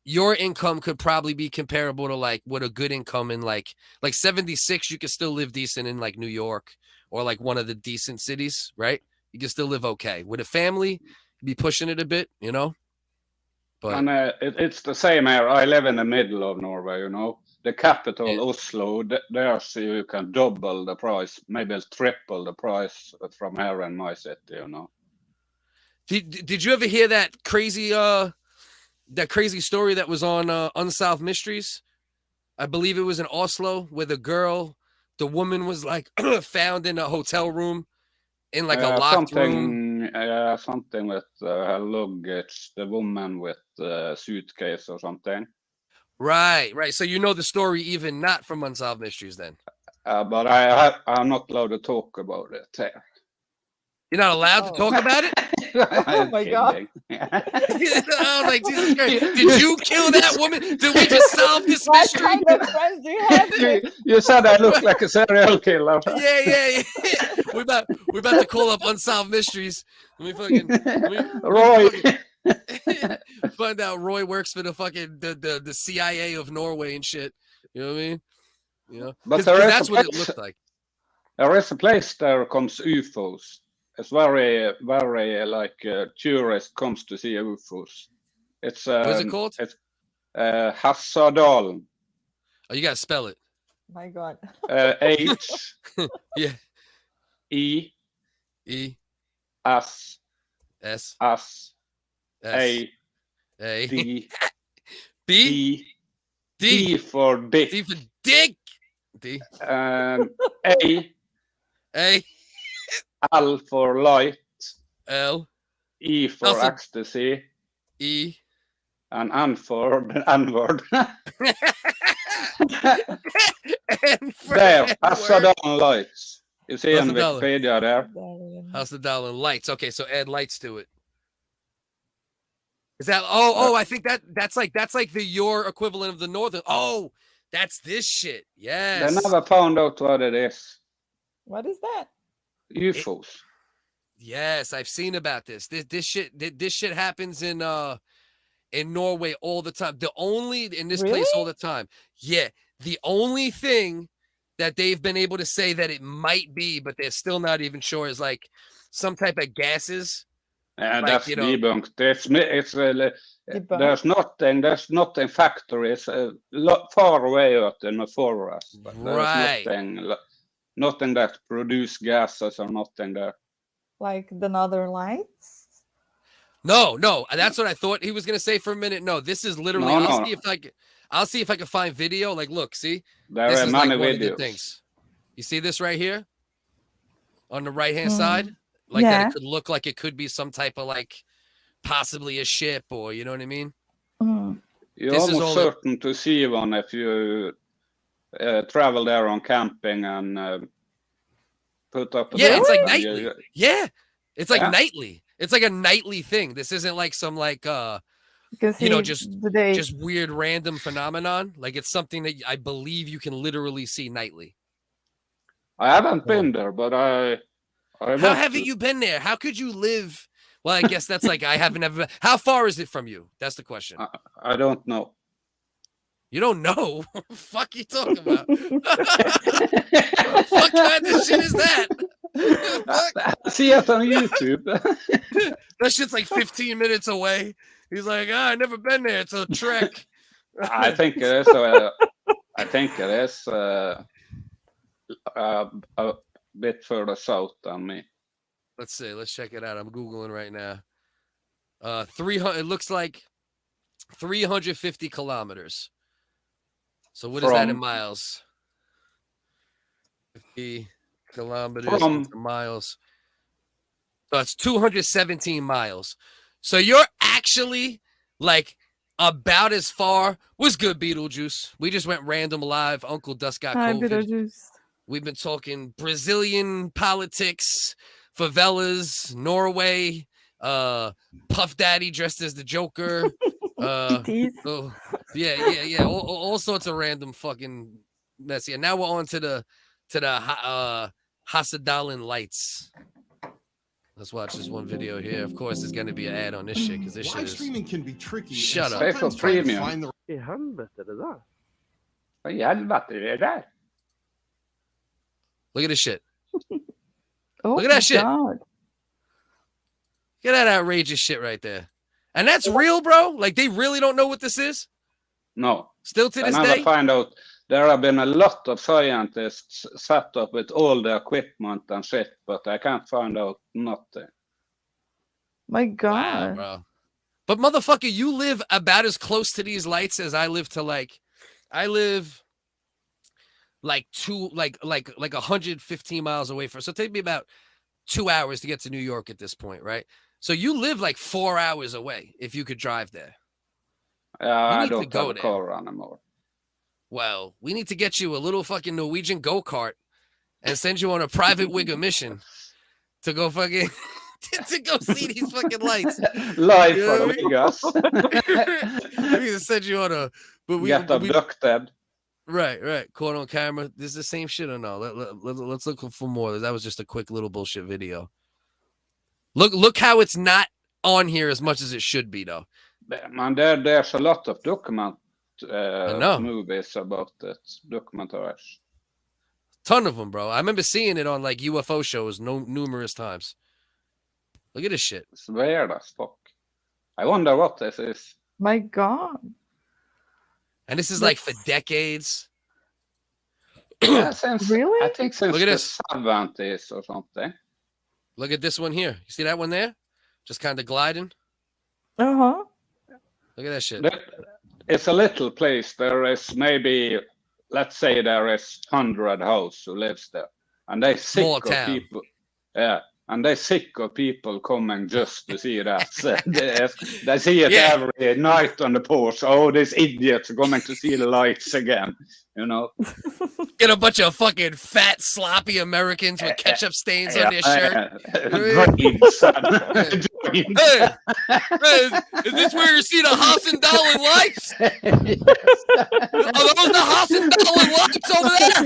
Your income could probably be comparable to like what a good income in like 76. You can still live decent in like New York or like one of the decent cities, right? You can still live okay. With a family, you'd be pushing it a bit, But And it's the same here. I live in the middle of Norway, you know. The capital, Yeah. Oslo, there so you can double the price, maybe triple the price from here in my city, you know. did you ever hear that crazy story that was on Unsolved Mysteries? I believe it was in Oslo where the woman was like found in a hotel room in like a locked room. Something with her luggage, the woman with suitcase or something. Right. So the story even not from Unsolved Mysteries then. But I'm not allowed to talk about it here. You're not allowed to talk about it? Oh my God. I was like, Jesus Christ. Did you kill that woman? Did we just solve this What mystery? kind of friends do you have? You said I look like a serial killer. Yeah. We're about to call up Unsolved Mysteries. Let me Roy. find out Roy works for the fucking the CIA of Norway and shit. You know what I mean? But 'Cause there is that's a what it place- looked like. There is a place there comes UFOs. It's very, very like tourists comes to see UFOs. It's What's it called? It's Hassadalen. Oh, you gotta spell it. My God. H Yeah. E E S S S S A A D B D D D for dick. D for dick. D A A L for light. L E for Also- ecstasy. E an N-word. There, Hassadan lights. You see on Wikipedia there. Hassadan lights. Okay, so add lights to it. Is that? Oh, I think that's like your equivalent of the northern. Oh, that's this shit. Yes. They never found out what it is. What is that? UFOs. Yes, I've seen about this. This shit happens in Norway all the time. In this place all the time. Yeah. The only thing that they've been able to say that it might be, but they're still not even sure, is like some type of gases. And that's debunked. It's really, there's nothing factories far away out in the forest. But there's nothing that produce gases or nothing there. Like the Northern Lights? No, that's what I thought he was gonna say for a minute. No, this is literally. I'll see if I can find video. Like, look, see, there this are is many like one videos. of the things. You see this right here on the right hand side, like that. It could look like it could be some type of like possibly a ship, or you know what I mean. You're almost certain to see one if you travel there on camping and put up. It's like nightly. It's like nightly. It's like a nightly thing. This isn't like some like just weird random phenomenon. Like it's something that I believe you can literally see nightly. I haven't been there, but I how haven't you been there? How could you live? Well, I guess that's like I haven't ever been. How far is it from you? That's the question. I don't know. You don't know? What the fuck you talking about? What kind of shit is that? See it on YouTube. That shit's like 15 minutes away. He's like, I never been there. It's a trek. I think it is. I think it is a bit further south than me. Let's see. Let's check it out. I'm Googling right now. 300. It looks like 350 kilometers. So what is that in miles? 50 kilometers into miles. So it's 217 miles. So you're actually like about as far. What's good, Beetlejuice? We just went random live. Uncle Dust got COVID. Beetlejuice. We've been talking Brazilian politics, favelas, Norway, Puff Daddy dressed as the Joker. Yeah. All sorts of random fucking mess. Yeah. Now we're on to the Hassadan lights. Let's watch this one video here. Of course, there's going to be an ad on this shit because this shit is. Streaming can be tricky. Shut up. Pay for premium. I helvete det där? Vad i helvete är det där? Look at this shit. Oh, look at that shit. God. Look at that outrageous shit right there. And that's real, bro? Like, they really don't know what this is? No. Still to this I day? never find out. There have been a lot of scientists set up with all the equipment and shit, but I can't find out nothing. My God. Wow, bro. But motherfucker, you live about as close to these lights as I live to like. I live like 115 miles away from. So it takes me about 2 hours to get to New York at this point, right? So you live like 4 hours away if you could drive there. I don't have a car anymore. Well, we need to get you a little fucking Norwegian go-kart and send you on a private wigger mission to go fucking to go see these fucking lights. Live for the Migos. We need to send you on a get abducted. Right. Caught on camera. This is the same shit or no? Let's look for more. That was just a quick little bullshit video. Look how it's not on here as much as it should be, though. Man, there's a lot of movies about it, documentaries. Ton of them, bro. I remember seeing it on like UFO shows numerous times. Look at this shit. It's weird as fuck. I wonder what this is. My God. And this is like for decades. Yeah, really? I think since Look at the this. 70s or something. Look at this one here. You see that one there? Just kind of gliding. Uh-huh. Look at that shit. It's a little place. There is maybe, let's say there is 100 houses who lives there. And they sick Small of town. people. Yeah. And they're sick of people coming just to see that. They see it every night on the porch. Oh, these idiots are coming to see the lights again. You know, get a bunch of fucking fat, sloppy Americans with ketchup stains on their shirt. Hey, is this where you see the Hassan-Dahlan lights? Are those the Hassan-Dahlan lights over there?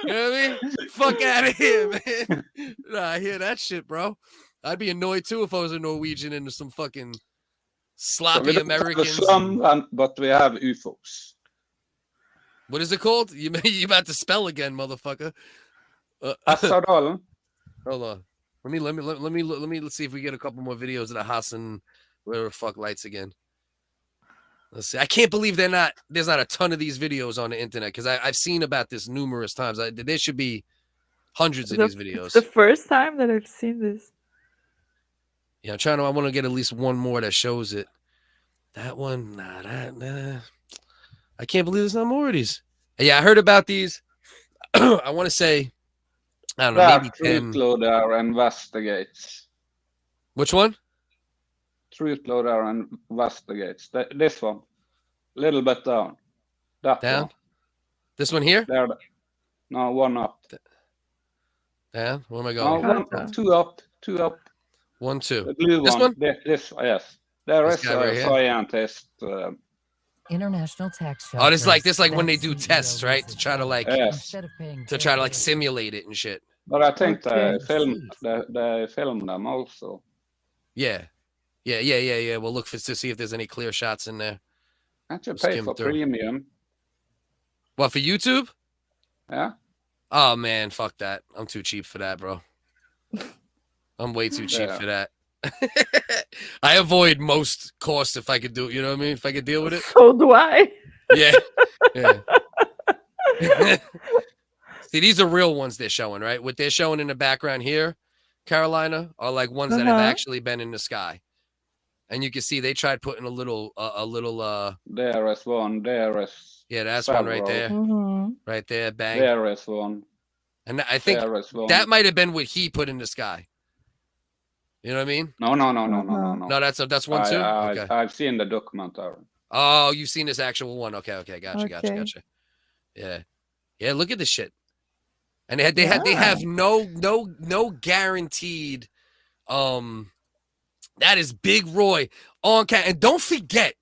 You know what I mean? Fuck out of here, man. Nah, I hear that shit, bro. I'd be annoyed too if I was a Norwegian into some fucking sloppy Americans. But we have UFOs. What is it called? You about to spell again, motherfucker? Hassan-Dahlan. Hold on. Let's see if we get a couple more videos of the Hassan whatever the fuck lights again. Let's see. I can't believe there's not a ton of these videos on the internet because I've seen about this numerous times. There should be hundreds of these videos. It's the first time that I've seen this. Yeah, I want to get at least one more that shows it. That one, nah. I can't believe there's not more of these. Yeah, I heard about these. I want to say, I don't know, maybe 10. Truth investigates. Which one? Truth investigates. This one. A little bit down. That down? One. This one here? There. No, one up. Down? Where am I going? No, two up. 1, 2. The blue this one? This, yes. There this is a right scientist. International tax. Oh, this like when they do tests, right? To try to simulate it and shit. But I think they filmed them also. Yeah. We'll look to see if there's any clear shots in there. I should pay for premium. What, for YouTube? Yeah. Oh man, fuck that. I'm too cheap for that, bro. I'm way too cheap for that. I avoid most costs if I could do it. You know what I mean? If I could deal with it. So do I. Yeah. See, these are real ones they're showing, right? What they're showing in the background here, Carolina, are like ones that have actually been in the sky. And you can see they tried putting a little there is one. There is that's several. one right there. Mm-hmm. Right there, bang. There is one. And I think that might have been what he put in the sky. You know what I mean? No. No, that's one too. Okay. I've seen the documentary. Oh, you've seen this actual one? Okay, gotcha. Yeah. Look at this shit. And they have no guaranteed. That is Big Roy on camera, and don't forget,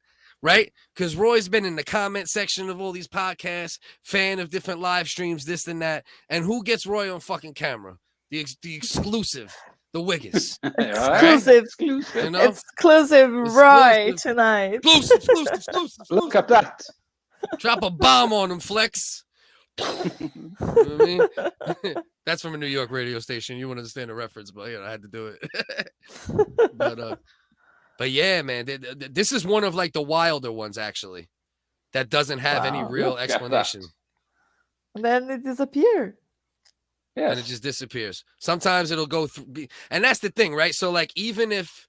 right? Because Roy's been in the comment section of all these podcasts, fan of different live streams, this and that. And who gets Roy on fucking camera? The exclusive. The Wiggers. Exclusive. You know? Exclusive Roy tonight. Exclusive. Look at that. Drop a bomb on him, Flex. You know what I mean? That's from a New York radio station. You wouldn't understand the reference, but I had to do it. But yeah, man, this is one of like the wilder ones actually that doesn't have any real explanation. And then it disappears. Yes. And it just disappears. Sometimes it'll go through, and that's the thing, right? So like, even if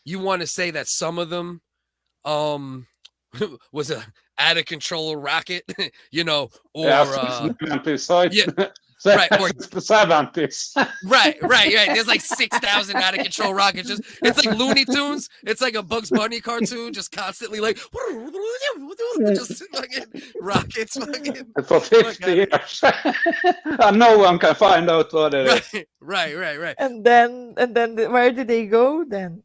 you want to say that some of them was a out of control rocket, or right, or the 70s. right. There's like 6,000 out of control rockets. It's like Looney Tunes. It's like a Bugs Bunny cartoon, just constantly like just fucking rockets. For 50 years, and no one can find out what it is. Right. And then where did they go then?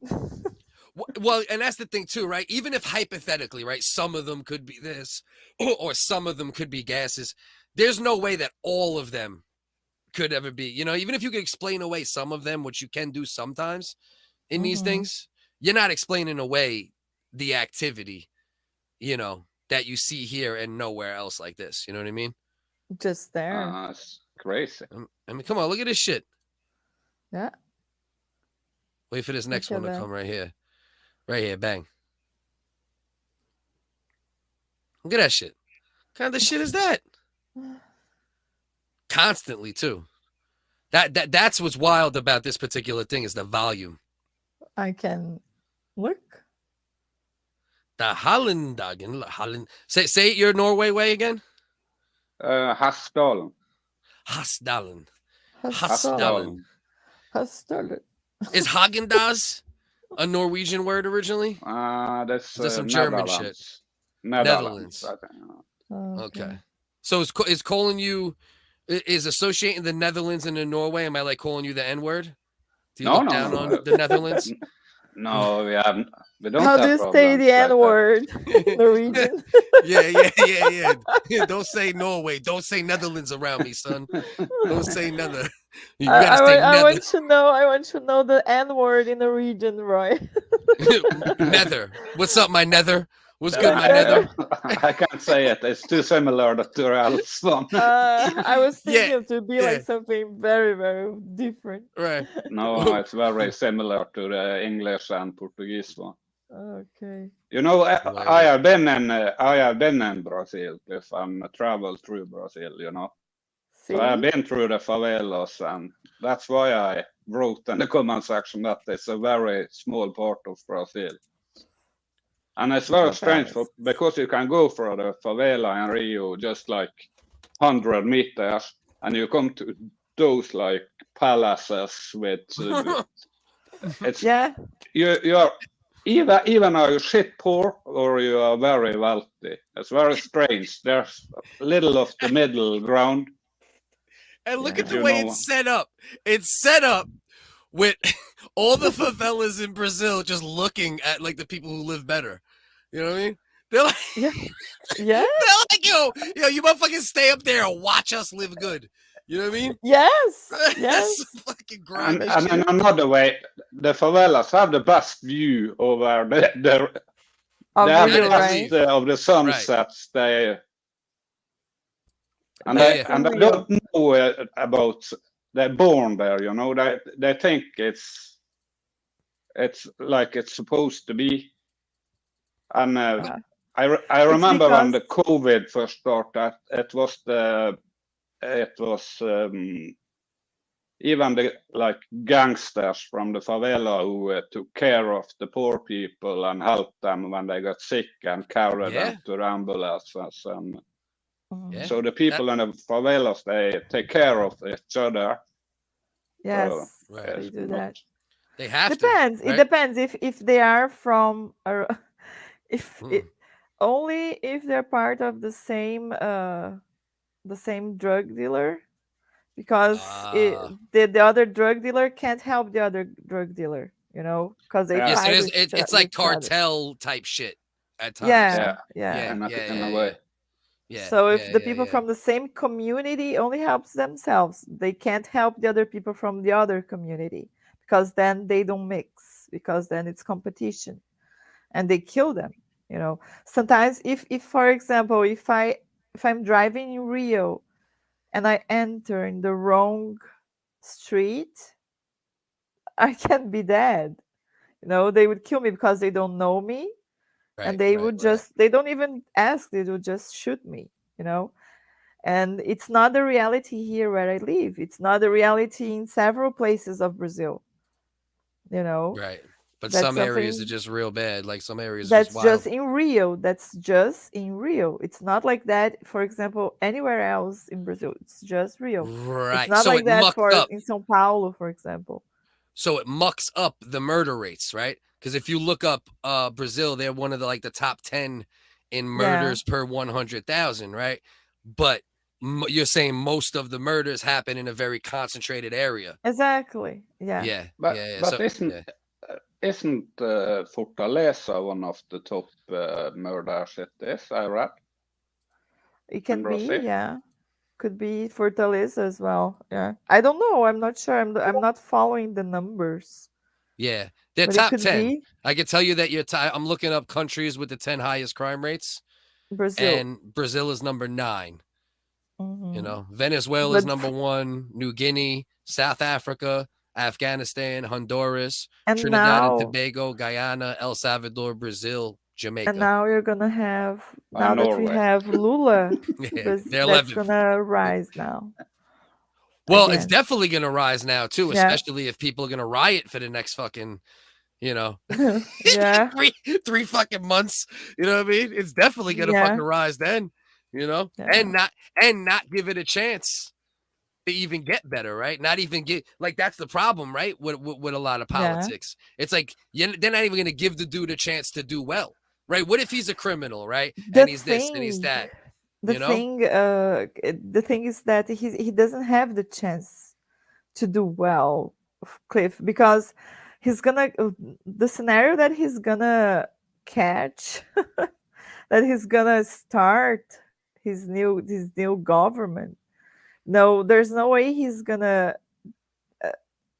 Well, and that's the thing too, right? Even if hypothetically, right, some of them could be this, or some of them could be gases. There's no way that all of them could ever be, even if you could explain away some of them, which you can do sometimes in these things, you're not explaining away the activity, that you see here and nowhere else like this. You know what I mean? Just there. It's crazy. I mean, come on, look at this shit. Yeah. Wait for this next one to come right here. Right here, bang. Look at that shit. What kind of shit is that? Constantly too. That's what's wild about this particular thing is the volume. I can look. The Holland. Say it your Norway way again. Hasdalen. Custard. Is Häagen-Dazs a Norwegian word originally? That's Is that some German shit? Netherlands. I think. Okay. So is calling you is associating the Netherlands and the Norway? Am I like calling you the N word? Do you look down on the Netherlands? No, we don't How have do you say problems the like N that. word? Norwegian. Yeah. Don't say Norway. Don't say Netherlands around me, son. Don't say nether. You gotta say I nether. want to know the N word in the region, Roy. Nether. What's up, my nether? What's good, my nether? I can't say it. It's too similar to the else one. I was thinking it to be like something very, very different. Right. No, it's very similar to the English and Portuguese one. Okay. You know, I have been in Brazil if I'm traveled through Brazil. You know, so I've been through the favelas, and that's why I wrote in the comment section that it's a very small part of Brazil. And it's very strange because you can go for the favela in Rio just like 100 meters, and you come to those like palaces with it's you are even are you shit poor or you are very wealthy. It's very strange. There's little of the middle ground. And look at the way it's set up. It's set up with all the favelas in Brazil just looking at like the people who live better. You know what I mean? They're like, they're like, yo, you motherfucking stay up there and watch us live good. You know what I mean? Yes. That's fucking grimy. And in another way, the favelas have the best view over the of the sunsets. Right. They don't know about. They're born there, you know. They think it's like it's supposed to be. And I remember when the COVID first started, it was even the like gangsters from the favela who took care of the poor people and helped them when they got sick and carried them to the ambulances. And so the people in the favelas, they take care of each other. Yes, they do that. They have depends. to. Right? It depends if they are from only if they're part of the same drug dealer, because the other drug dealer can't help the other drug dealer, you know, because they fight it's like cartel type shit at times. In a way. So if the people from the same community only helps themselves, they can't help the other people from the other community, because then they don't mix, because then it's competition and they kill them. You know, sometimes if for example, if I'm driving in Rio and I enter in the wrong street, I can be dead. You know, they would kill me because they don't know me. And they would they don't even ask, they would just shoot me, you know. And it's not the reality here where I live. It's not the reality in several places of Brazil, you know. Right. But some areas are just real bad. Like some areas that's just wild. just in Rio. That's just in Rio. It's not like that, for example, anywhere else in Brazil. It's just Rio. Right. It's not so like it that in São Paulo, for example. So it mucks up the murder rates, right? Because if you look up Brazil, they're one of the top 10 in murders per 100,000, right? But you're saying most of the murders happen in a very concentrated area. Exactly. Yeah. But isn't Fortaleza one of the top murder cities? I read. It can be, yeah. Could be Fortaleza as well. Yeah. I don't know. I'm not sure. I'm not following the numbers. Yeah. They're top 10. I can tell you that I'm looking up countries with the 10 highest crime rates. Brazil. And Brazil is number 9. Mm-hmm. You know, Venezuela is number 1, New Guinea, South Africa, Afghanistan, Honduras, Trinidad and Tobago, Guyana, El Salvador, Brazil, Jamaica. And now you're gonna have that we have Lula, that's gonna rise now. Well, it's definitely gonna rise now too, especially if people are gonna riot for the next fucking, you know, 3 fucking months. You know what I mean? It's definitely gonna fucking rise then. You know, and not give it a chance. to even get better, right? Not even get like that's the problem, right? With a lot of politics, it's like they're not even going to give the dude a chance to do well, right? What if he's a criminal, right? And he's this and he's that. The thing is that he doesn't have the chance to do well, Cliff, because he's gonna the scenario that he's gonna catch that he's gonna start his new government. No, there's no way he's gonna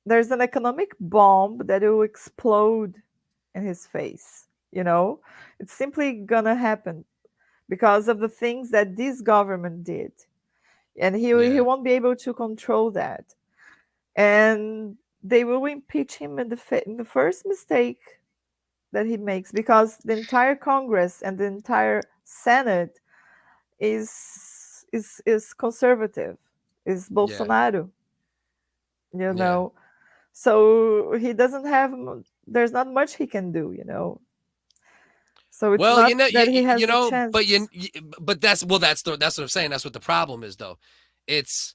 there's an economic bomb that will explode in his face. It's simply gonna happen because of the things that this government did, and he won't be able to control that, and they will impeach him in the first mistake that he makes, because the entire Congress and the entire Senate is conservative, is Bolsonaro. So he doesn't have. There's not much he can do. So it's not that he has a chance. But that's what I'm saying. That's what the problem is, though. It's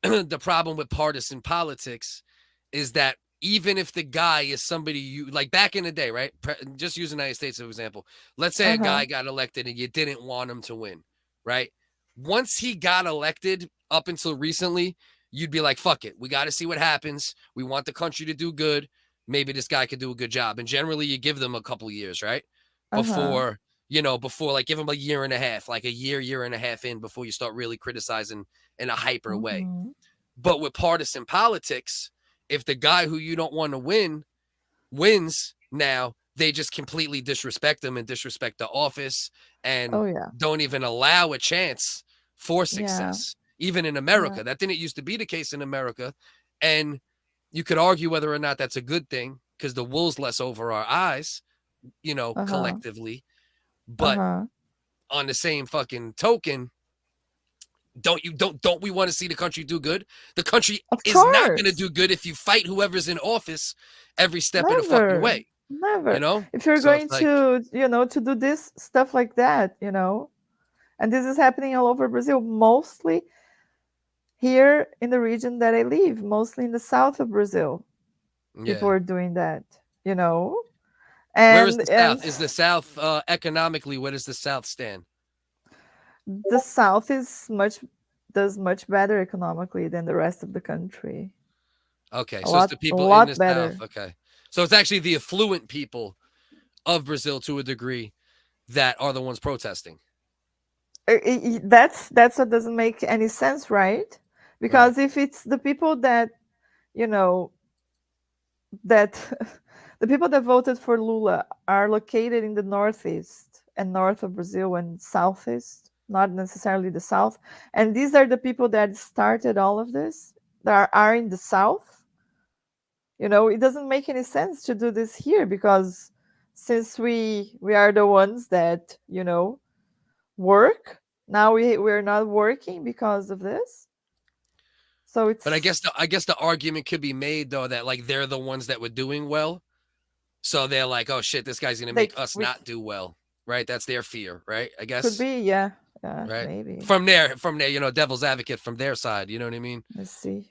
the problem with partisan politics is that even if the guy is somebody you like back in the day, right? Just use the United States as an example. Let's say a guy got elected and you didn't want him to win, right? Once he got elected, up until recently, you'd be like, fuck it. We got to see what happens. We want the country to do good. Maybe this guy could do a good job. And generally you give them a couple years, right? Before like give him a year and a half, like a year and a half in before you start really criticizing in a hyper way. But with partisan politics, if the guy who you don't want to win wins now, they just completely disrespect him and disrespect the office and don't even allow a chance for success. Even in America, that didn't used to be the case in America. And you could argue whether or not that's a good thing because the wool's less over our eyes, collectively. But on the same fucking token, don't we want to see the country do good? The country is not going to do good if you fight whoever's in office every step of the fucking way. Never. If you're going to, to do this stuff like that, and this is happening all over Brazil, mostly here in the region that I live, mostly in the south of Brazil. People are doing that, And where is the South? Is the South economically, where does the South stand? The South does much better economically than the rest of the country. Okay, so it's the people in the South. Okay, so it's actually the affluent people of Brazil to a degree that are the ones protesting. That's what doesn't make any sense, right? Because if it's the people that, that the people that voted for Lula are located in the northeast and north of Brazil and southeast, not necessarily the south, and these are the people that started all of this, that are in the south, it doesn't make any sense to do this here, because since we are the ones that, work, now we're not working because of this. So it's. But I guess the argument could be made though that like they're the ones that were doing well, so they're like, oh shit, this guy's gonna make us not do well, right? That's their fear, right? I guess could be, yeah, right. Maybe from there, devil's advocate from their side, you know what I mean? Let's see,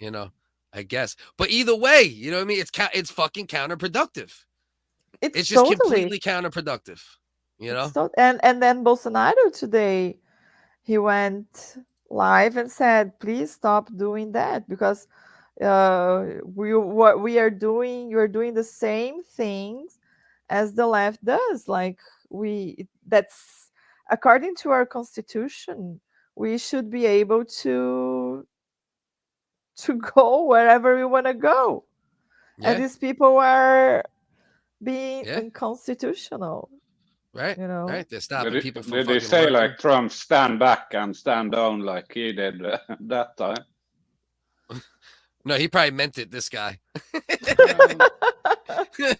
I guess, but either way, you know what I mean? It's fucking counterproductive. It's just totally completely counterproductive, and then Bolsonaro today, he went live and said, please stop doing that, because what we are doing, you're doing the same things as the left does. Like that's according to our constitution, we should be able to go wherever we want to go. And these people are being unconstitutional. Right. Right. They're stopping people from Did they say working. like Trump stand back and stand down like he did that time? No, he probably meant it, this guy. Do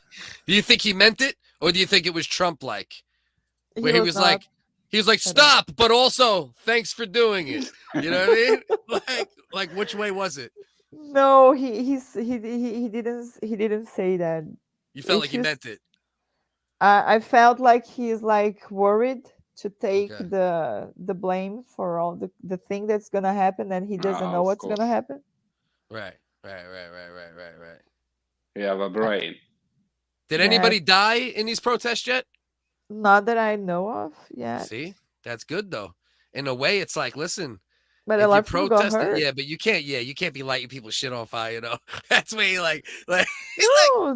you think he meant it? Or do you think it was Trump-like? Where he was like, stop, but also thanks for doing it. You know what I mean? Like which way was it? No, he didn't say that. You felt like he meant it. I felt like he's like worried to take the blame for all the thing that's gonna happen, and he doesn't know what's gonna happen. Right. You have a brain. Did anybody die in these protests yet? Not that I know of yet. See, that's good though. In a way, it's like, listen, but if a lot you of people got protest, hurt. yeah, but you can't be lighting people's shit on fire, you know. That's where you like, no,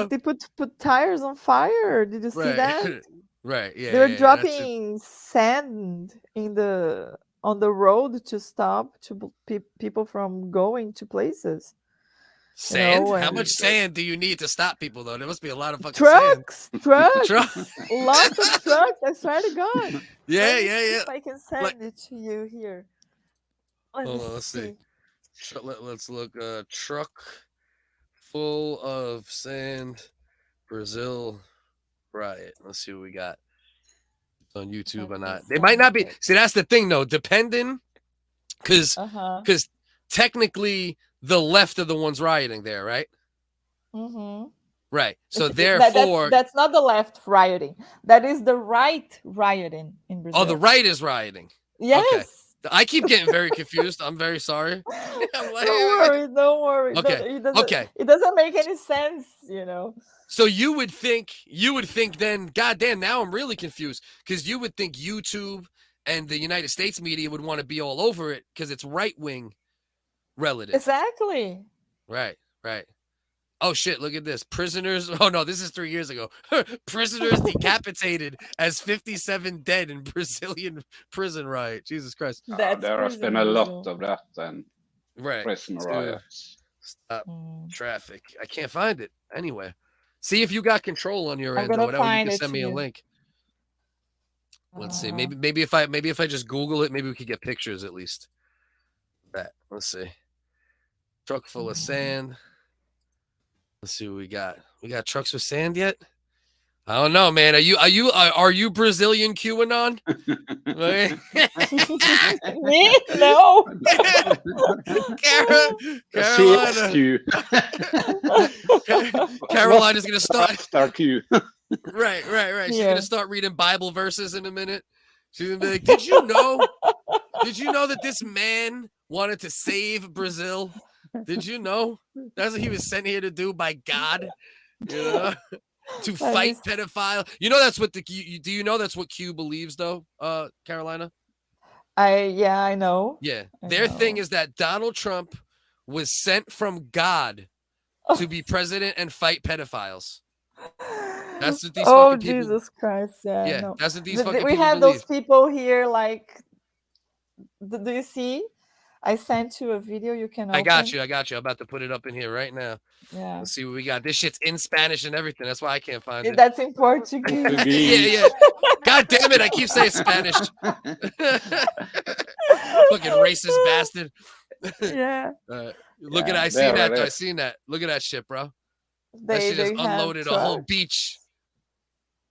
they put tires on fire. Did you see that? Right, yeah. They were dropping sand on the road to stop people from going to places. Sand? How much sand do you need to stop people though? There must be a lot of fucking trucks. Trucks. Lots of trucks. I swear to God. Yeah. If I can send it to you here. Let's see. Let's look. Truck full of sand, Brazil riot. Let's see what we got on YouTube or not. They might not be. See, that's the thing though. Depending, because technically the left are the ones rioting there, right? Mm-hmm. Right. So therefore, that's not the left rioting. That is the right rioting in Brazil. Oh, the right is rioting. Yes. Okay. I keep getting very confused. I'm very sorry. Don't worry. Okay. It doesn't make any sense, you know. So you would think then, goddamn, now I'm really confused, because you would think YouTube and the United States media would want to be all over it because it's right-wing relative. Exactly. Right. Oh shit, look at this. Prisoners. Oh no, this is 3 years ago. Prisoners decapitated as 57 dead in Brazilian prison riot. Jesus Christ. There has been a lot of that then. Right. Prison riots. Stop traffic. I can't find it anywhere. See if you got control on your end or whatever. You can send me a link. Let's see. Maybe if I just Google it, maybe we could get pictures at least. That. Let's see. Truck full of sand. Let's see what we got. We got trucks with sand yet? I don't know, man. Are you Brazilian QAnon? Me? No. Carolina's gonna start Q. Right. She's gonna start reading Bible verses in a minute. She's gonna be like, Did you know that this man wanted to save Brazil? Did you know that's what he was sent here to do by God? You know, to fight pedophile. You know that's what do you know that's what Q believes though, Carolina? I know. Yeah, their thing is that Donald Trump was sent from God to be president and fight pedophiles. That's what these fucking people. Jesus Christ! Yeah, that's what these fucking we people have believe. Those people here. Like, do you see? I sent you a video. You can. I got you. I'm about to put it up in here right now. Yeah. Let's see what we got. This shit's in Spanish and everything. That's why I can't find it. That's in Portuguese. Yeah. God damn it! I keep saying Spanish. Fucking racist bastard. Yeah. Look at I seen that. I seen that. Look at that shit, bro. That shit just unloaded a whole beach.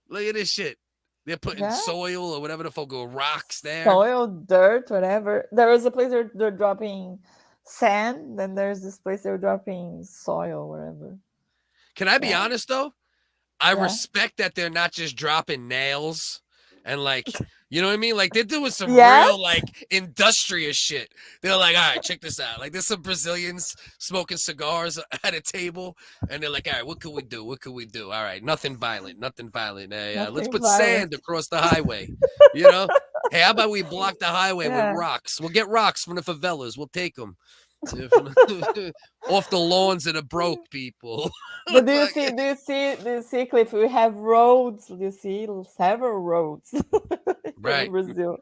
Look at this shit. They're putting soil or whatever the fuck, rocks there. Soil, dirt, whatever. There was a place they're dropping sand, then there's this place they're dropping soil, whatever. Can I be honest though? I respect that they're not just dropping nails and like, you know what I mean? Like they're doing some real like industrious shit. They're like, all right, check this out. Like there's some Brazilians smoking cigars at a table and they're like, all right, what can we do? All right, nothing violent. Let's put sand across the highway. You know? Hey, how about we block the highway with rocks? We'll get rocks from the favelas. We'll take them. Off the lawns of the broke people. But do you see, Cliff? We have roads. Do you see several roads in Brazil?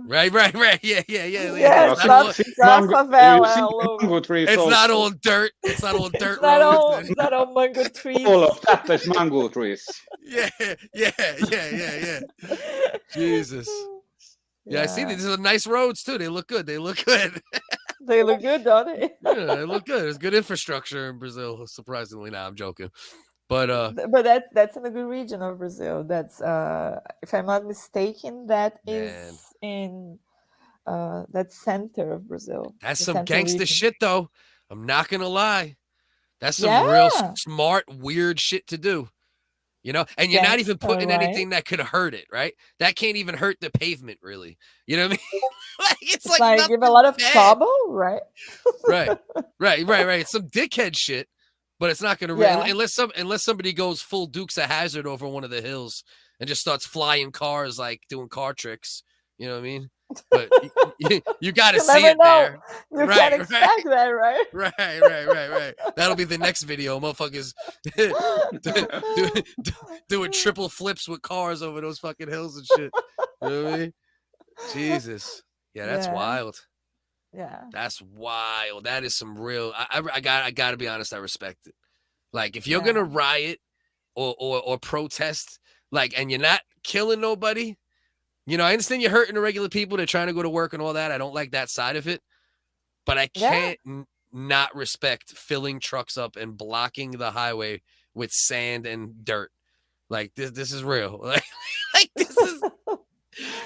Right. Yeah. Yes, it's not favela. It's not all dirt. It's not all dirt. It's not all mango trees. All of that is mango trees. Yeah. Jesus. Yeah, I see these are nice roads too. They look good. They look good, don't they? Yeah, they look good. There's good infrastructure in Brazil. Surprisingly, now I'm joking, but that's in a good region of Brazil. That's if I'm not mistaken, that is in that center of Brazil. That's some gangster shit, though. I'm not gonna lie. That's some real smart, weird shit to do. You know, and you're not even Gangster, putting right? anything that could hurt it, right? That can't even hurt the pavement, really. You know what I mean? Like, it's It's like give a nothing lot of bad. trouble, right? Right. Some dickhead shit, but it's not gonna Yeah. unless somebody goes full Dukes of Hazzard over one of the hills and just starts flying cars, like doing car tricks. You know what I mean? But you got to You see never it know. there. You can't expect that, right? Right. That'll be the next video. Motherfuckers doing triple flips with cars over those fucking hills and shit. You know what I mean? Jesus. Yeah, that's wild. Yeah. That's wild. That is some real. I gotta be honest. I respect it. Like, if you're gonna riot or protest, like, and you're not killing nobody, you know, I understand you're hurting the regular people. They're trying to go to work and all that. I don't like that side of it, but I can't not respect filling trucks up and blocking the highway with sand and dirt. Like, this is real. Like this is.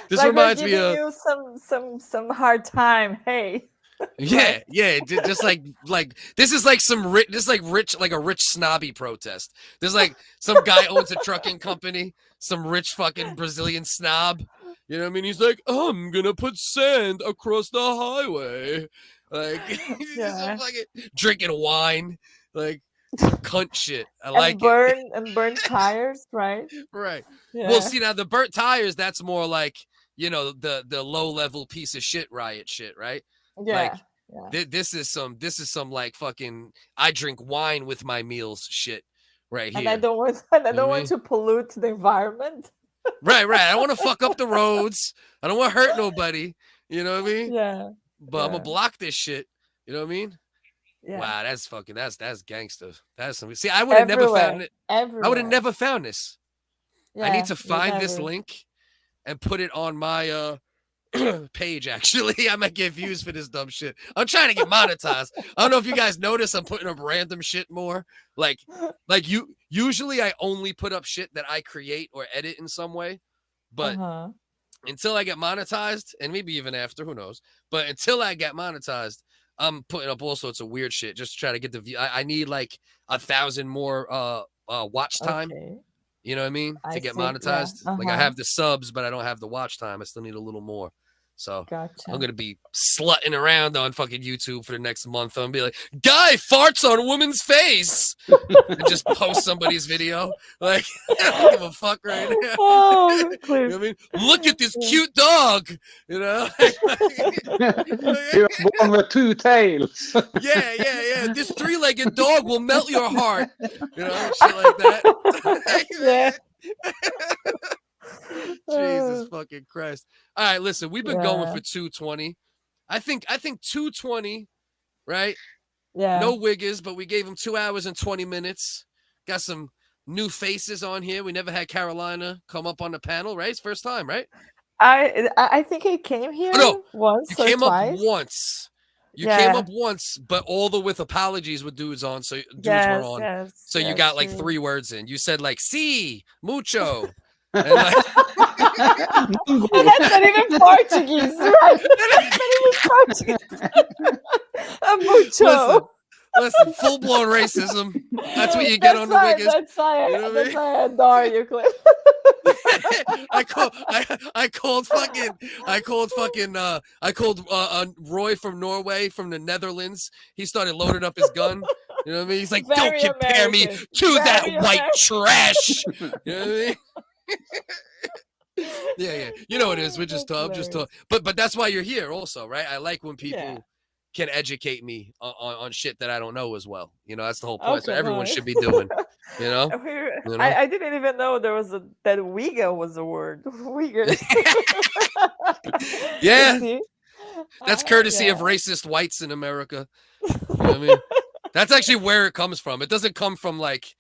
This like reminds we're me giving of you some hard time. Hey. Yeah, just like this is like some rich, like a rich snobby protest. There's like some guy owns a trucking company, some rich fucking Brazilian snob. You know what I mean? He's like, I'm gonna put sand across the highway, like he's just fucking drinking wine, like some cunt shit. I like it. And burn tires, right? Right. Yeah. Well, see, now the burnt tires, that's more like, you know, the low level piece of shit riot shit, right? Yeah. Like, this is some like fucking I drink wine with my meals shit right here. And I don't want to pollute the environment. Right. I don't want to fuck up the roads. I don't want to hurt nobody. You know what I mean? Yeah. But I'm gonna block this shit. You know what I mean? Yeah. Wow, that's fucking that's gangster. That's some. See, I would have never found it. Everywhere. I would have never found this. Yeah, I need to find this link and put it on my page. Actually, I might get views for this dumb shit. I'm trying to get monetized. I don't know if you guys notice I'm putting up random shit more. Like you usually I only put up shit that I create or edit in some way. But until I get monetized, and maybe even after, who knows? But until I get monetized, I'm putting up all sorts of weird shit just to try to get the view. I need like 1,000 more watch time. Okay. You know what I mean? To get monetized. Like I have the subs, but I don't have the watch time. I still need a little more. So I'm gonna be slutting around on fucking YouTube for the next month. I'm gonna be like, guy farts on woman's face, and just post somebody's video. Like, I don't give a fuck right now. Oh, you know what I mean? Look at this cute dog. You know, you're born with two tails. Yeah. This 3-legged dog will melt your heart. You know, shit like that. Yeah. Jesus fucking Christ. All right, listen, we've been going for 220. I think 220, right? Yeah. No wiggers, but we gave him 2 hours and 20 minutes. Got some new faces on here. We never had Carolina come up on the panel, right? It's first time, right? I think he came here once. You came twice. up once. You came up once, but all the with apologies with dudes on, so dudes were on. So you got like 3 words in. You said like "si," "mucho." And like, and that's not even Portuguese, right? That's not even Portuguese. Mucho. Listen, full-blown racism. That's what you get on the wiggers. That's why I adore you, Cliff. I called Roy from Norway, from the Netherlands. He started loading up his gun. You know what I mean? He's like, don't compare me to that white trash. You know what I mean? Yeah. You know what it is. We're just talking. But that's why you're here also, right? I like when people can educate me on shit that I don't know as well. You know, that's the whole point. So everyone should be doing, you know? I didn't even know there was that Uyghur was a word. Uyghur. Yeah. That's courtesy of racist whites in America. You know what I mean? That's actually where it comes from. It doesn't come from like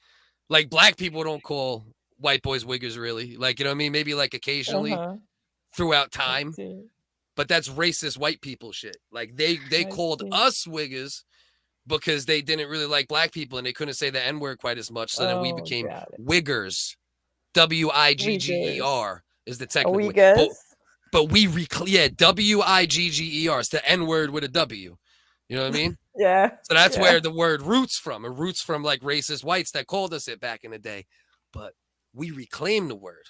black people don't call white boys wiggers, really. Like, you know what I mean? Maybe like occasionally throughout time. But that's racist white people shit. Like they called us wiggers because they didn't really like black people and they couldn't say the N-word quite as much. So then we became wiggers. W-I-G-G-E-R is the technical way. But we W-I-G-G-E-R. It's the N-word with a W. You know what I mean? Yeah. So that's where the word roots from. It roots from like racist whites that called us it back in the day. But we reclaim the word,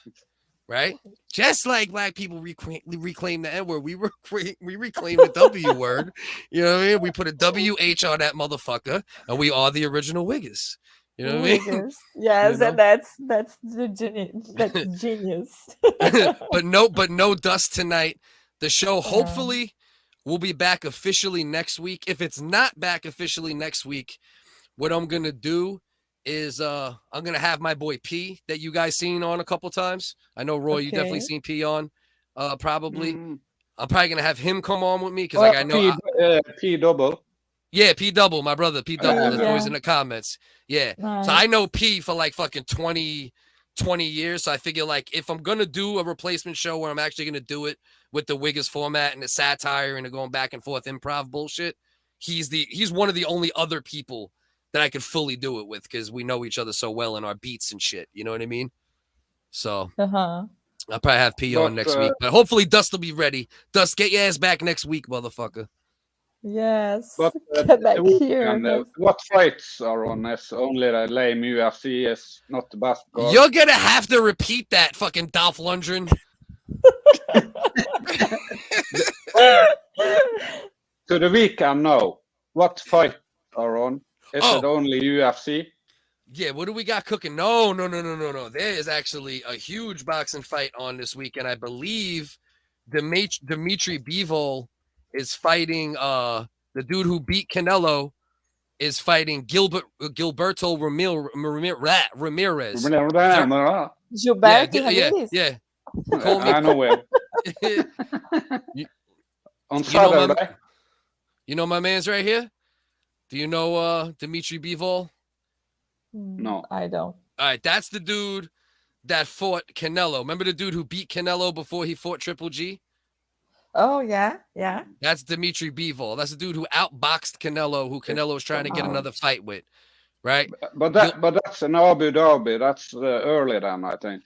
right? Just like black people reclaim the N-word, we reclaim the W word. You know what I mean? We put a WH on that motherfucker, and we are the original Wiggers. You know what I mean? Yes, You know? and that's the genius. That's genius. but no dust tonight. The show hopefully will be back officially next week. If it's not back officially next week, what I'm gonna do is I'm gonna have my boy P that you guys seen on a couple times. I know Roy, you definitely seen P on probably. I'm probably gonna have him come on with me because like I know P double. Yeah, P double, my brother, P double. That's always in the comments. Yeah. Nice. So I know P for like fucking 20 years. So I figure like if I'm gonna do a replacement show where I'm actually gonna do it with the Wiggers format and the satire and the going back and forth improv bullshit, he's one of the only other people that I could fully do it with because we know each other so well in our beats and shit. You know what I mean? So I'll probably have P on next week. But hopefully Dust will be ready. Dust, get your ass back next week, motherfucker. Yes. But Get back here. What fights are on this? Only the lame UFC is not the best card. You're gonna have to repeat that, fucking Dolph Lundgren. To the weekend now. What fight are on? Is it only UFC? Yeah, what do we got cooking? No. There is actually a huge boxing fight on this weekend. I believe Dimitri Bivol is fighting the dude who beat Canelo is fighting Gilberto Ramirez. Gilberto Yeah. Call me. I know where. On Saturday. You know my man's right here? Do you know Dimitri Bivol? No. I don't. All right, that's the dude that fought Canelo. Remember the dude who beat Canelo before he fought Triple G? Oh, yeah. That's Dimitri Bivol. That's the dude who outboxed Canelo, who Canelo was trying to get another fight with, right? But that's in Abu Dhabi. That's early then, I think.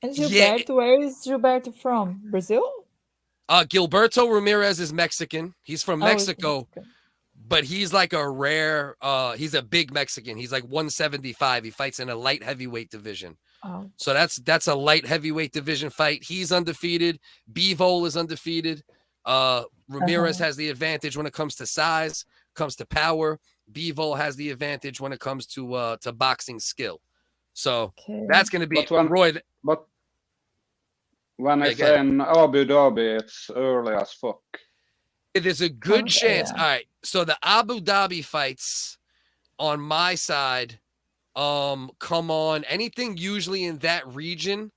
And Gilberto, where is Gilberto from? Brazil? Gilberto Ramirez is Mexican. He's from Mexico, but he's like a rare, he's a big Mexican. He's like 175. He fights in a light heavyweight division. Oh. So that's a light heavyweight division fight. He's undefeated. Bivol is undefeated. Ramirez has the advantage when it comes to size, comes to power. Bivol has the advantage when it comes to boxing skill. So that's going to be Roy. But when I say in Abu Dhabi, it's early as fuck. There's a good chance. All right. So the Abu Dhabi fights on my side come on. Anything usually in that region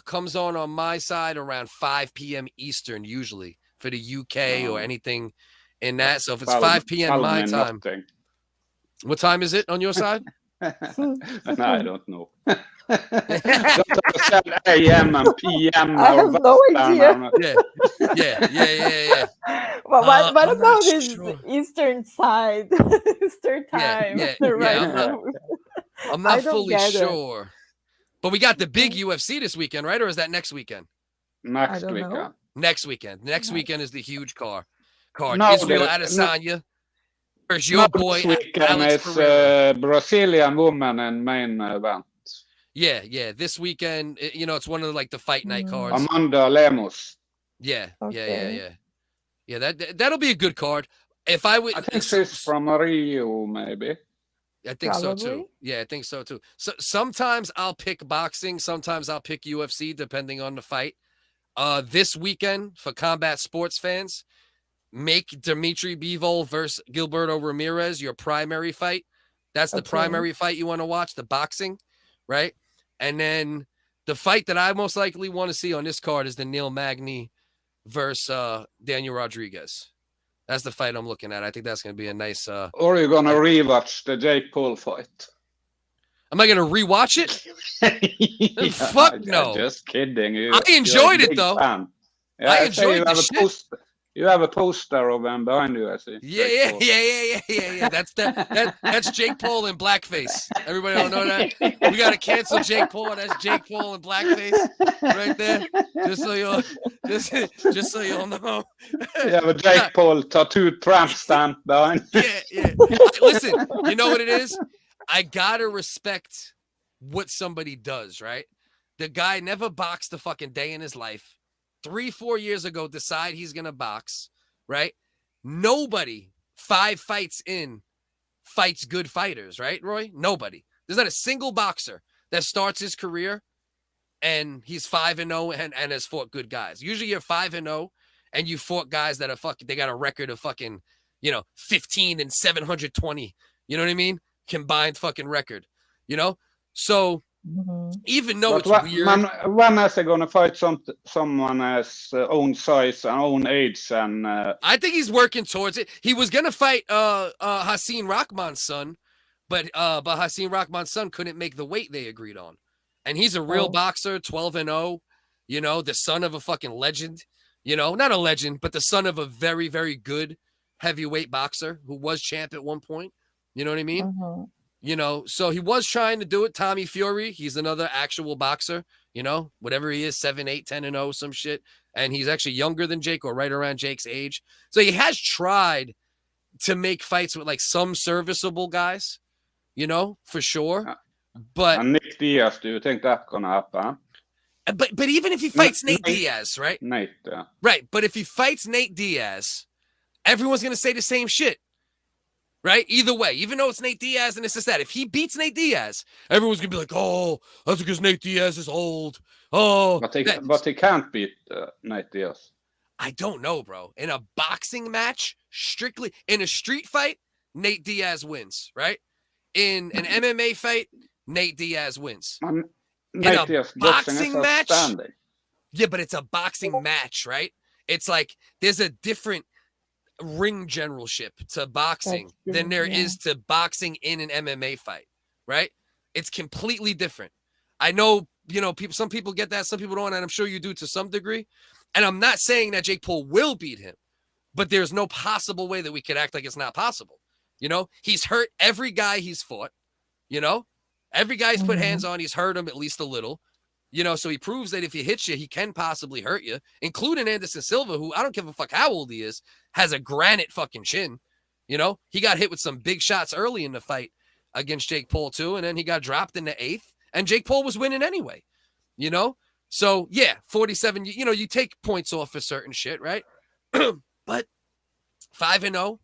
comes on my side around 5 p.m. Eastern, usually for the UK or anything in that. So if it's 5 p.m. my time, what time is it on your side? No, I don't know. AM and PM. I have no idea. Yeah. Well, what about his Eastern side? Eastern time. I'm not fully sure. But we got the big UFC this weekend, right? Or is that next weekend? Next weekend. Next weekend. Next weekend is the huge card. No, Israel Adesanya. There's your boy. It's a Brazilian woman in main event. Yeah. This weekend, it's one of the fight night cards. Amanda Lemos. Yeah. That'll be a good card. I think she's from Rio, maybe. I think so too. Yeah, I think so too. So sometimes I'll pick boxing, sometimes I'll pick UFC, depending on the fight. This weekend for combat sports fans, make Dimitri Bivol versus Gilberto Ramirez your primary fight. That's the primary fight you want to watch, the boxing, right? And then the fight that I most likely want to see on this card is the Neil Magny versus Daniel Rodriguez. That's the fight I'm looking at. I think that's going to be a nice... or are you going to rewatch the Jake Paul fight? Am I going to rewatch it? Fuck no. Just kidding. I enjoyed it, though. Yeah, I enjoyed the shit. You have a poster of him behind you, I see. Yeah. That's Jake Paul in blackface. Everybody don't know that? We got to cancel Jake Paul. That's Jake Paul in blackface right there. Just so you'll know. You have a Jake Paul tattooed tramp stamp behind. Yeah. Listen, you know what it is? I got to respect what somebody does, right? The guy never boxed a fucking day in his life. 3-4 years ago, decide he's going to box, right? Nobody 5 fights in fights good fighters, right, Roy? Nobody. There's not a single boxer that starts his career and he's 5-0 and has fought good guys. Usually you're 5-0 and you fought guys that are fucking, they got a record of fucking, 15 and 720. You know what I mean? Combined fucking record, So even though it's weird. When is he going to fight someone as own size and own age? And I think he's working towards it. He was going to fight Hasim Rahman's son, but Hasim Rahman's son couldn't make the weight they agreed on. And he's a real boxer, 12-0, the son of a fucking legend, not a legend, but the son of a very, very good heavyweight boxer who was champ at one point. You know what I mean? So he was trying to do it. Tommy Fury, he's another actual boxer, whatever he is, 7-8, 10-0, some shit. And he's actually younger than Jake or right around Jake's age. So he has tried to make fights with like some serviceable guys, for sure. But and Nick Diaz, do you think that's gonna happen? But even if he fights Nate Diaz, right? Nate, yeah. Right. But if he fights Nate Diaz, everyone's gonna say the same shit. Right? Either way, even though it's Nate Diaz and it's just that. If he beats Nate Diaz, everyone's going to be like, oh, that's because Nate Diaz is old. Oh. But he can't beat Nate Diaz. I don't know, bro. In a boxing match, strictly, in a street fight, Nate Diaz wins, right? In an MMA fight, Nate Diaz wins. Nate in a Diaz boxing match? Standing. Yeah, but it's a boxing match, right? It's like there's a different ring generalship to boxing than there is to boxing in an MMA fight, right? It's completely different. I know, some people get that, some people don't, and I'm sure you do to some degree. And I'm not saying that Jake Paul will beat him, but there's no possible way that we could act like it's not possible. He's hurt every guy he's fought, every guy he's put hands on, he's hurt him at least a little. So he proves that if he hits you, he can possibly hurt you, including Anderson Silva, who I don't give a fuck how old he is, has a granite fucking chin. He got hit with some big shots early in the fight against Jake Paul too, and then he got dropped in the 8th, and Jake Paul was winning anyway. So yeah, 47. You take points off for certain shit, right? But 5-0,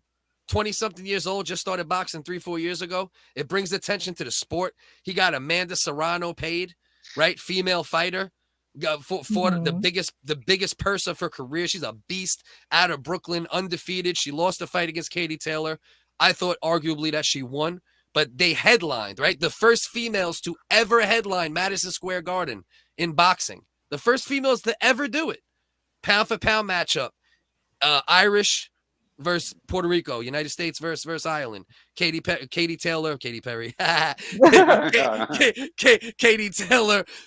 20-something years old, just started boxing 3-4 years ago. It brings attention to the sport. He got Amanda Serrano paid. Right, female fighter, for the biggest purse of her career. She's a beast out of Brooklyn, undefeated. She lost the fight against Katie Taylor. I thought arguably that she won, but they headlined, right? The first females to ever headline Madison Square Garden in boxing. The first females to ever do it. Pound for pound matchup. Irish versus Puerto Rico, United States versus Ireland. Katie Taylor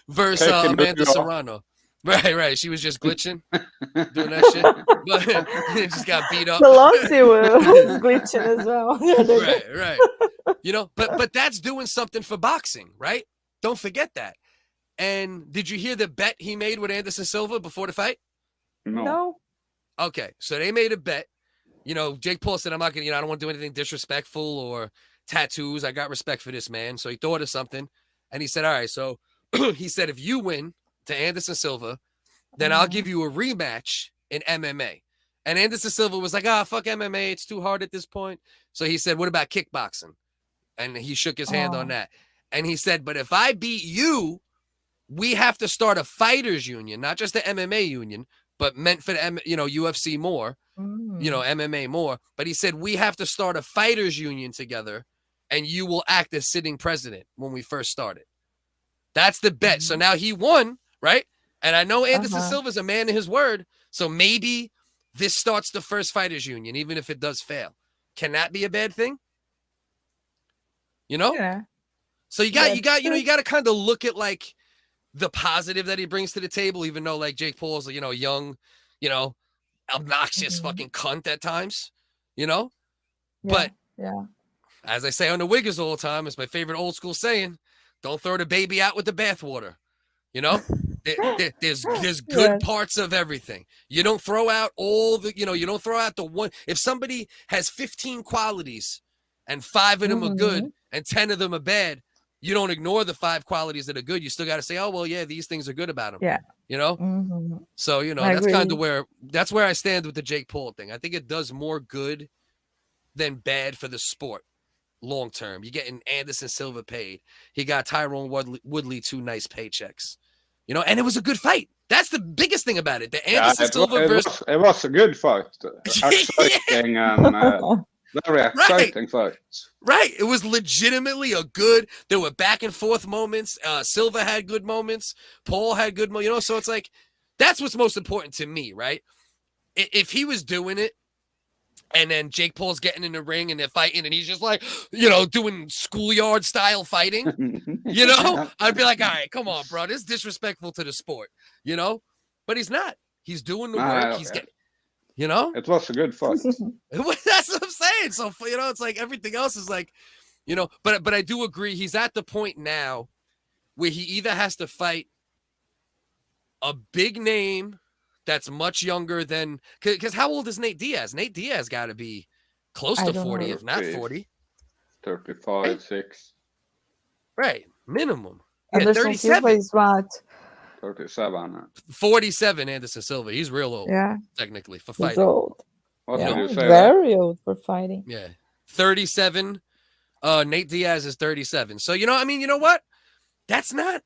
versus Amanda Serrano. Right. She was just glitching, doing that shit, but just got beat up. Pelosi was glitching as well. Right. But that's doing something for boxing, right? Don't forget that. And did you hear the bet he made with Anderson Silva before the fight? No. Okay, so they made a bet. Jake Paul said, I'm not going to, I don't want to do anything disrespectful or tattoos. I got respect for this man. So he thought of something. And he said, all right. So he said, if you win to Anderson Silva, then I'll give you a rematch in MMA. And Anderson Silva was like, fuck MMA. It's too hard at this point. So he said, what about kickboxing? And he shook his hand on that. And he said, but if I beat you, we have to start a fighters union, not just the MMA union, but meant for the UFC more. MMA more. But he said, we have to start a fighters union together and you will act as sitting president when we first started. That's the bet. So now he won, right? And I know Anderson Silva's a man of his word. So maybe this starts the first fighters union, even if it does fail. Can that be a bad thing? Yeah. So you got to kind of look at like the positive that he brings to the table, even though like Jake Paul's, young, obnoxious fucking cunt at times, but as I say on the Wiggers all the time, it's my favorite old school saying, don't throw the baby out with the bathwater. There's good parts of everything. You don't throw out all the, you don't throw out the one. If somebody has 15 qualities and 5 of them are good and 10 of them are bad, you don't ignore the 5 qualities that are good. You still got to say, oh, well, yeah, these things are good about him. Yeah. You know? Mm-hmm. So, you know, I that's agree. kind of where I stand with the Jake Paul thing. I think it does more good than bad for the sport long term. You're getting Anderson Silva paid. He got Tyrone Woodley 2 nice paychecks. You know, and it was a good fight. That's the biggest thing about it. The Anderson Silva versus... It was a good fight. Exciting and very exciting fight. Right. It was legitimately a good... There were back and forth moments. Silva had good moments. Paul had good moments. You know, so it's like, that's what's most important to me, right? If he was doing it, and then Jake Paul's getting in the ring and they're fighting and he's just like, you know, doing schoolyard style fighting, you know, I'd be like, all right, come on, bro. This is disrespectful to the sport, you know, but he's not. He's doing the work. He's getting, you know, it was a good fight. That's what I'm saying. So, you know, it's like everything else is like, you know, but I do agree. He's at the point now where he either has to fight a big name that's much younger than, because how old is Nate Diaz? Nate Diaz got to be close to 40, if not 40. 35, 6. Right, minimum. Anderson 37. Silva is what? 37. 47, Anderson Silva. He's real old, technically, for fighting. He's old. What did you say? Very old for fighting. Yeah, 37. Nate Diaz is 37. So, you know, I mean, you know what? That's not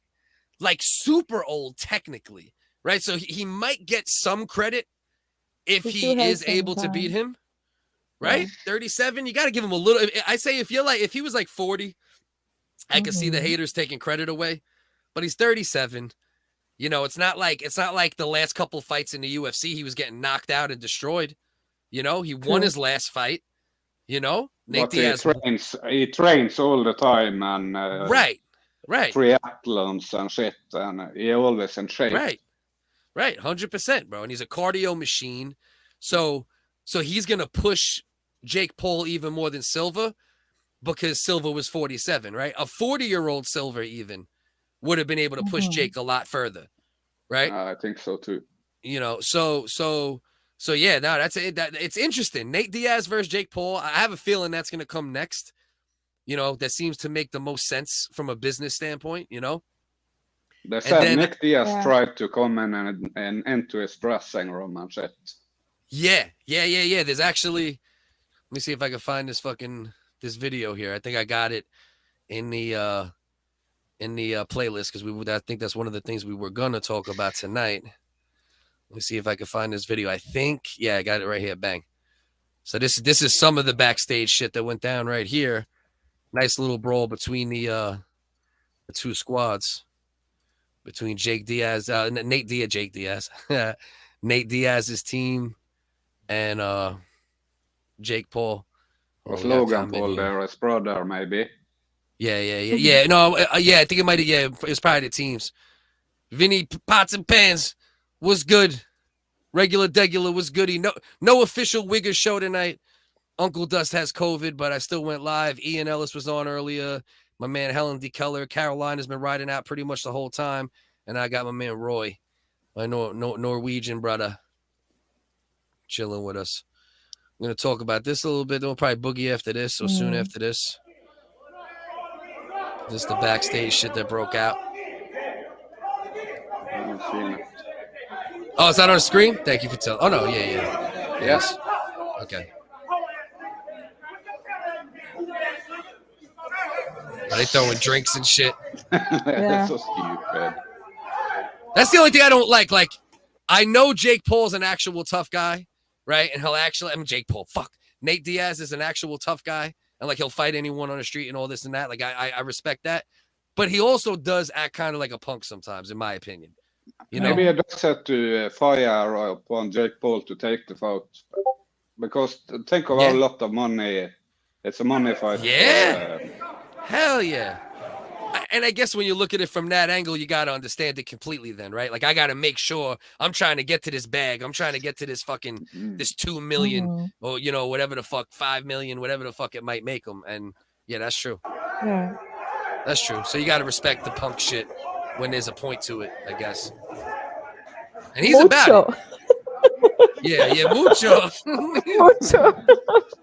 like super old technically. Right, so he might get some credit if he is able to beat him. Right, yeah. 37. You got to give him a little. I say if he was like 40, I could see the haters taking credit away. But he's 37. You know, it's not like the last couple fights in the UFC he was getting knocked out and destroyed. You know, he won his last fight. You know, Nate Diaz. He trains all the time and right, triathlons and shit, and he always in shape. Right, 100%, bro. And he's a cardio machine. So he's going to push Jake Paul even more than Silva because Silva was 47, right? A 40-year-old Silva even would have been able to push Jake a lot further, right? I think so too. You know, so yeah, no, that's it. It's interesting. Nate Diaz versus Jake Paul. I have a feeling that's going to come next. You know, that seems to make the most sense from a business standpoint, you know? They said Nick Diaz tried to come in and into his dressing room and shit. Yeah. There's actually, let me see if I can find this video here. I think I got it in the playlist because I think that's one of the things we were gonna talk about tonight. Let me see if I can find this video. I think, I got it right here. Bang. So this is some of the backstage shit that went down right here. Nice little brawl between the two squads. Between Nate Diaz, Nate Diaz's team, and Jake Paul. Was Logan Paul there, his brother, maybe? Yeah. No, I think it might have. Yeah, it was probably the teams. Vinny Pots and Pans was good. Regular Degular was good. No official Wiggers show tonight. Uncle Dust has COVID, but I still went live. Ian Ellis was on earlier. My man Helen D. Keller. Caroline has been riding out pretty much the whole time. And I got my man Roy, my Norwegian brother, chilling with us. I'm going to talk about this a little bit. We'll probably boogie after this, or soon after this. This is the backstage shit that broke out. Oh, is that on the screen? Thank you for telling. Oh, no, yeah. Yes. Okay. Are they throwing drinks and shit? That's so stupid. That's the only thing I don't like. Like, I know Jake Paul's an actual tough guy, right? And Jake Paul, Nate Diaz is an actual tough guy. And, like, he'll fight anyone on the street and all this and that. Like, I respect that. But he also does act kind of like a punk sometimes, in my opinion. You know? Maybe I just have to fire upon Jake Paul to take the fight. Because think of a lot of money. It's a money fight. Yeah. Hell yeah. And I guess when you look at it from that angle, you got to understand it completely then, right? Like, I got to make sure I'm trying to get to this bag. I'm trying to get to this fucking, this 2 million or, you know, whatever the fuck, 5 million, whatever the fuck it might make them. And yeah, that's true. Yeah. That's true. So you got to respect the punk shit when there's a point to it, I guess. And he's about it. Yeah, mucho. Mucho.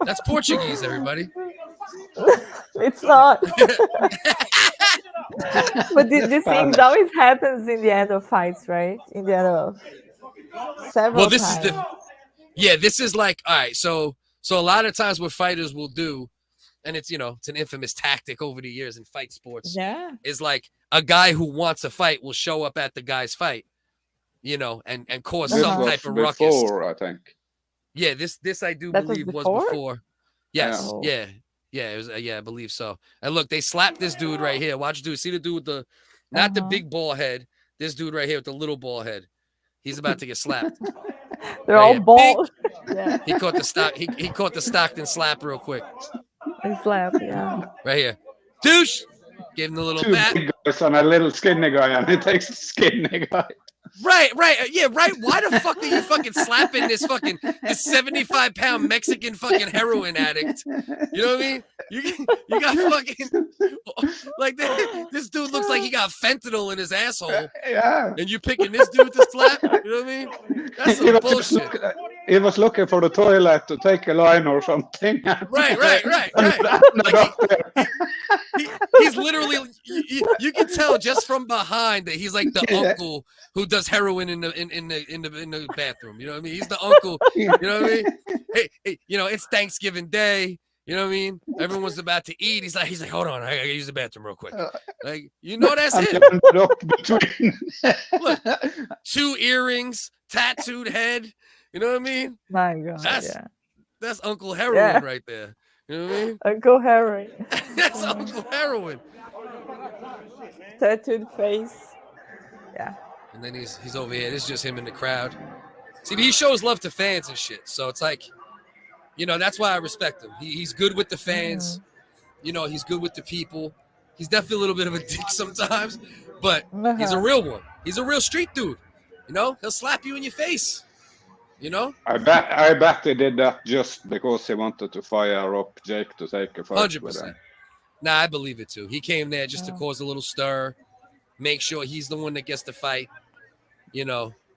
That's Portuguese, everybody. It's not. But these things always happens in the end of fights, right? In the end of several this times. this is like, all right, so a lot of times what fighters will do, and it's, it's an infamous tactic over the years in fight sports, is like a guy who wants a fight will show up at the guy's fight, and cause some type of ruckus. Before, I think. Yeah, this I do That believe was was before. Yes, Yeah. yeah, it was. Yeah, I believe so. And look, they slapped this dude right here. Watch, dude. See the dude with the, not the big ball head. This dude right here with the little ball head. He's about to get slapped. They're all balls. Yeah. He caught the stock. He caught the Stockton slap real quick. He slapped, yeah. Right here, douche. Gave him the little Two bat. big guys on a little skinny guy, and he takes the skinny guy. Right, yeah, right. Why the fuck are you fucking slapping this 75-pound Mexican fucking heroin addict? You know what I mean? You got fucking like this dude looks like he got fentanyl in his asshole. Yeah. And you picking this dude to slap? You know what I mean? That's some bullshit. He was looking for the toilet to take a line or something. Right. Like he's literally, you can tell just from behind that he's like the uncle who does heroin in the bathroom. You know what I mean? He's the uncle. You know what I mean? Hey, it's Thanksgiving Day. You know what I mean? Everyone's about to eat. He's like, hold on, I gotta use the bathroom real quick. Like, that's it. Look, 2 earrings, tattooed head. You know what I mean? My God, that's Uncle Heroin right there. You know what I mean? Uncle Heroin. That's Uncle Heroin. Tattooed face. Yeah. And then he's over here. This is just him in the crowd. See, he shows love to fans and shit. So it's like, that's why I respect him. He's good with the fans. He's good with the people. He's definitely a little bit of a dick sometimes, but he's a real one. He's a real street dude. He'll slap you in your face. I bet he did that just because he wanted to fire up Jake to take a fight 100%. with him. Nah, I believe it too. He came there just to cause a little stir, make sure he's the one that gets the fight. He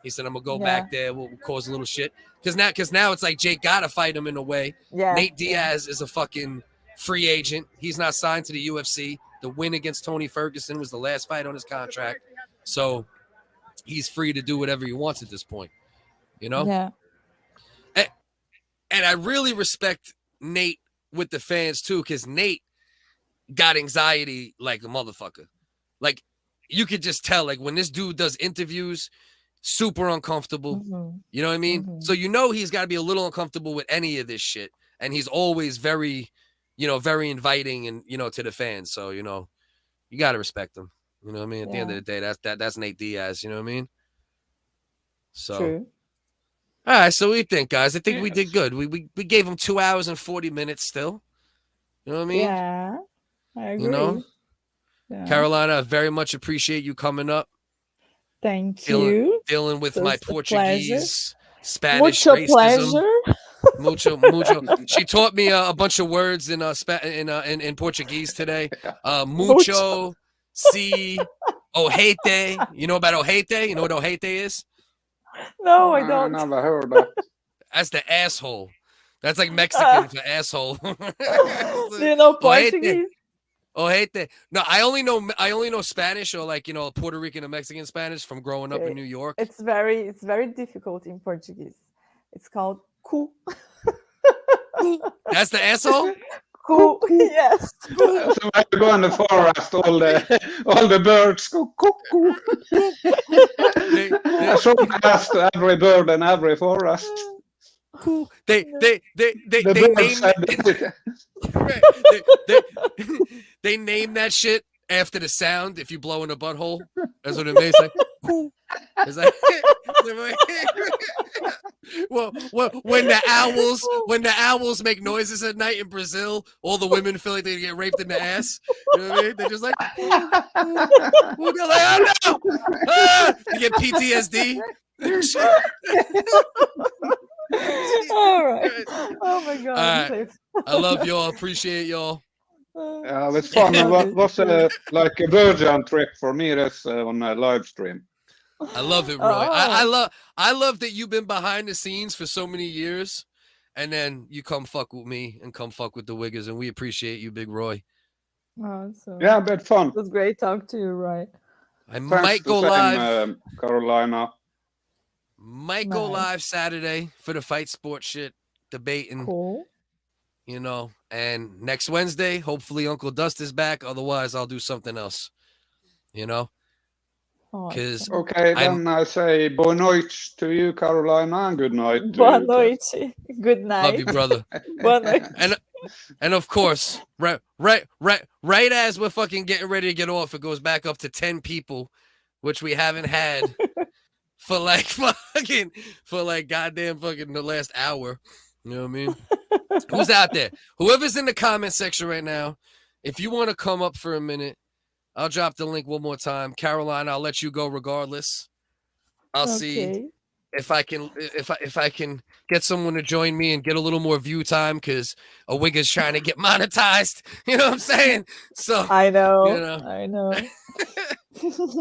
said, I'm gonna go back there, we'll cause a little shit. Because now it's like Jake gotta fight him in a way. Yeah. Nate Diaz is a fucking free agent. He's not signed to the UFC. The win against Tony Ferguson was the last fight on his contract. So he's free to do whatever he wants at this point. Yeah. And I really respect Nate with the fans too, because Nate got anxiety like a motherfucker. Like, you could just tell, like, when this dude does interviews, super uncomfortable. You know what I mean? So he's got to be a little uncomfortable with any of this shit. And he's always very, very inviting and, to the fans. So, you got to respect him. You know what I mean? At the end of the day, that's Nate Diaz. You know what I mean? So. True. All right, so what do you think, guys? I think we did good. We gave him 2 hours and 40 minutes still. You know what I mean? Yeah, I agree. Yeah. Carolina, I very much appreciate you coming up. Thank you. Dealing with my Portuguese, Spanish Mucho racism. pleasure. Mucho. She taught me a bunch of words in Portuguese today. Mucho, si, ojete. You know about ojete? You know what ojete is? No, I don't. I never heard that. That's the asshole. That's like Mexican for asshole. Do you know Portuguese? Ojete. No, I only know Spanish, or like, Puerto Rican and Mexican Spanish from growing up in New York. It's very difficult in Portuguese. It's called cu. That's the asshole? Cu, yes. So when you go in the forest, all the birds go cuckoo. I show ass to every bird in every forest. Cool. They name they name that shit after the sound. If you blow in a butthole, that's what it makes. Like, cool. It's like, well, when the owls make noises at night in Brazil, all the women feel like they get raped in the ass. You know what I mean? They're just like, they're like, oh no, you get PTSD. All right. Oh my God. All right. I love y'all. Appreciate y'all. It's fun. It was like a Virgin trip for me. That's on a live stream. I love it, Roy. I love that you've been behind the scenes for so many years, and then you come fuck with me and come fuck with the Wiggers, and we appreciate you, Big Roy. Awesome. Yeah, but fun. It was great talk to you, Roy. I Thanks might the go same, live. Carolina. Might go Nice. live Saturday for the fight sport shit, debating. Cool. You know, and next Wednesday, hopefully Uncle Dust is back. Otherwise, I'll do something else. You know, because Okay, then I say boa noite to you, Carolina, and good night to Boa you. noite. Good night. love you, brother. Boa noite. And of course, right as we're fucking getting ready to get off, it goes back up to 10 people, which we haven't had for like goddamn fucking the last hour. You know what I mean? Who's out there? Whoever's in the comment section right now, if you want to come up for a minute, I'll drop the link one more time. Caroline, I'll let you go regardless. I'll see if I can get someone to join me and get a little more view time, because a wig is trying to get monetized. You know what I'm saying? So I know. You know. I know.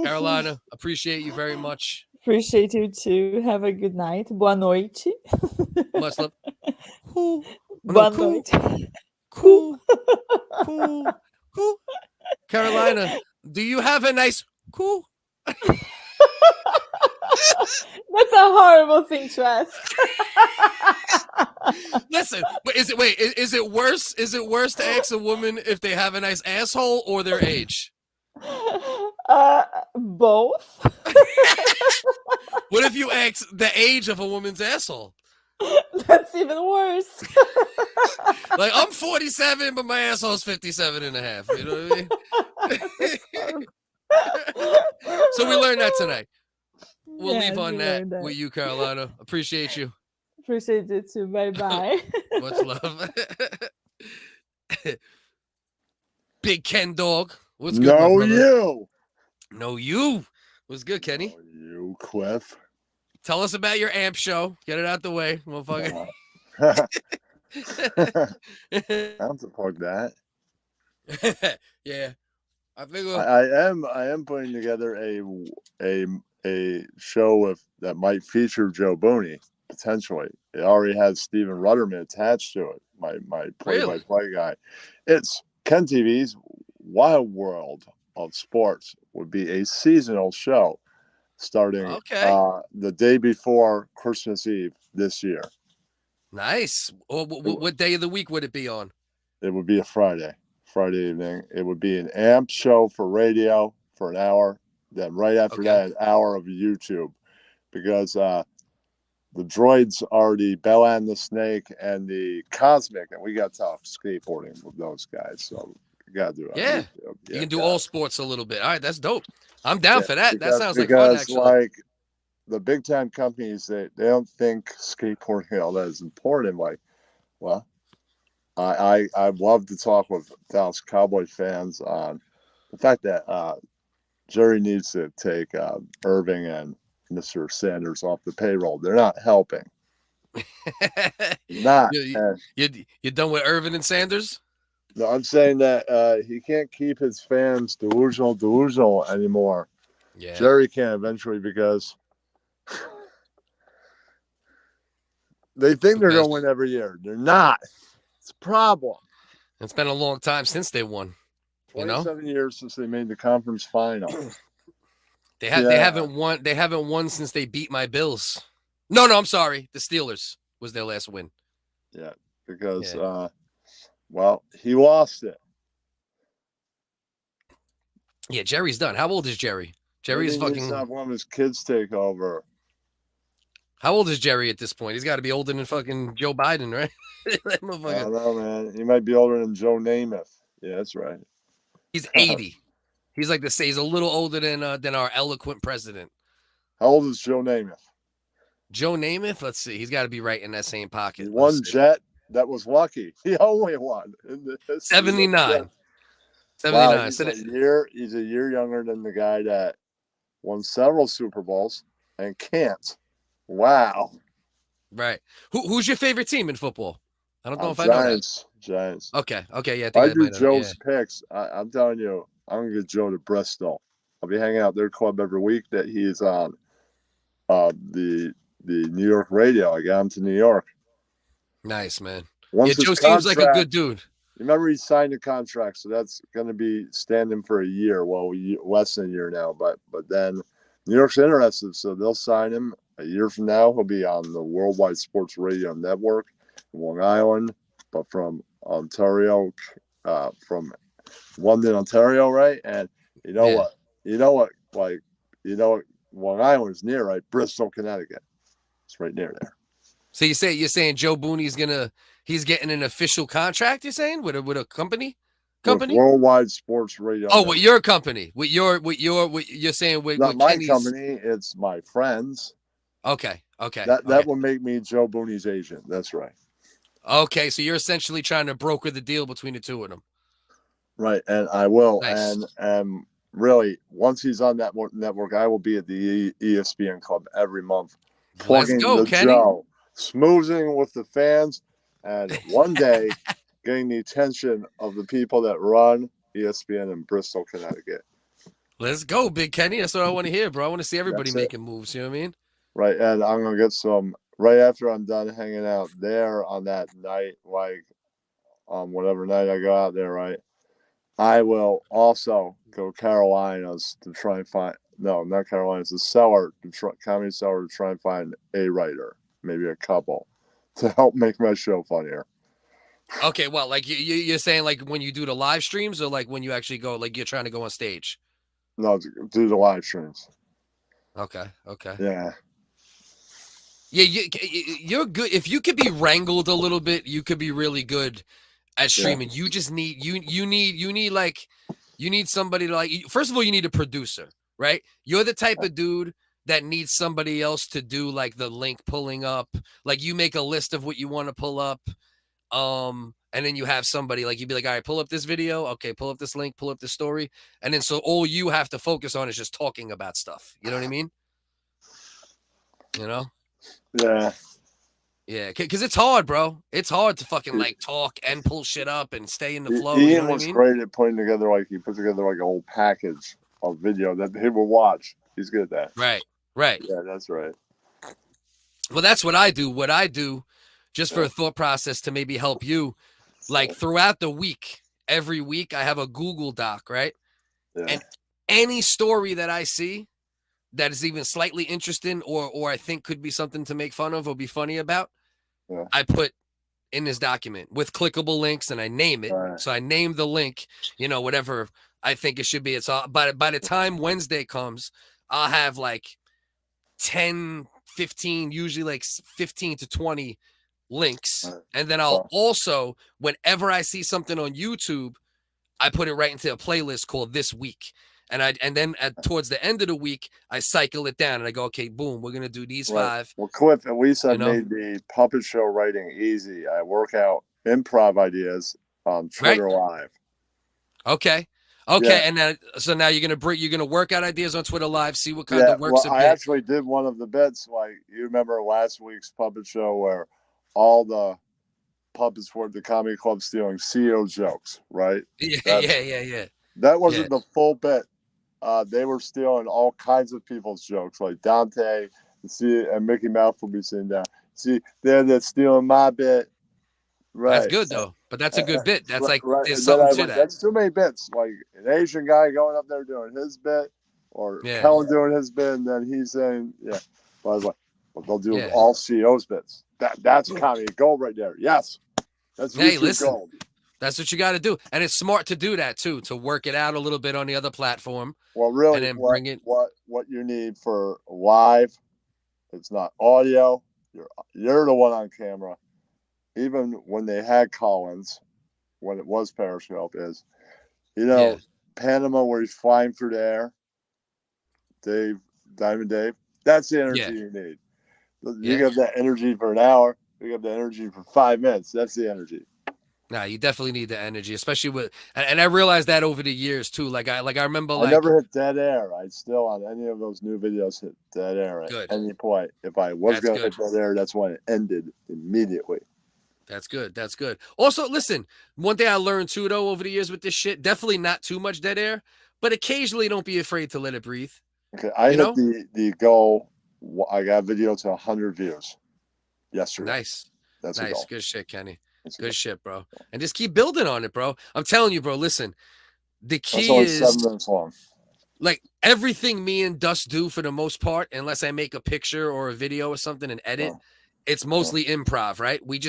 Carolina, appreciate you very much. Appreciate you too. Have a good night. Boa noite. Much love. Boa noite. Cool. Carolina, do you have a nice cool? That's a horrible thing to ask. Listen, but is it worse? Is it worse to ask a woman if they have a nice asshole or their age? Both. What if you ask the age of a woman's asshole? That's even worse. Like, I'm 47, but my asshole's 57 and a half. You know what I mean? So we learned that tonight. We'll leave on that with you, Carolina. Appreciate you. Appreciate it too. Bye-bye. Much love. Big Ken Dog. What's good, No, my brother? you. No, you. What's good, Kenny? You, Cliff. Tell us about your amp show. Get it out the way, motherfucker. I have to plug that. Yeah. I am putting together a show that might feature Joe Booney, potentially. It already has Steven Rudderman attached to it, my play-by-play guy. It's Ken TV's Wild World of Sports would be a seasonal show starting the day before Christmas Eve this year. Nice. What day of the week would it be on? It would be a Friday evening. It would be an amp show for radio for an hour. Then right after that, an hour of YouTube, because the droids are the Bella and the Snake and the Cosmic, and we got to talk skateboarding with those guys. So you got to do it. Yeah. You can do all sports a little bit. All right, that's dope. I'm down for that. That sounds like fun, actually. Like the big time companies, they don't think skateboarding all that is important. Like, well, I'd love to talk with Dallas Cowboy fans on the fact that Jerry needs to take Irving and Mr. Sanders off the payroll. They're not helping. You're done with Irvin and Sanders? No, I'm saying that he can't keep his fans delusional anymore. Yeah. Jerry can eventually, because they think they're going to win every year. They're not. It's a problem. It's been a long time since they won. 27 years since they made the conference final. They haven't won. They haven't won since they beat my Bills. No, I'm sorry. The Steelers was their last win. Yeah, because well, he lost it. Yeah, Jerry's done. How old is Jerry? Jerry's fucking. Have one of his kids take over. How old is Jerry at this point? He's got to be older than fucking Joe Biden, right? I don't know, man. He might be older than Joe Namath. Yeah, that's right. He's 80. He's like he's a little older than our eloquent president. How old is Joe Namath? Joe Namath? Let's see. He's got to be right in that same pocket. One jet. That was lucky. He only won. 79. 79. Wow, he's a year younger than the guy that won several Super Bowls and can't. Wow. Right. Who's your favorite team in football? I don't know if I know that. Giants. Okay. Yeah. I do Joe's picks. I'm telling you, I'm gonna get Joe to Bristol. I'll be hanging out their club every week that he's on the New York radio. I got him to New York. Nice, man. Joe seems like a good dude. Remember, he signed a contract, so that's going to be standing for a year. Well, less than a year now, but then New York's interested, so they'll sign him. A year from now, he'll be on the Worldwide Sports Radio Network in Long Island, but from Ontario, from London, Ontario, right? And you know what? Long Island's near, right? Bristol, Connecticut. It's right near there. So you're saying Joe Booney's he's getting an official contract, you're saying, with a company? With Worldwide Sports Radio. Oh, with your company. With you're saying with not my Kenny's company, it's my friends. Okay. That will make me Joe Booney's agent. That's right. Okay, so you're essentially trying to broker the deal between the two of them. Right, and I will. Nice. And really, once he's on that network, I will be at the ESPN Club every month, plugging the Kenny. Joe, smoozing with the fans, and one day getting the attention of the people that run ESPN in Bristol, Connecticut. Let's go, Big Kenny. That's what I want to hear, bro. I want to see everybody making moves. You know what I mean? Right, and I'm gonna get some right after I'm done hanging out there on that night, like whatever night I go out there, right? I will also go Carolinas to try and find not Carolinas, the Comedy Cellar to try and find a writer, maybe a couple, to help make my show funnier. Okay, well, like you're saying, like when you do the live streams, or like when you actually go, like you're trying to go on stage? No, do the live streams. Okay. Yeah. Yeah, you're good. If you could be wrangled a little bit, you could be really good at streaming. You just need you need somebody to, like, first of all, you need a producer, right? You're the type of dude that needs somebody else to do like the link pulling up. Like you make a list of what you want to pull up. And then you have somebody, like, you'd be like, all right, pull up this video. Okay, pull up this link, pull up this story. And then so all you have to focus on is just talking about stuff. You know what I mean? You know? Yeah, because it's hard, bro. It's hard to fucking like talk and pull shit up and stay in the flow. Ian you know what was I mean? great at putting together, like, he put together like a whole package of video that he will watch. He's good at that. Right. Yeah, that's right. Well, that's what I do. What I do, just for a thought process to maybe help you, like throughout the week, every week I have a Google Doc, right? Yeah. And any story that I see that is even slightly interesting or I think could be something to make fun of or be funny about, I put in this document with clickable links and I name it. Right. So I name the link, whatever I think it should be. It's all, by the time Wednesday comes, I'll have like 10, 15, usually like 15 to 20 links. Right. And then I'll also, whenever I see something on YouTube, I put it right into a playlist called This Week. And then towards the end of the week, I cycle it down and I go, okay, boom, we're gonna do these 5. Well, Cliff, at least I made the puppet show writing easy. I work out improv ideas on Twitter Live. Okay. Yeah. And then so now you're gonna work out ideas on Twitter Live, see what kind of works. Well, I actually did one of the bits. Like, you remember last week's puppet show where all the puppets were at the comedy club stealing CEO jokes, right? Yeah. That wasn't the full bit. They were stealing all kinds of people's jokes, like Dante and Mickey Mouse will be sitting down. See, they're stealing my bit. Right. That's good though, but that's a good bit. That's there's And then something to that. That's too many bits. Like an Asian guy going up there doing his bit, or Helen doing his bit, and then he's saying, But I was like, well, they'll do all CEOs bits. That's comedy gold right there. Yes. That's gold. That's what you got to do. And it's smart to do that too, to work it out a little bit on the other platform. Well, really, and then bring it. What you need for live, it's not audio. You're the one on camera. Even when they had Collins, when it was Periscope, Panama where he's flying through the air, Diamond Dave, that's the energy you need. You have that energy for an hour. You have the energy for 5 minutes. That's the energy. Nah, you definitely need the energy, especially with, and I realized that over the years too. Like I remember, I never hit dead air. I still on any of those new videos hit dead air at any point. If I was going to hit dead air, that's when it ended immediately. That's good. That's good. Also, listen, one thing I learned too, though, over the years with this shit, definitely not too much dead air, but occasionally don't be afraid to let it breathe. Okay, I hit the goal. I got a video to 100 views yesterday. Nice. That's nice. Good shit, Kenny. Good shit, bro. And just keep building on it, bro. I'm telling you, bro. Listen, the That's key only is 7 minutes long. like everything me and Dust do for the most part, unless I make a picture or a video or something and edit, it's mostly improv, right? We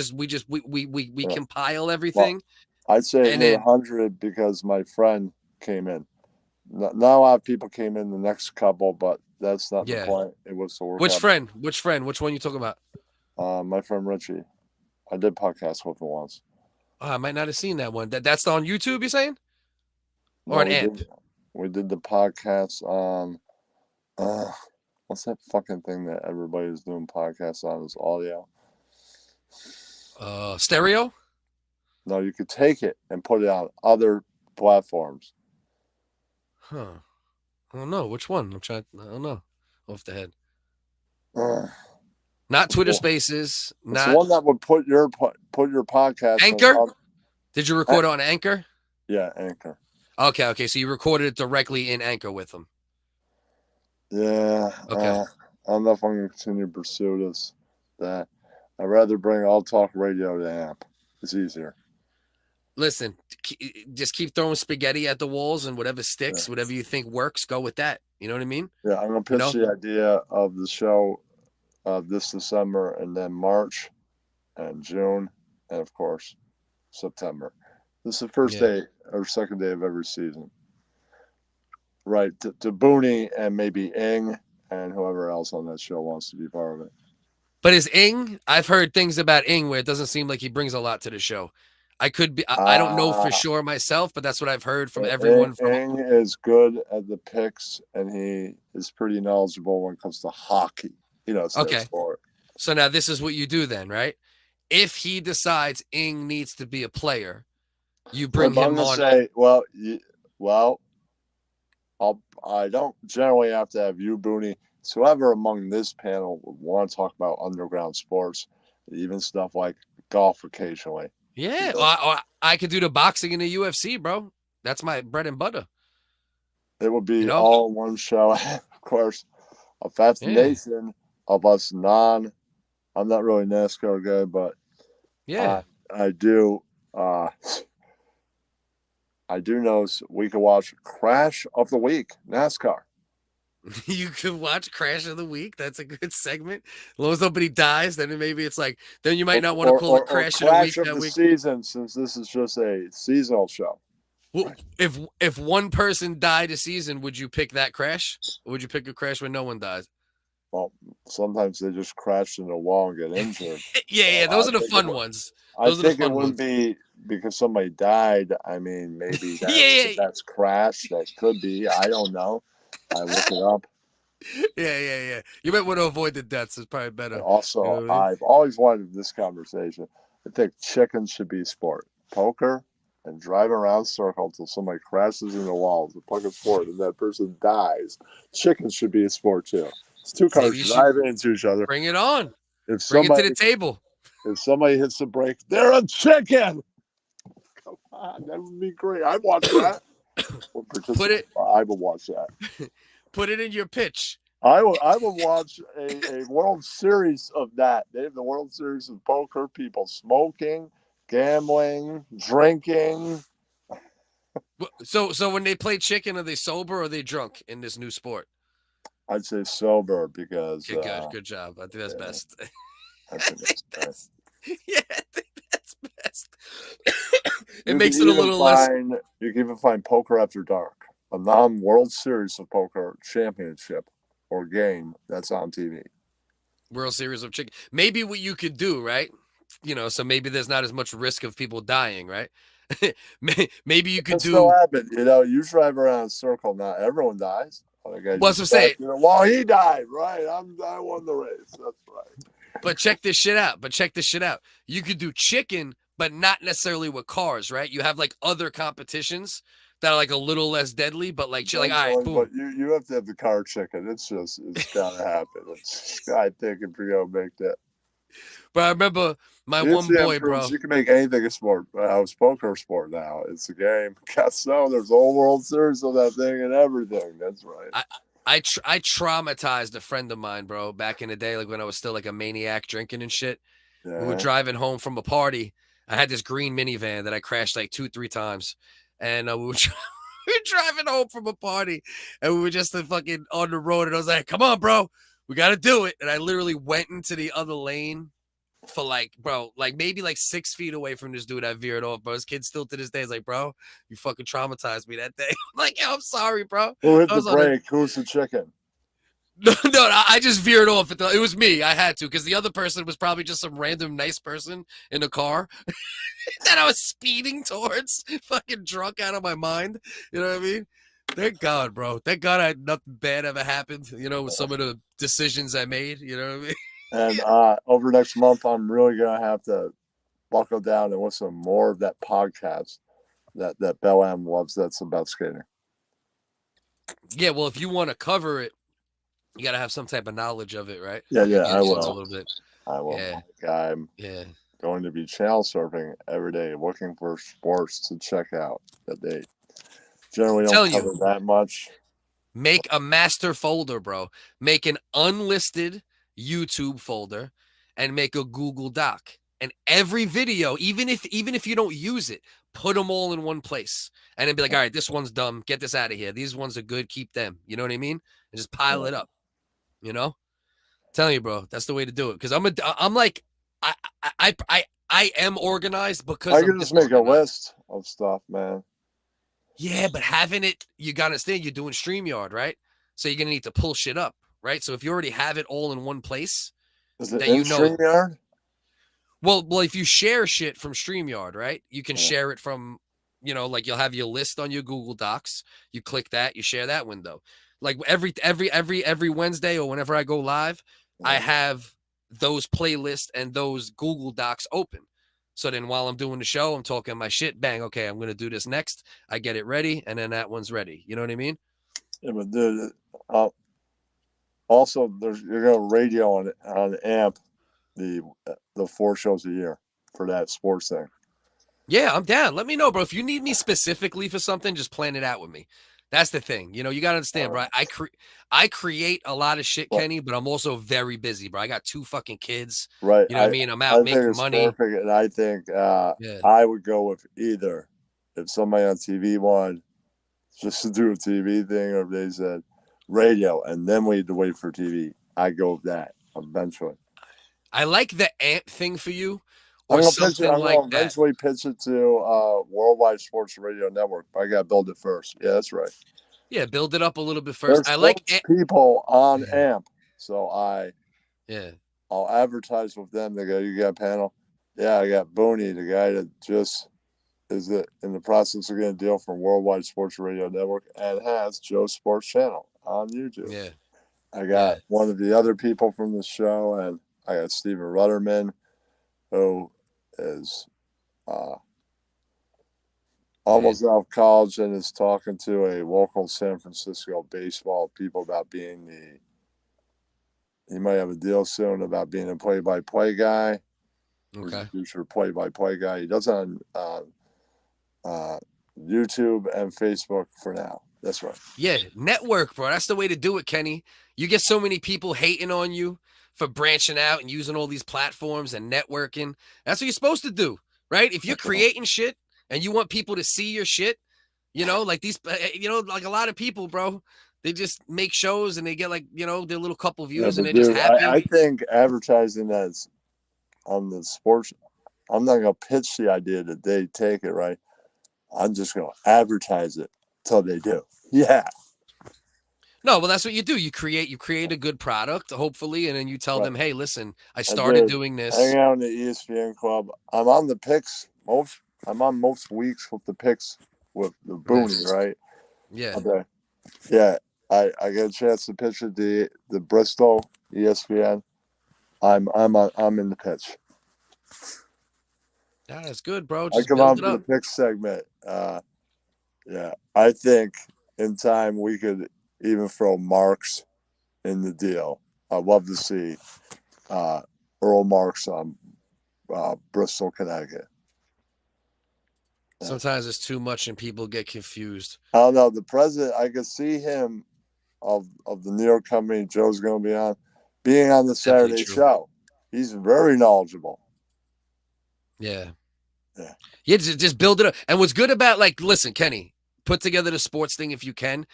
compile everything. Well, I'd say and it hit then 100 because my friend came in. Not a lot of people came in the next couple, but that's not the point. It was to work Which out. friend? Which friend? Which one you talking about? My friend Richie. I did podcast with him once. Oh, I might not have seen that one. That's on YouTube, you're saying? Or an amp? We did the podcast on what's that fucking thing that everybody's doing podcasts on is audio? Stereo? No, you could take it and put it on other platforms. Huh. I don't know. Which one? I don't know. Off the head. Not Twitter Spaces. It's the one that would put your podcast Anchor? on. Did you record it on Anchor? Yeah, Anchor. Okay. So you recorded it directly in Anchor with them. Yeah. Okay. I don't know if I'm going to continue to pursue this. I'd rather bring All Talk Radio to AMP. It's easier. Listen, just keep throwing spaghetti at the walls and whatever sticks, whatever you think works, go with that. You know what I mean? Yeah, I'm going to pitch the idea of the show this December and then March and June and, of course, September. This is the first day or second day of every season. Right, to Booney and maybe Ing and whoever else on that show wants to be part of it. But is Ing? I've heard things about Ing where it doesn't seem like he brings a lot to the show. I could be. I don't know for sure myself, but that's what I've heard from everyone. Ing is good at the picks, and he is pretty knowledgeable when it comes to hockey. Okay. Sport. So now this is what you do then, right? If he decides Ing needs to be a player, you bring him on. Say, I don't generally have to have you, Booney. So whoever among this panel would want to talk about underground sports, even stuff like golf occasionally. Yeah, I could do the boxing in the UFC, bro. That's my bread and butter. It would be all in one show. Of course, a fascination of us I'm not really NASCAR guy, but I do. I do know we can watch Crash of the Week, NASCAR. You could watch Crash of the Week. That's a good segment. As long as nobody dies, then maybe it's like, then you might not want to call it Crash of the Week that week. Season, since this is just a seasonal show. Well, if one person died a season, would you pick that crash? Or would you pick a crash when no one dies? Well, sometimes they just crash into a wall and get injured. Those are the fun ones. I think it wouldn't be because somebody died. I mean, maybe that's crash. That could be. I don't know. I look it up. Yeah. You might want to avoid the deaths. It's probably better. Also, I've always wanted this conversation. I think chickens should be a sport. Poker and driving around circle until somebody crashes into the wall is a fucking sport and that person dies. Chickens should be a sport too. It's two cars driving into each other. Bring it on. Bring it to the table. If somebody hits the brake, they're a chicken. Come on, that would be great. I'd watch that. I would watch that. Put it in your pitch. I would watch a World Series of that. They have the World Series of poker. People smoking, gambling, drinking. So when they play chicken, are they sober or are they drunk in this new sport? I'd say sober because. Good job. I think that's best. I think that's best. Yeah, I think that's best. It makes it a little less. You can even find Poker After Dark, a non-World Series of Poker championship or game that's on TV. World Series of Chicken. Maybe what you could do, right? So maybe there's not as much risk of people dying, right? Maybe you could do. Still happen. You drive around a circle. Not everyone dies. What's I'm saying? Well, he died, right? I won the race. That's right. But check this shit out. You could do chicken, but not necessarily with cars, right? You have like other competitions that are like a little less deadly, but like all right, boom. But you have to have the car chicken. It's gotta happen. I think if you're gonna make that. But I remember my one boy, bro. You can make anything a sport. It's poker sport now. It's a game. There's a whole World Series of that thing and everything. That's right. I traumatized a friend of mine, bro, back in the day, like when I was still like a maniac drinking and shit. Yeah. We were driving home from a party, I had this green minivan that I crashed like 2-3 times, and we were driving home from a party, and we were just fucking on the road, and I was like, "Come on, bro, we got to do it." And I literally went into the other lane for like, bro, like maybe like 6 feet away from this dude. I veered off, bro. His kid still to this day is like, "Bro, you fucking traumatized me that day." I'm like, "Yo, I'm sorry, bro." Who hit the brake? Who's the chicken? No, I just veered off. It was me. I had to, because the other person was probably just some random nice person in a car that I was speeding towards, fucking drunk out of my mind. You know what I mean? Thank God, bro. Thank God I had nothing bad ever happened, with some of the decisions I made. You know what I mean? And over next month, I'm really going to have to buckle down and listen more of that podcast that Bell Am loves that's about skating. Yeah, well, if you want to cover it, you got to have some type of knowledge of it, right? Yeah, I will. A little bit. I will. Yeah. I'm going to be channel surfing every day, looking for sports to check out that they generally don't cover that much. Make a master folder, bro. Make an unlisted YouTube folder and make a Google Doc. And every video, even if you don't use it, put them all in one place. And then be like, all right, this one's dumb. Get this out of here. These ones are good. Keep them. You know what I mean? And just pile it up. Telling you, bro, that's the way to do it. Because I am organized because I can just make a list of stuff, man. Yeah, but having it, you gotta understand, you're doing StreamYard, right? So you're gonna need to pull shit up, right? So if you already have it all in one place, is it in StreamYard? Well, if you share shit from StreamYard, right? You can share it from, like you'll have your list on your Google Docs. You click that, you share that window. Like every Wednesday or whenever I go live, I have those playlists and those Google Docs open. So then while I'm doing the show, I'm talking my shit, bang, okay, I'm going to do this next. I get it ready, and then that one's ready. You know what I mean? Yeah, but dude, also, you're going to radio on AMP the 4 shows a year for that sports thing. Yeah, I'm down. Let me know, bro. If you need me specifically for something, just plan it out with me. That's the thing. You got to understand, bro. I create a lot of shit, Kenny, but I'm also very busy, bro. I got 2 fucking kids. Right. You know what I mean? I'm out making money. Perfect, and I think I would go with either. If somebody on TV wanted just to do a TV thing, or if they said radio, and then we had to wait for TV, I'd go with that eventually. I like the AMP thing for you. I'm Or gonna something I'm like gonna eventually pitch it to Worldwide Sports Radio Network, but I gotta build it first. Yeah, that's right. Yeah, build it up a little bit first. There's I like people on AMP, so I'll advertise with them. They go, "You got a panel?" Yeah, I got Booney, the guy that just is in the process of getting a deal from Worldwide Sports Radio Network and has Joe's Sports Channel on YouTube. Yeah, I got one of the other people from the show, and I got Steven Rudderman, who is almost out of college and is talking to a local San Francisco baseball people about being he might have a deal soon about being a play-by-play guy. Okay. He's a future play-by-play guy. He does it on YouTube and Facebook for now. That's right. Yeah, network, bro. That's the way to do it, Kenny. You get so many people hating on you for branching out and using all these platforms and networking. That's what you're supposed to do, right? If you're creating shit and you want people to see your shit, like these, like a lot of people, bro, they just make shows and they get like, their little couple views and they're just happy. I think advertising that's on the sports, I'm not going to pitch the idea that they take it, right? I'm just going to advertise it till they do. Yeah. No, well, that's what you do. You create a good product, hopefully, and then you tell them, hey, listen, I started doing this. Hang out in the ESPN club. I'm on the picks. I'm on most weeks with the picks with the Booney, right? Yeah. Okay. Yeah. I get a chance to pitch at the Bristol ESPN. I'm in the pitch. That's good, bro. Just I come on for the pick segment. Yeah, I think in time we could even throw Marks in the deal. I'd love to see Earl Marks on Bristol, Connecticut. Sometimes it's too much and people get confused. I don't know. The president, I could see him of the New York company Joe's going to be on, being on the Saturday show. He's very knowledgeable. Yeah. Yeah, just build it up. And what's good about, like, listen, Kenny, put together the sports thing if you can,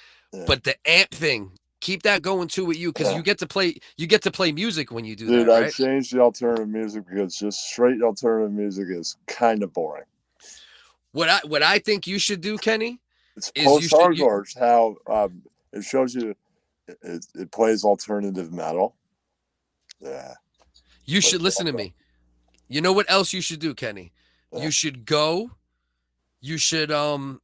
but the amp thing, keep that going too with you, because you get to play music when you do Dude, that, I right? changed the alternative music because just straight alternative music is kind of boring. What I think you should do, Kenny, it's is post-hardcore. It's how it shows you it plays alternative metal. Yeah. You should listen to me. You know what else you should do, Kenny? You should go on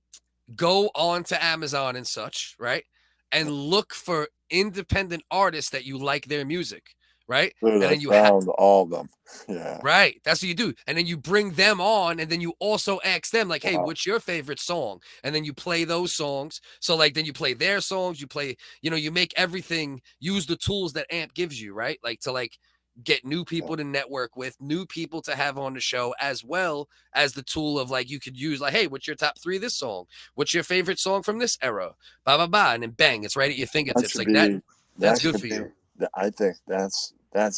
to Amazon and such, right? And look for independent artists that you like their music, right? Dude, and I then you found all of them. Yeah. Right. That's what you do. And then you bring them on, and then you also ask them, like, hey, what's your favorite song? And then you play those songs. So, like, then you play their songs, you play, you make everything, use the tools that AMP gives you, right? Like, to, like, get new people to network with, new people to have on the show, as well as the tool of, like, you could use, like, hey, what's your top 3 this song? What's your favorite song from this era? Blah, blah, blah. And then bang, it's right at your fingertips. Like, that's good for you. I think that's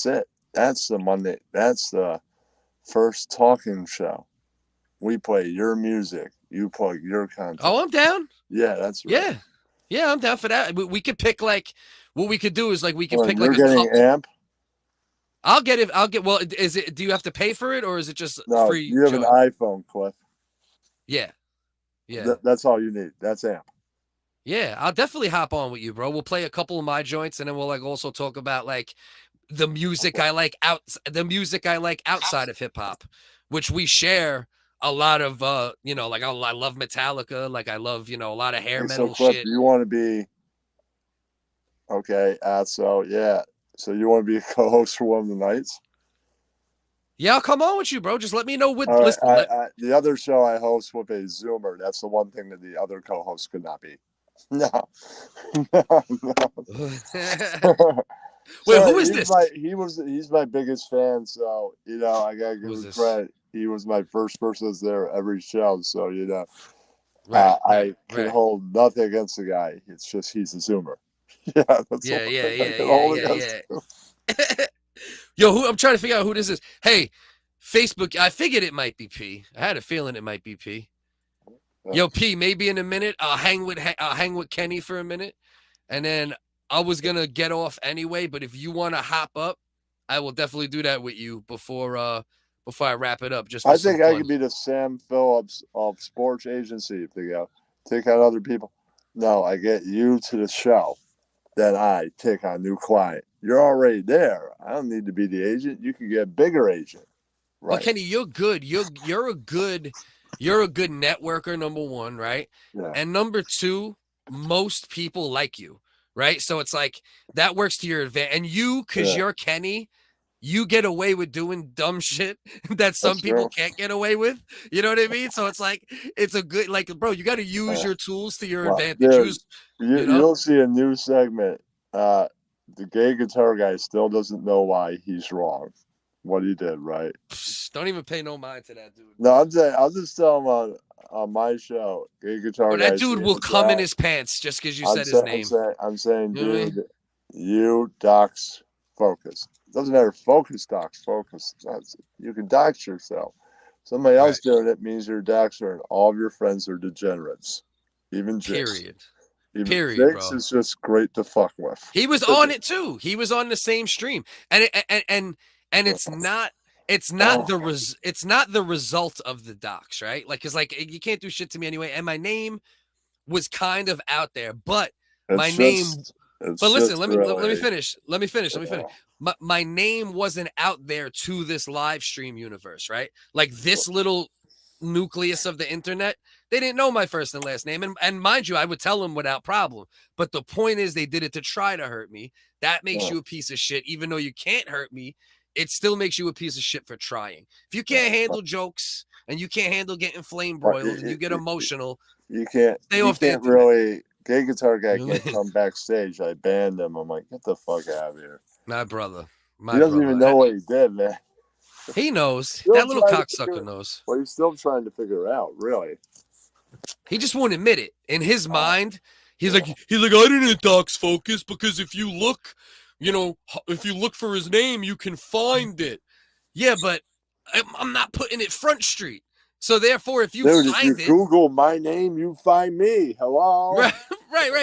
it. That's the Monday. That's the first talking show. We play your music. You plug your content. Oh, I'm down. Yeah, that's right. Yeah, I'm down for that. We could pick, like, what we could do is, like, we could pick, you're like, a getting couple. AMP. I'll get it. Well, is it? Do you have to pay for it, or is it just free? You have an iPhone, Cliff. Yeah. That's all you need. That's AMP. Yeah, I'll definitely hop on with you, bro. We'll play a couple of my joints, and then we'll, like, also talk about, like, the music I like outside of hip hop, which we share a lot of. Like, I love Metallica. Like, I love, a lot of hair metal Cliff, shit. you want to be okay? So you want to be a co-host for one of the nights? Yeah, I'll come on with you, bro. Just let me know what. Right, Listen, the other show I host with a Zoomer. That's the one thing that the other co-host could not be. No. Wait, who is this? He's my biggest fan, so I gotta give him credit. He was my first person that's there every show, so I can hold nothing against the guy. It's just he's a Zoomer. Yeah. Yo, I'm trying to figure out who this is. Hey, Facebook. I figured it might be P. I had a feeling it might be P. Yo, P. Maybe in a minute I'll hang with Kenny for a minute, and then I was gonna get off anyway. But if you want to hop up, I will definitely do that with you before I wrap it up. I think I could be the Sam Phillips of sports agency if they go take out other people. No, I get you to the show. Then I take on a new client. You're already there. I don't need to be the agent. You can get a bigger agent. Right. Well, Kenny, you're good. You're a good networker, number one, right? Yeah. And number two, most people like you, right? So it's like that works to your advantage. And you, because you're Kenny, you get away with doing dumb shit that some people can't get away with. You know what I mean? So it's like, it's a good, like, bro, you got to use your tools to your advantage. Dude, you'll see a new segment. The gay guitar guy still doesn't know why he's wrong. What he did, right? Don't even pay no mind to that dude. No, I'm saying I'll just tell him on my show. Gay guitar guy. That dude will come in his pants just because you said his name. I'm saying, dude, you dox focus. It doesn't matter. Focus. You can dox yourself. Somebody else doing it means you're a doxer, and all of your friends are degenerates. Even Jigs. Period, Jigs bro. is just great to fuck with. He was on it too. He was on the same stream, and it's not the result of the docs, right? Like, cause like you can't do shit to me anyway. And my name was kind of out there, but my name. But listen, let me finish. Let me finish. My name wasn't out there to this live stream universe, right? Like this little nucleus of the internet. They didn't know my first and last name. And mind you, I would tell them without problem. But the point is they did it to try to hurt me. That makes you a piece of shit. Even though you can't hurt me, it still makes you a piece of shit for trying. If you can't handle jokes and you can't handle getting flame broiled and you get emotional, you can't really. Gay guitar guy can't come backstage. I banned him. I'm like, get the fuck out of here. My brother. He doesn't even know what he did, man. He knows. That little cocksucker knows. Well, he's still trying to figure it out, really. He just won't admit it. In his mind, he's like, I didn't dox Focus because if you look for his name, you can find it. Yeah, but I'm not putting it Front Street. So therefore, if you Dude, if find you it, Google my name, you find me. Hello. right.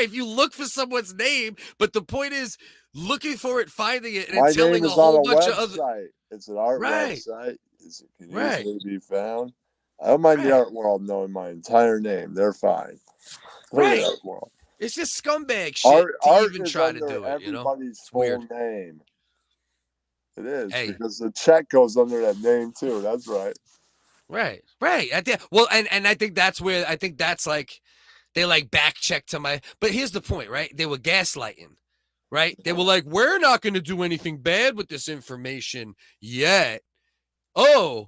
If you look for someone's name, but the point is looking for it, finding it, and My then telling name a is on whole a bunch of website. other. It's an art Right. website. It can Right. easily be found. I don't mind the art world knowing my entire name. They're fine. Right. The art world. It's just scumbag shit to Art even is try to under do it. You know, everybody's it's full weird. name. It is Hey. because the check goes under that name too. That's right. Right. Well, and I think that's where like they like back check to my. But here's the point, right? They were gaslighting, right? They were like, we're not going to do anything bad with this information yet. Let's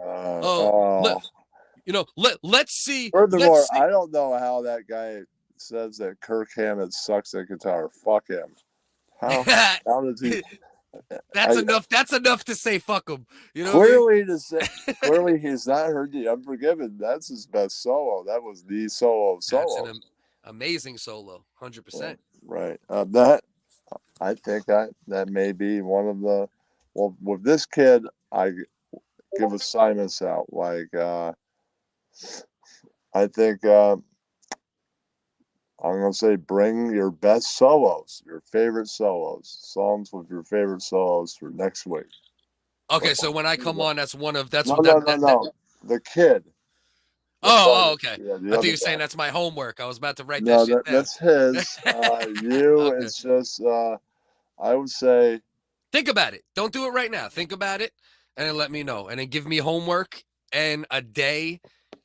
see. Furthermore, I don't know how that guy says that Kirk Hammett sucks at guitar. Fuck him. How does he? That's enough to say fuck him. You know, clearly he's not heard the Unforgiven. That's his best solo. That was the solo of solos. That's an amazing solo, 100%. Right. That I think that may be one of the. Well, with this kid, I give assignments out. Like I think I'm gonna say bring your best solos, your favorite solos, songs with your favorite solos for next week. Okay, so when I come on, that's one of no. The kid. Okay. Yeah, I thought you were saying that's my homework. I was about to write that shit down. That's his. Okay. It's just I would say think about it. Don't do it right now. Think about it and then let me know. And then give me homework and a day.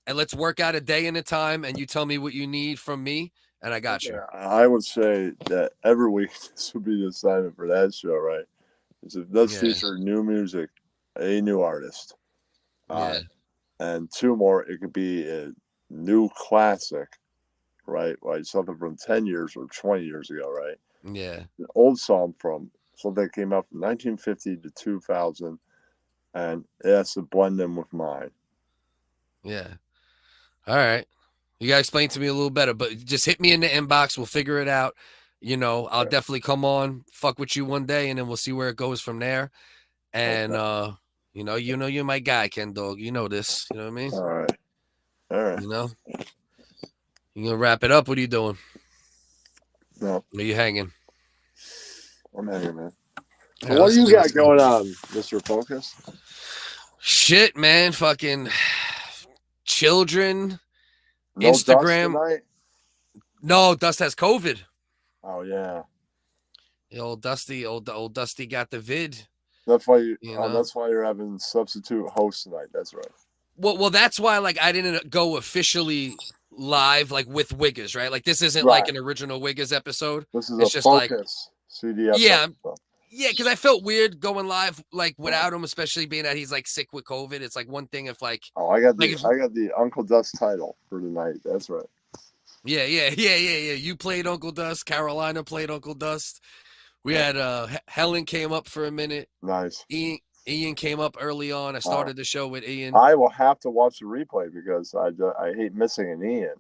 And let's work out a day and a time. And you tell me what you need from me. And I got you. I would say that every week this would be the assignment for that show, right? Is it does feature new music, a new artist. And two more, it could be a new classic, right? Like something from 10 years or 20 years ago, right? Yeah. An old song from something that came out from 1950 to 2000, and it has to blend them with mine. Yeah. All right. You got to explain to me a little better, but just hit me in the inbox. We'll figure it out. You know, I'll definitely come on, fuck with you one day, and then we'll see where it goes from there. And, you know, you're my guy, Ken Dog. You know this. You know what I mean? All right. You know? You gonna wrap it up? What are you doing? No. Are you hanging? I'm hanging, man. So what do you got going on, Mr. Focus? Shit, man. Fucking children. No Instagram. Dust tonight? No, Dust has COVID. Oh yeah. The old Dusty got the vid. That's why that's why you're having substitute host tonight. That's right. Well, that's why like I didn't go officially live like with Wiggers, right? Like this isn't like an original Wiggers episode. This is it's a just Focus CDS episode. Yeah, because I felt weird going live like without him, especially being that he's like sick with COVID. It's like one thing if like I got the Uncle Dust title for tonight. That's right. Yeah. You played Uncle Dust. Carolina played Uncle Dust. We had Helen came up for a minute. Nice. Ian came up early on. I started the show with Ian. I will have to watch the replay because I hate missing an Ian.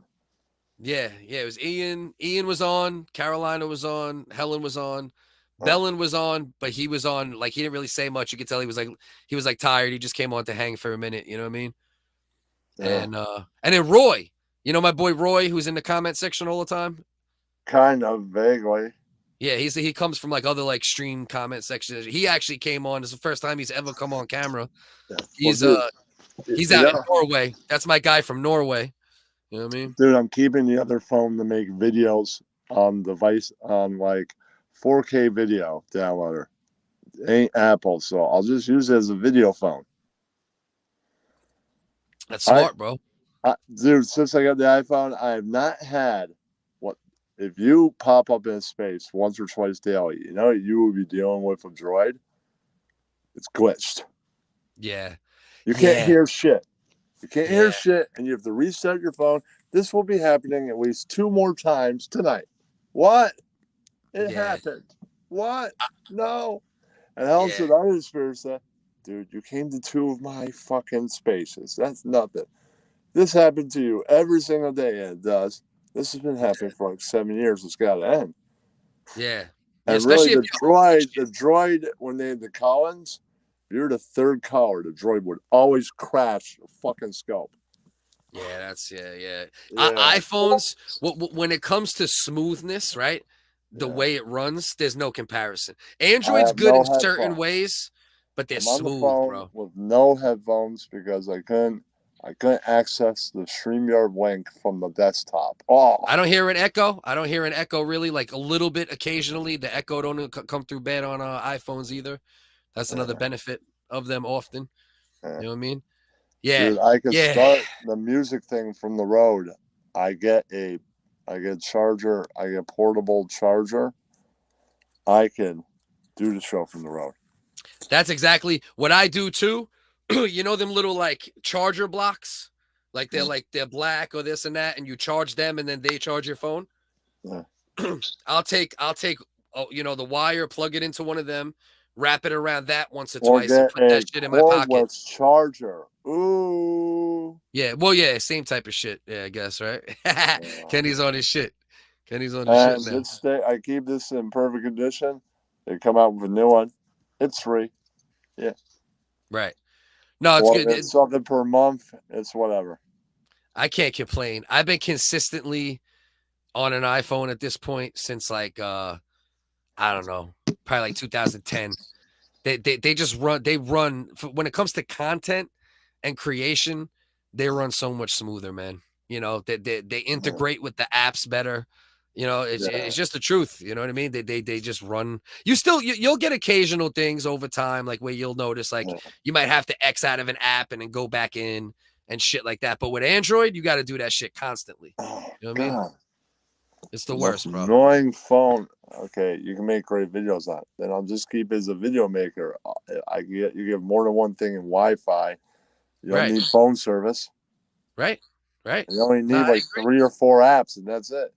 Yeah. It was Ian. Ian was on. Carolina was on. Helen was on. Bellin was on, but he was on like he didn't really say much. You could tell he was like tired. He just came on to hang for a minute. You know what I mean? Yeah. And then Roy, you know my boy Roy, who's in the comment section all the time. Kind of vaguely. Yeah, he comes from like other like stream comment sections. He actually came on. It's the first time he's ever come on camera. Yeah. He's out in Norway. That's my guy from Norway. You know what I mean? Dude, I'm keeping the other phone to make videos on device on like 4K video downloader. It ain't Apple, so I'll just use it as a video phone. That's smart, bro. Dude, since I got the iPhone, I have not had if you pop up in space once or twice daily, you know you will be dealing with a droid. It's glitched. Yeah. You can't hear shit. You can't hear shit, and you have to reset your phone. This will be happening at least 2 more times tonight. What? It happened. What? No. And Helen said, I was experienced that. Dude, you came to 2 of my fucking spaces. That's nothing. This happened to you every single day, and it does. This has been happening for like 7 years. It's got to end. Yeah. And really, the droid, when they had the Collins, if you're the 3rd caller, the droid would always crash your fucking scope. Yeah, that's yeah. Yeah. iPhones, when it comes to smoothness, right? The Yeah. way it runs, there's no comparison. I Android's have good no in certain headphones. ways, but they're I'm on the smooth, phone bro. with no headphones because I couldn't access the StreamYard link from the desktop. Oh, I don't hear an echo. I don't hear an echo really, like a little bit occasionally. The echo don't come through bad on iPhones either. That's another benefit of them often. yeah. You know what I mean? Yeah. Dude, I could Yeah. start the music thing from the road. I get a charger. I get a portable charger. I can do the show from the road. That's exactly what I do too. You know them little like charger blocks? Like they're black or this and that, and you charge them and then they charge your phone. Yeah. I'll take the wire, plug it into one of them, wrap it around that once or Or twice, and get put a that shit in my pocket. cordless charger. Ooh. Yeah, well, yeah, same type of shit. Yeah, I guess, right? Kenny's on his shit. Kenny's on his And shit now. I keep this in perfect condition. They come out with a new one. It's free. Yeah. Right. No, it's good. It's something per month. It's whatever. I can't complain. I've been consistently on an iPhone at this point since like I don't know, probably like 2010. They just run. They run when it comes to content and creation. They run so much smoother, man. You know, they integrate with the apps better. You know, it's just the truth. You know what I mean? They just run. You'll get occasional things over time, like where you'll notice like you might have to X out of an app and then go back in and shit like that. But with Android, you got to do that shit constantly. You know what I mean? It's the worst, bro. Annoying phone. Okay, you can make great videos on it. Then I'll just keep it as a video maker. You get more than one thing in Wi-Fi. You don't need phone service. Right. You only need 3 or 4 apps, and that's it.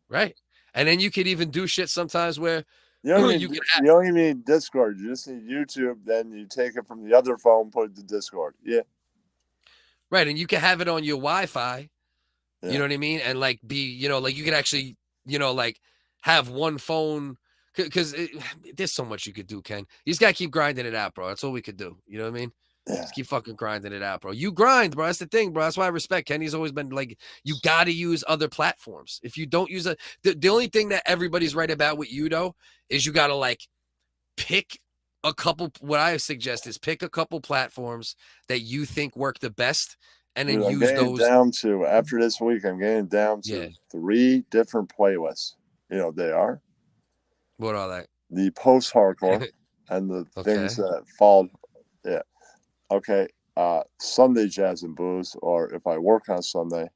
Right. And then you could even do shit sometimes where you don't even need Discord. You just need YouTube. Then you take it from the other phone, put it to Discord. Yeah. Right. And you can have it on your Wi-Fi. Yeah. You know what I mean? And like like you could actually, like have one phone because there's so much you could do, Ken. You just got to keep grinding it out, bro. That's all we could do. You know what I mean? Yeah. Just keep fucking grinding it out, bro. You grind, bro. That's the thing, bro. That's why I respect Kenny's always been like, you got to use other platforms. If you don't use the only thing that everybody's right about with you, though, is you got to like pick a couple. What I suggest is pick a couple platforms that you think work the best. And then use those down to after this week. I'm getting down to 3 different playlists. You know what they are? What are they? The post-hardcore and the things that fall. Yeah. Okay. Sunday jazz and blues, or if I work on Sunday,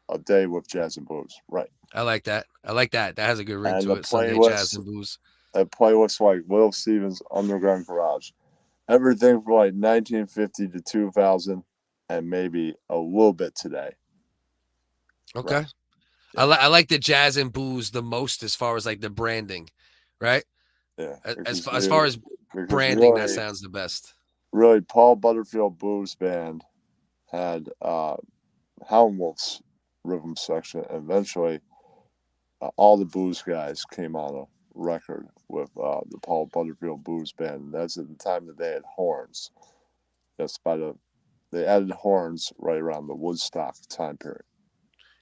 a day with jazz and blues. Right. I like that. That has a good ring to it. Sunday jazz and blues. A playlist like Will Stevens' Underground Garage. Everything from like 1950 to 2000. And maybe a little bit today. Okay. Right. I like the jazz and blues the most as far as like the branding, right? Yeah. As far as branding, really, that sounds the best. Really, Paul Butterfield Blues Band had Howlin' Wolf's rhythm section. Eventually, all the blues guys came on a record with the Paul Butterfield Blues Band. And that's at the time that they had horns. They added horns right around the Woodstock time period.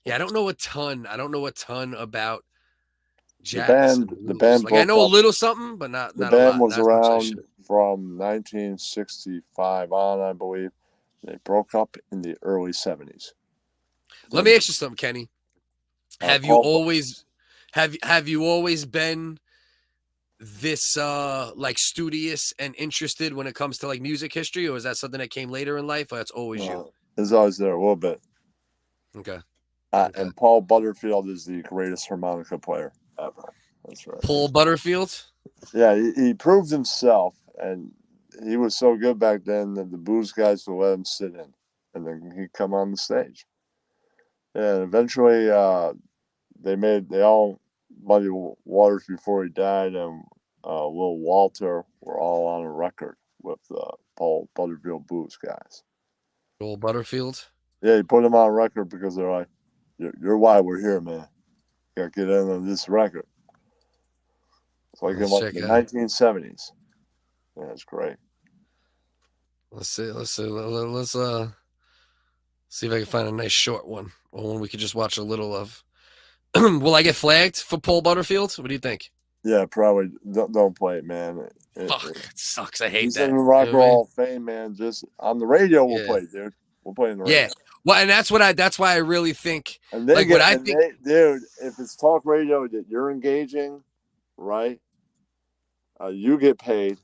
Yeah, I don't know a ton about jazz. The band. Like I know a little something, but not a lot. The band was around from 1965 on, I believe. They broke up in the early 70s. Let me ask you something, Kenny. Have you always been this like studious and interested when it comes to like music history, or is that something that came later in life, or that's always you? It's always there a little bit. Okay. And Paul Butterfield is the greatest harmonica player ever. That's right. Paul Butterfield? Yeah, he proved himself, and he was so good back then that the blues guys would let him sit in, and then he'd come on the stage. And eventually they all Muddy Waters before he died, and Will Walter were all on a record with Paul Butterfield Blues guys. Paul Butterfield? Yeah, he put them on record because they're like, you're why we're here, man. You gotta get in on this record. It's like in the 1970s. Yeah, it's great. Let's see. See if I can find a nice short one, or one we could just watch a little of. Will I get flagged for Paul Butterfield? What do you think? Yeah, probably don't play it, man. Fuck, it sucks. I hate he's that. in the Rock You know what I mean? Hall of Fame, man. Just on the radio, we'll Yeah. play, dude. We'll play in the radio. Yeah. Well, and that's why I really think, And they like, what I think, dude, if it's talk radio that you're engaging, right? You get paid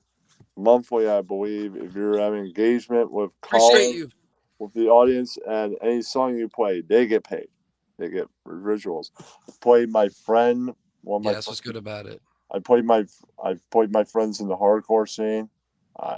monthly, I believe, if you're having engagement with appreciate you. with the audience, and any song you play, they get paid. They get residuals. I played my friend. Yeah, that's what's good about it. I've played my friends in the hardcore scene.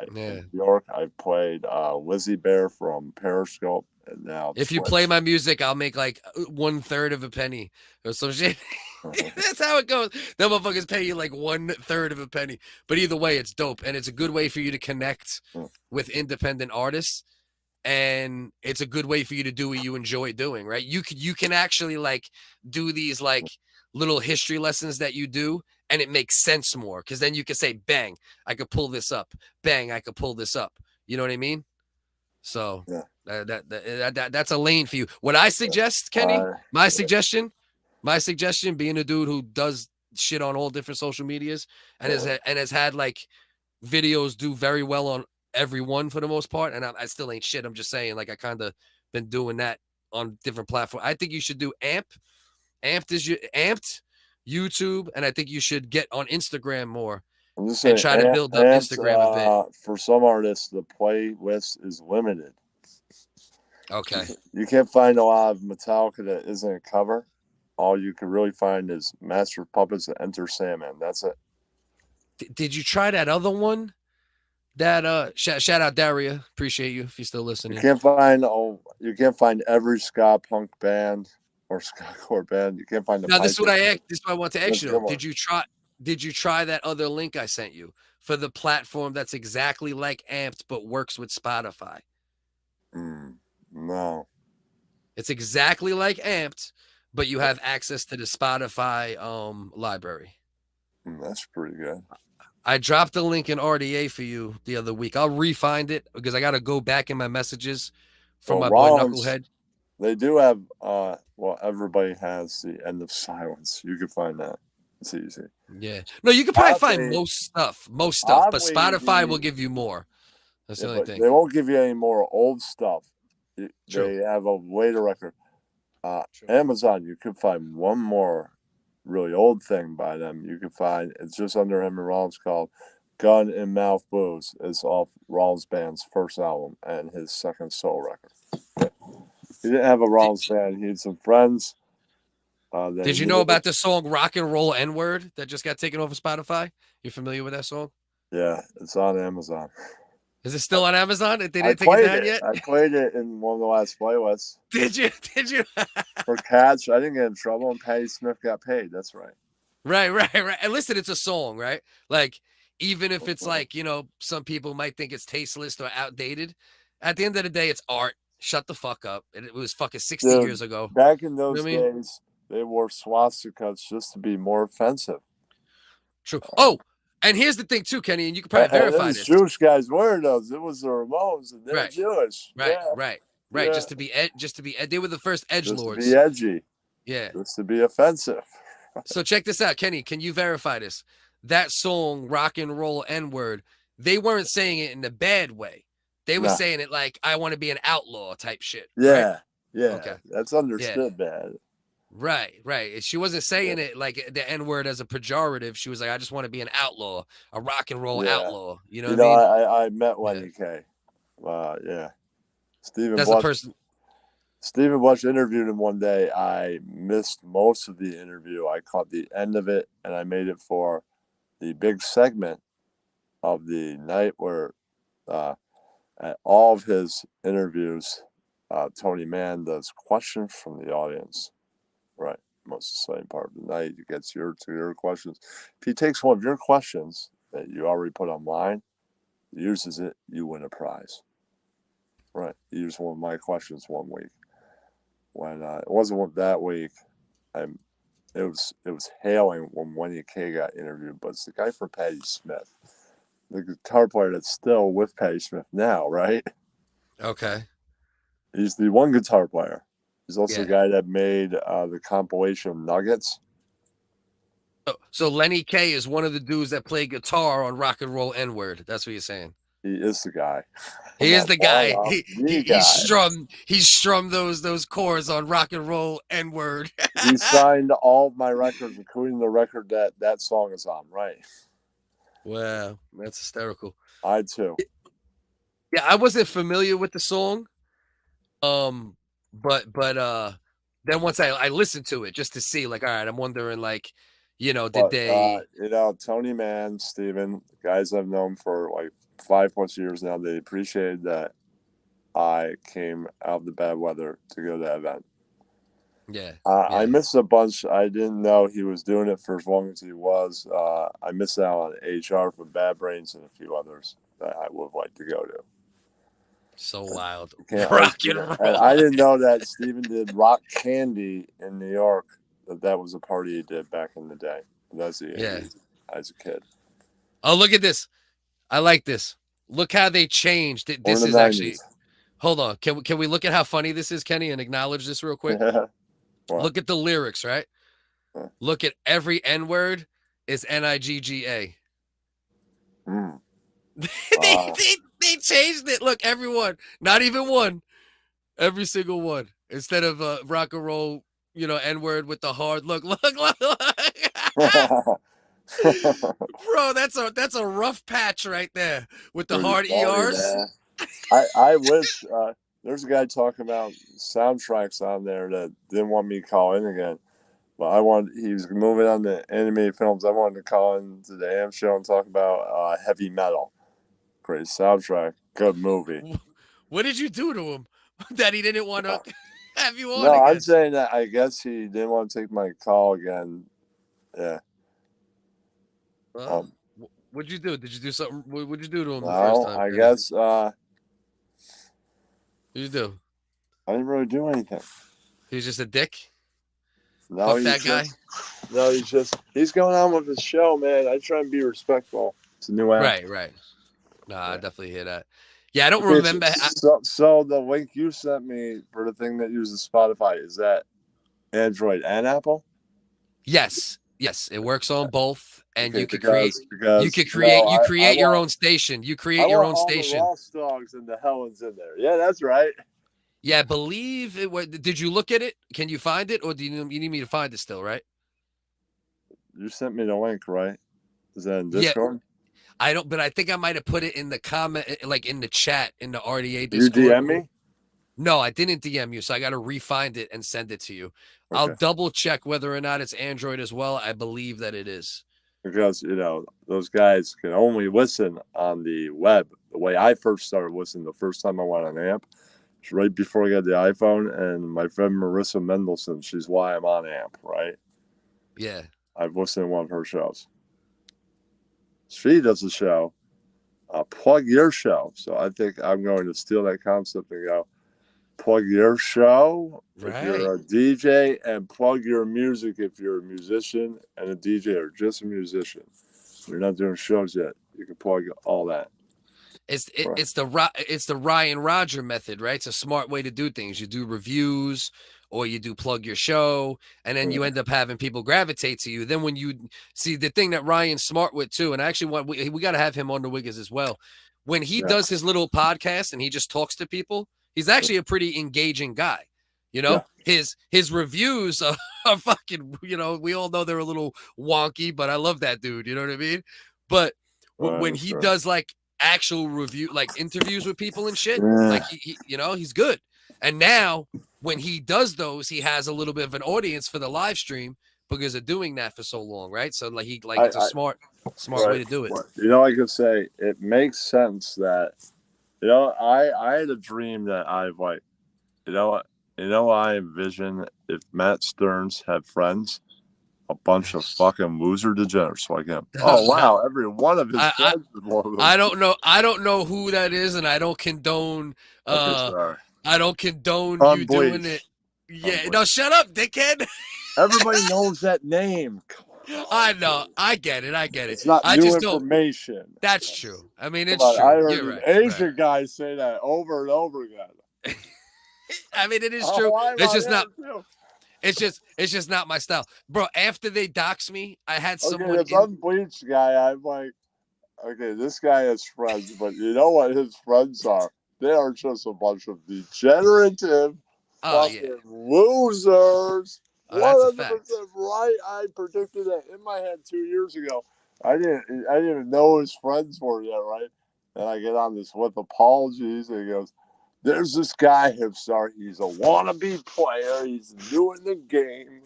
In New York. I played Lizzie Bear from Periscope, and now if you play my music, I'll make like 1/3 of a penny or some shit. That's how it goes. Them motherfuckers pay you like 1/3 of a penny. But either way, it's dope, and it's a good way for you to connect with independent artists, and it's a good way for you to do what you enjoy doing. Right? You can actually like do these like little history lessons that you do, and it makes sense more because then you can say, "Bang, I could pull this up. Bang, I could pull this up." You know what I mean? So that's a lane for you. What I suggest, Kenny, my suggestion, being a dude who does shit on all different social medias and has had like videos do very well on every one for the most part, and I still ain't shit. I'm just saying, like, I kind of been doing that on different platforms. I think you should do Amped, YouTube, and I think you should get on Instagram more and try to build up Instagram a bit. For some artists, the playlist is limited. Okay. You can't find a lot of Metallica that isn't a cover. All you can really find is Master of Puppets and Enter Sandman. That's it. Did you try that other one? That shout out Daria. Appreciate you if you're still listening. You can't find every ska punk band or ska core band. You can't find the. Now this is what I want to ask you though. Did you try that other link I sent you for the platform that's exactly like Amped but works with Spotify? No. It's exactly like Amped, but you have access to the Spotify library. That's pretty good. I dropped the link in RDA for you the other week. I'll re-find it because I got to go back in my messages from my boy Knucklehead. They do have, everybody has the End of Silence. You can find that. It's easy. Yeah. No, you can probably find most stuff, but Spotify will give you more. That's the only thing. They won't give you any more old stuff. They have a later record. Amazon, you could find one more really old thing by them. You can find, it's just under him and Rollins, called Gun and Mouth Blues. It's off Rollins Band's first album and his second solo record. He didn't have a Rollins band. He had some friends. Did you know about the song Rock and Roll N-Word that just got taken off of Spotify? You familiar with that song? Yeah, it's on Amazon. Is it still on Amazon? They didn't take it down yet? I played it in one of the last playlists. Did you? For Cats, I didn't get in trouble, and Patty Smith got paid. That's right. Right. And listen, it's a song, right? Like, even if it's like, some people might think it's tasteless or outdated, at the end of the day, it's art. Shut the fuck up. It was fucking 60 years ago. Back in those days, they wore swastikas just to be more offensive. True. Oh, and here's the thing too, Kenny, and you can probably verify this. Jewish guys wearing those. It was the Ramones, and they're Jewish. Right. Yeah. Just to be they were the first edgelords. Just to be edgy. Yeah. Just to be offensive. So check this out, Kenny. Can you verify this? That song, Rock and Roll N-Word, they weren't saying it in a bad way. They were saying it like, I want to be an outlaw type shit. Yeah. Right? Yeah. Okay. That's understood bad. Right. She wasn't saying it like the N-word as a pejorative. She was like, I just want to be an outlaw, a rock and roll outlaw. You know what I mean? I met Lenny K. Stephen That's Blush, the person. Stephen Blush interviewed him one day. I missed most of the interview. I caught the end of it, and I made it for the big segment of the night where at all of his interviews, Tony Mann does questions from the audience. Right. Most exciting part of the night. He gets to your questions. If he takes one of your questions that you already put online, uses it, you win a prize. Right. He used one of my questions one week. When it wasn't that week, it was hailing when Wendy K got interviewed, but it's the guy from Patti Smith, the guitar player that's still with Patti Smith now, right? Okay. He's the one guitar player. He's also the Yeah. guy that made the compilation Nuggets. So Lenny K is one of the dudes that played guitar on Rock and Roll N-Word. That's what you're saying. He is the guy. He is the guy. Guy. He strummed those chords on Rock and Roll N-Word. He signed all of my records, including the record that song is on. Right. Wow, that's hysterical. I too. Yeah, I wasn't familiar with the song. But then once I listened to it just to see, like, all right, I'm wondering, like, did they Tony Mann, Steven, guys I've known for like 5+ years now, they appreciated that I came out of the bad weather to go to that event. Yeah. I missed a bunch. I didn't know he was doing it for as long as he was. I missed out on HR for Bad Brains and a few others that I would have liked to go to. So wild. Rock and roll. And I didn't know that Steven did Rock Candy in New York. That was a party he did back in the day. That's as a kid. Oh, look at this. I like this. Look how they changed it. This is actually. Hold on. Can we look at how funny this is, Kenny, and acknowledge this real quick? Look at the lyrics, right? Look at every N-word is Nigga. They changed it. Look, everyone, not even one, every single one. Instead of rock and roll, N-word with the hard look. Look. Bro, that's a rough patch right there with the hard ERs. I wish there's a guy talking about soundtracks on there that didn't want me to call in again. But he was moving on to animated films. I wanted to call in to the AM show and talk about heavy metal. Great soundtrack. Good movie. What did you do to him that he didn't want to have you on No, again? I'm saying that I guess he didn't want to take my call again. Yeah. What'd you do? Did you do something? What'd you do to him the well, first time? I guess. What'd you do? I didn't really do anything. He's just a dick? No, Fuck that guy? No, he's going on with his show, man. I try and be respectful. It's a new app. Right. No, I definitely hear that. Yeah, I don't remember. So the link you sent me for the thing that uses Spotify, is that Android and Apple? Yes, it works on both, and Okay, you could create your own station. You create your own station. All the Ross Dogs and the Helens in there. Yeah, that's right. Yeah, I believe it was. Did you look at it? Can you find it, or do you need me to find it still? Right. You sent me the link, right? Is that in Discord? Yeah, I don't, but I think I might have put it in the comment, like in the chat in the RDA Discord. You DM me? No, I didn't DM you, so I got to re-find it and send it to you. Okay. I'll double check whether or not it's Android as well. I believe that it is. Because, those guys can only listen on the web. The way I first started listening the first time I went on AMP, it's right before I got the iPhone, and my friend Marissa Mendelson, she's why I'm on AMP, right? Yeah. I've listened to one of her shows. She does a show. Plug your show. So I think I'm going to steal that concept and go, plug your show if you're a DJ, and plug your music if you're a musician and a DJ or just a musician. You're not doing shows yet. You can plug all that. It's the Ryan Roger method, right? It's a smart way to do things. You do reviews, or you do plug your show, and then you end up having people gravitate to you. Then when you see the thing that Ryan's smart with too, and I actually we got to have him on the Wiggers as well. When he does his little podcast and he just talks to people, he's actually a pretty engaging guy. His reviews are fucking, we all know they're a little wonky, but I love that dude. You know what I mean? But when he does like actual review, like interviews with people and shit, like he's good. And now when he does those, he has a little bit of an audience for the live stream because of doing that for so long, right? So it's a smart way to do it. I could say it makes sense that I had a dream that I've I envision if Matt Stearns had friends, a bunch of fucking loser degenerates like him. Oh wow, every one of his friends is one of those. I don't know who that is, and I don't condone you doing it. Yeah, no, shut up, dickhead. Everybody knows that name. I know. I get it. It's not new information. That's true. I mean, it's true. I heard You're an right. Asian guy say that over and over again. I mean, it is true. It's just not. It's just not my style, bro. After they dox me, I had someone. This unbleached guy, I'm like, okay, this guy has friends, but you know what his friends are? They are just a bunch of degenerative, fucking losers. 100% right. I predicted that in my head 2 years ago. I didn't even know who his friends were yet, right? And I get on this with apologies, and he goes, "There's this guy, Hipstar. He's a wannabe player. He's new in the game."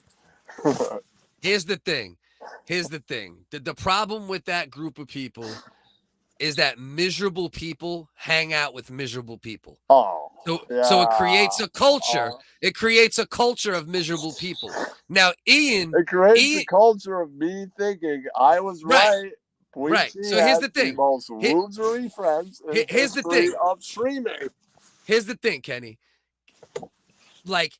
Here's the thing. The problem with that group of people is that miserable people hang out with miserable people. So it creates a culture. It creates a culture of miserable people. Now, Ian, it creates a culture of me thinking I was right. Right. So here's the thing. The most losery friends. Here's the thing. Of streaming. Here's the thing, Kenny. Like,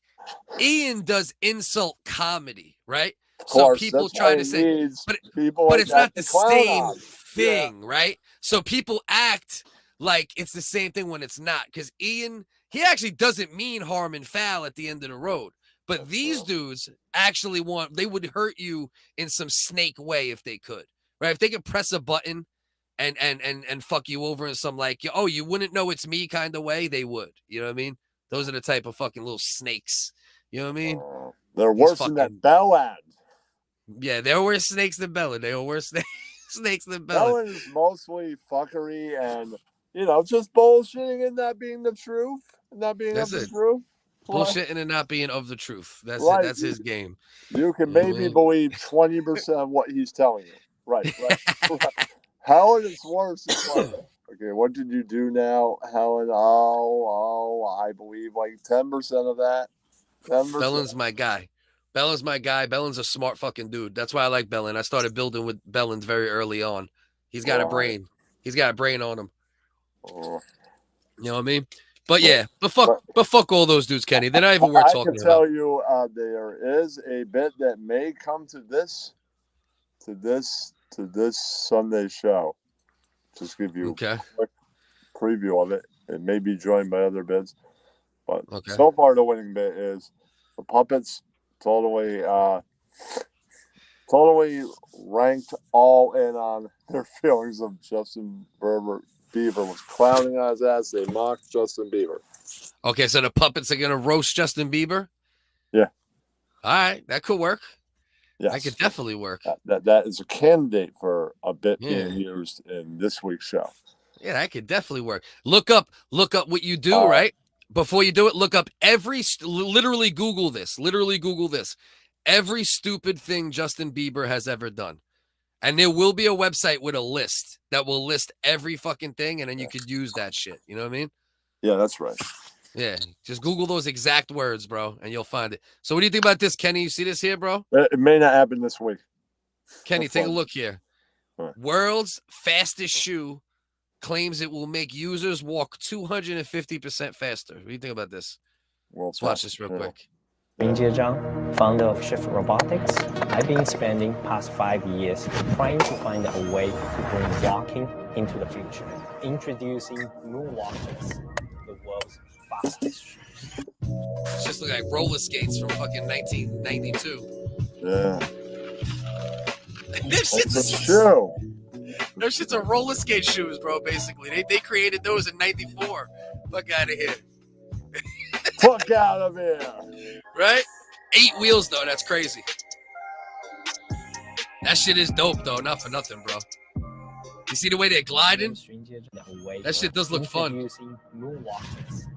Ian does insult comedy, right? So people try to say, but it's not the same thing, right? So people act like it's the same thing when it's not. Because Ian, he actually doesn't mean harm and foul at the end of the road. But these dudes actually they would hurt you in some snake way if they could, right? If they could press a button and fuck you over in some like, oh, you wouldn't know it's me kind of way, they would. You know what I mean? Those are the type of fucking little snakes. You know what I mean? They're worse than that Bellad. Yeah, they're worse snakes than Bellad. They are worse snakes than Bellad. Bellad is mostly fuckery and, just bullshitting and not being the truth. Not being the truth. Bullshitting and not being of the truth. That's it. That's his game. You can maybe believe 20% of what he's telling you. Right. Helen is worse. It's like, okay, what did you do now, Helen? I believe like 10% of that. 10%. Bellin's my guy. Bellin's a smart fucking dude. That's why I like Bellin. I started building with Bellin very early on. He's got a brain. He's got a brain on him. You know what I mean? But yeah, but fuck all those dudes, Kenny. They're not even worth talking about. I can tell you, there is a bit that may come to this Sunday show. Just give you a quick preview of it. It may be joined by other bits, but so far the winning bit is the puppets totally ranked all in on their feelings of Justin Bieber was clowning on his ass. They mocked Justin Bieber. Okay, so the puppets are gonna roast Justin Bieber? Yeah. All right, that could work. Yes. That could definitely work. That is a candidate for a bit being used in this week's show. Yeah, that could definitely work. Look up what you do, right? Before you do it, look up literally Google this. Every stupid thing Justin Bieber has ever done. And there will be a website with a list that will list every fucking thing, and then you could use that shit. You know what I mean? Yeah, that's right. Yeah, just Google those exact words, bro, and you'll find it. So what do you think about this, Kenny? You see this here, bro? It may not happen this week. Kenny, take a look here. Right. World's fastest shoe claims it will make users walk 250% faster. What do you think about this? Let's watch this real quick. Jie Zhang, founder of Shift Robotics. I've been spending past 5 years trying to find a way to bring walking into the future. Introducing Moonwalkers, the world's fastest shoes. It's just like roller skates from fucking 1992. Yeah. This shit's a shoe. Those shit's are roller skate shoes, bro, basically. They created those in 94. Fuck out of here. Fuck out of here. Right? 8 wheels, though. That's crazy. That shit is dope, though. Not for nothing, bro. You see the way they're gliding? That shit does look fun.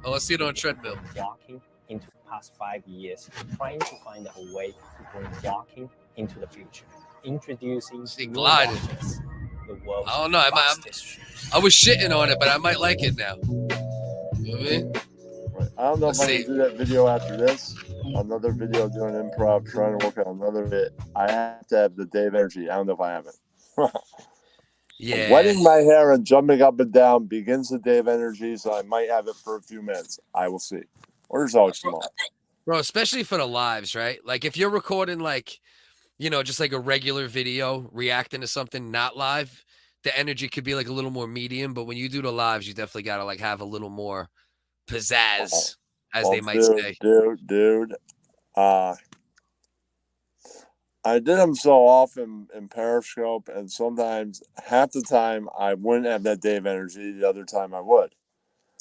Oh, let's see it on a treadmill. Walking into the past 5 years, trying to find a way to bring walking into the future. Introducing gliding. I don't know. I was shitting on it, but I might like it now. You know what I mean? Right. I don't know if I can do that video after this. Another video doing improv, trying to work on another bit. I have to have the Dave energy. I don't know if I have it. Yeah. Wetting my hair and jumping up and down begins the Dave energy, so I might have it for a few minutes. I will see. Or there's always tomorrow. Bro, especially for the lives, right? Like if you're recording like, just like a regular video reacting to something not live, the energy could be like a little more medium. But when you do the lives, you definitely got to like have a little more pizzazz. as they might dude, say. Dude. I did them so often in Periscope, and sometimes half the time I wouldn't have that Dave energy. The other time I would.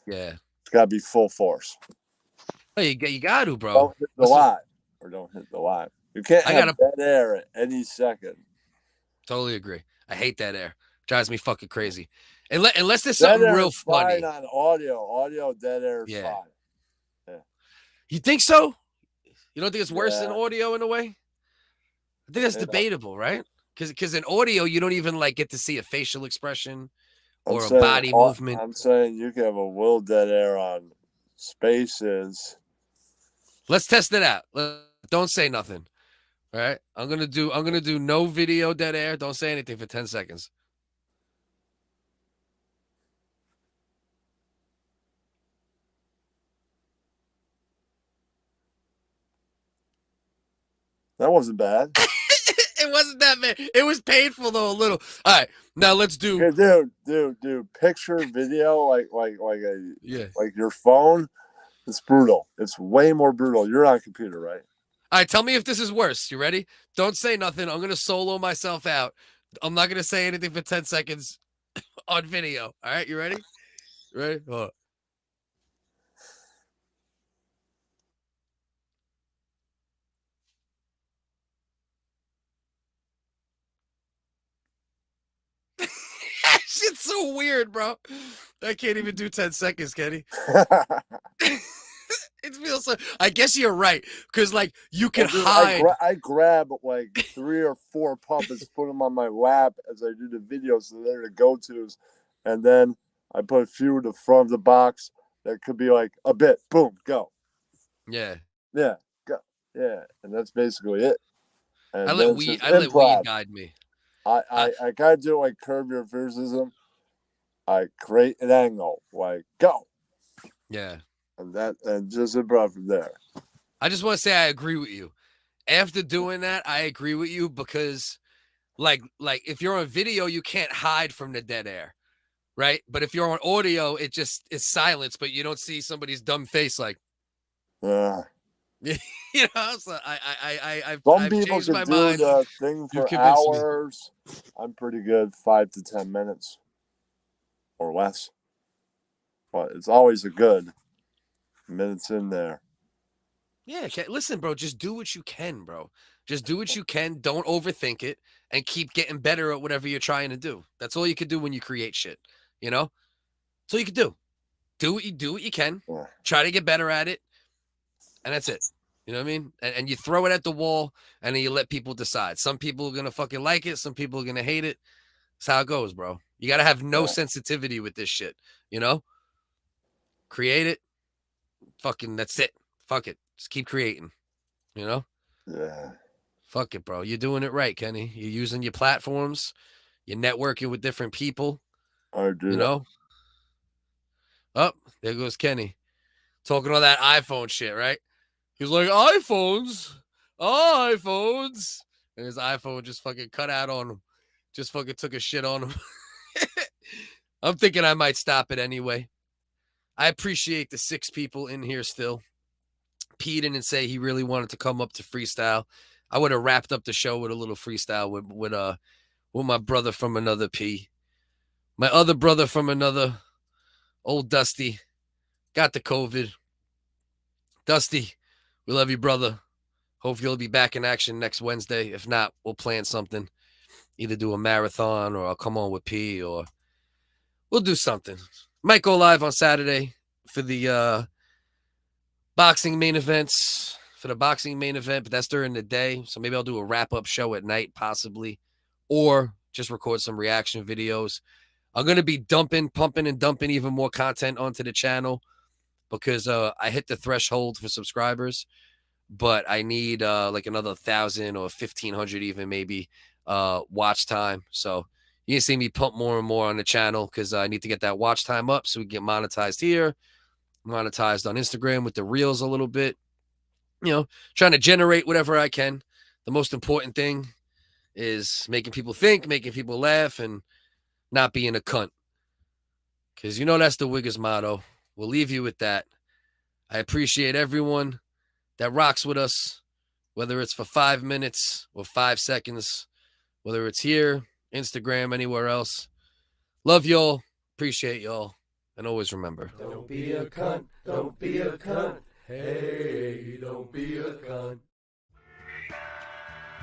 Yeah. It's got to be full force. Oh, you got to, bro. Don't hit the live. Or don't hit the live. You can't have dead air at any second. Totally agree. I hate that air. Drives me fucking crazy. Unless there's something real funny. Fine on audio dead air is fine. Yeah. You think so? You don't think it's worse than audio in a way? I think that's debatable, right? Because in audio you don't even like get to see a facial expression or a body movement. I'm saying you can have a will dead air on spaces. Let's test it out. Don't say nothing. All right. I'm gonna do no video dead air. Don't say anything for 10 seconds. That wasn't bad. It wasn't that bad. It was painful though, a little. All right, now let's do. Okay, dude. Picture video like your phone. It's brutal. It's way more brutal. You're on a computer, right? All right, tell me if this is worse. You ready? Don't say nothing. I'm gonna solo myself out. I'm not gonna say anything for 10 seconds on video. All right, you ready? Ready? Oh. Shit's so weird, bro. I can't even do 10 seconds, Kenny. It feels so. I guess you're right, because like you can hide. I grab like 3 or 4 puppets, put them on my lap as I do the videos, so they're the go-tos, and then I put a few in the front of the box that could be like a bit. Boom, go. Yeah. Yeah, go. Yeah, and that's basically it. And I let weed guide me. I gotta do like Curb Your Enthusiasm. I create an angle, like go. Yeah. And just improv from there. I just want to say I agree with you. After doing that, I agree with you because like if you're on video, you can't hide from the dead air. Right? But if you're on audio, it just is silence, but you don't see somebody's dumb face like you know, so I've people changed can my do mind. the thing for hours. I'm pretty good, 5 to 10 minutes or less. But it's always a good minutes in there. Yeah, listen, bro, just do what you can, bro. Just do what you can. Don't overthink it and keep getting better at whatever you're trying to do. That's all you can do when you create shit, you know? That's all you can do. Do what you can. Try to get better at it. And that's it. You know what I mean? And you throw it at the wall and then you let people decide. Some people are going to fucking like it. Some people are going to hate it. That's how it goes, bro. You got to have no sensitivity with this shit, you know? Create it. Fucking that's it. Fuck it. Just keep creating, you know? Yeah. Fuck it, bro. You're doing it right, Kenny. You're using your platforms. You're networking with different people. I do. You know? Oh, there goes Kenny. Talking all that iPhone shit, right? He's like, iPhones. And his iPhone just fucking cut out on him. Just fucking took a shit on him. I'm thinking I might stop it anyway. I appreciate the 6 people in here still. Pete didn't say he really wanted to come up to freestyle. I would have wrapped up the show with a little freestyle with my brother from another P. My other brother from another, old Dusty, got the COVID. Dusty, we love you, brother. Hope you'll be back in action next Wednesday. If not, we'll plan something. Either do a marathon or I'll come on with P or we'll do something. Might go live on Saturday for the boxing main events. For the boxing main event, but that's during the day. So maybe I'll do a wrap-up show at night, possibly. Or just record some reaction videos. I'm going to be pumping and dumping even more content onto the channel because I hit the threshold for subscribers. But I need like another 1,000 or 1,500 even maybe watch time. So you can see me pump more and more on the channel because I need to get that watch time up so we can get monetized here, monetized on Instagram with the reels a little bit. You know, trying to generate whatever I can. The most important thing is making people think, making people laugh, and not being a cunt. Because you know that's the Wiggers motto. We'll leave you with that. I appreciate everyone that rocks with us, whether it's for 5 minutes or 5 seconds, whether it's here, Instagram, anywhere else. Love y'all. Appreciate y'all. And always remember. Don't be a cunt. Don't be a cunt. Hey, don't be a cunt.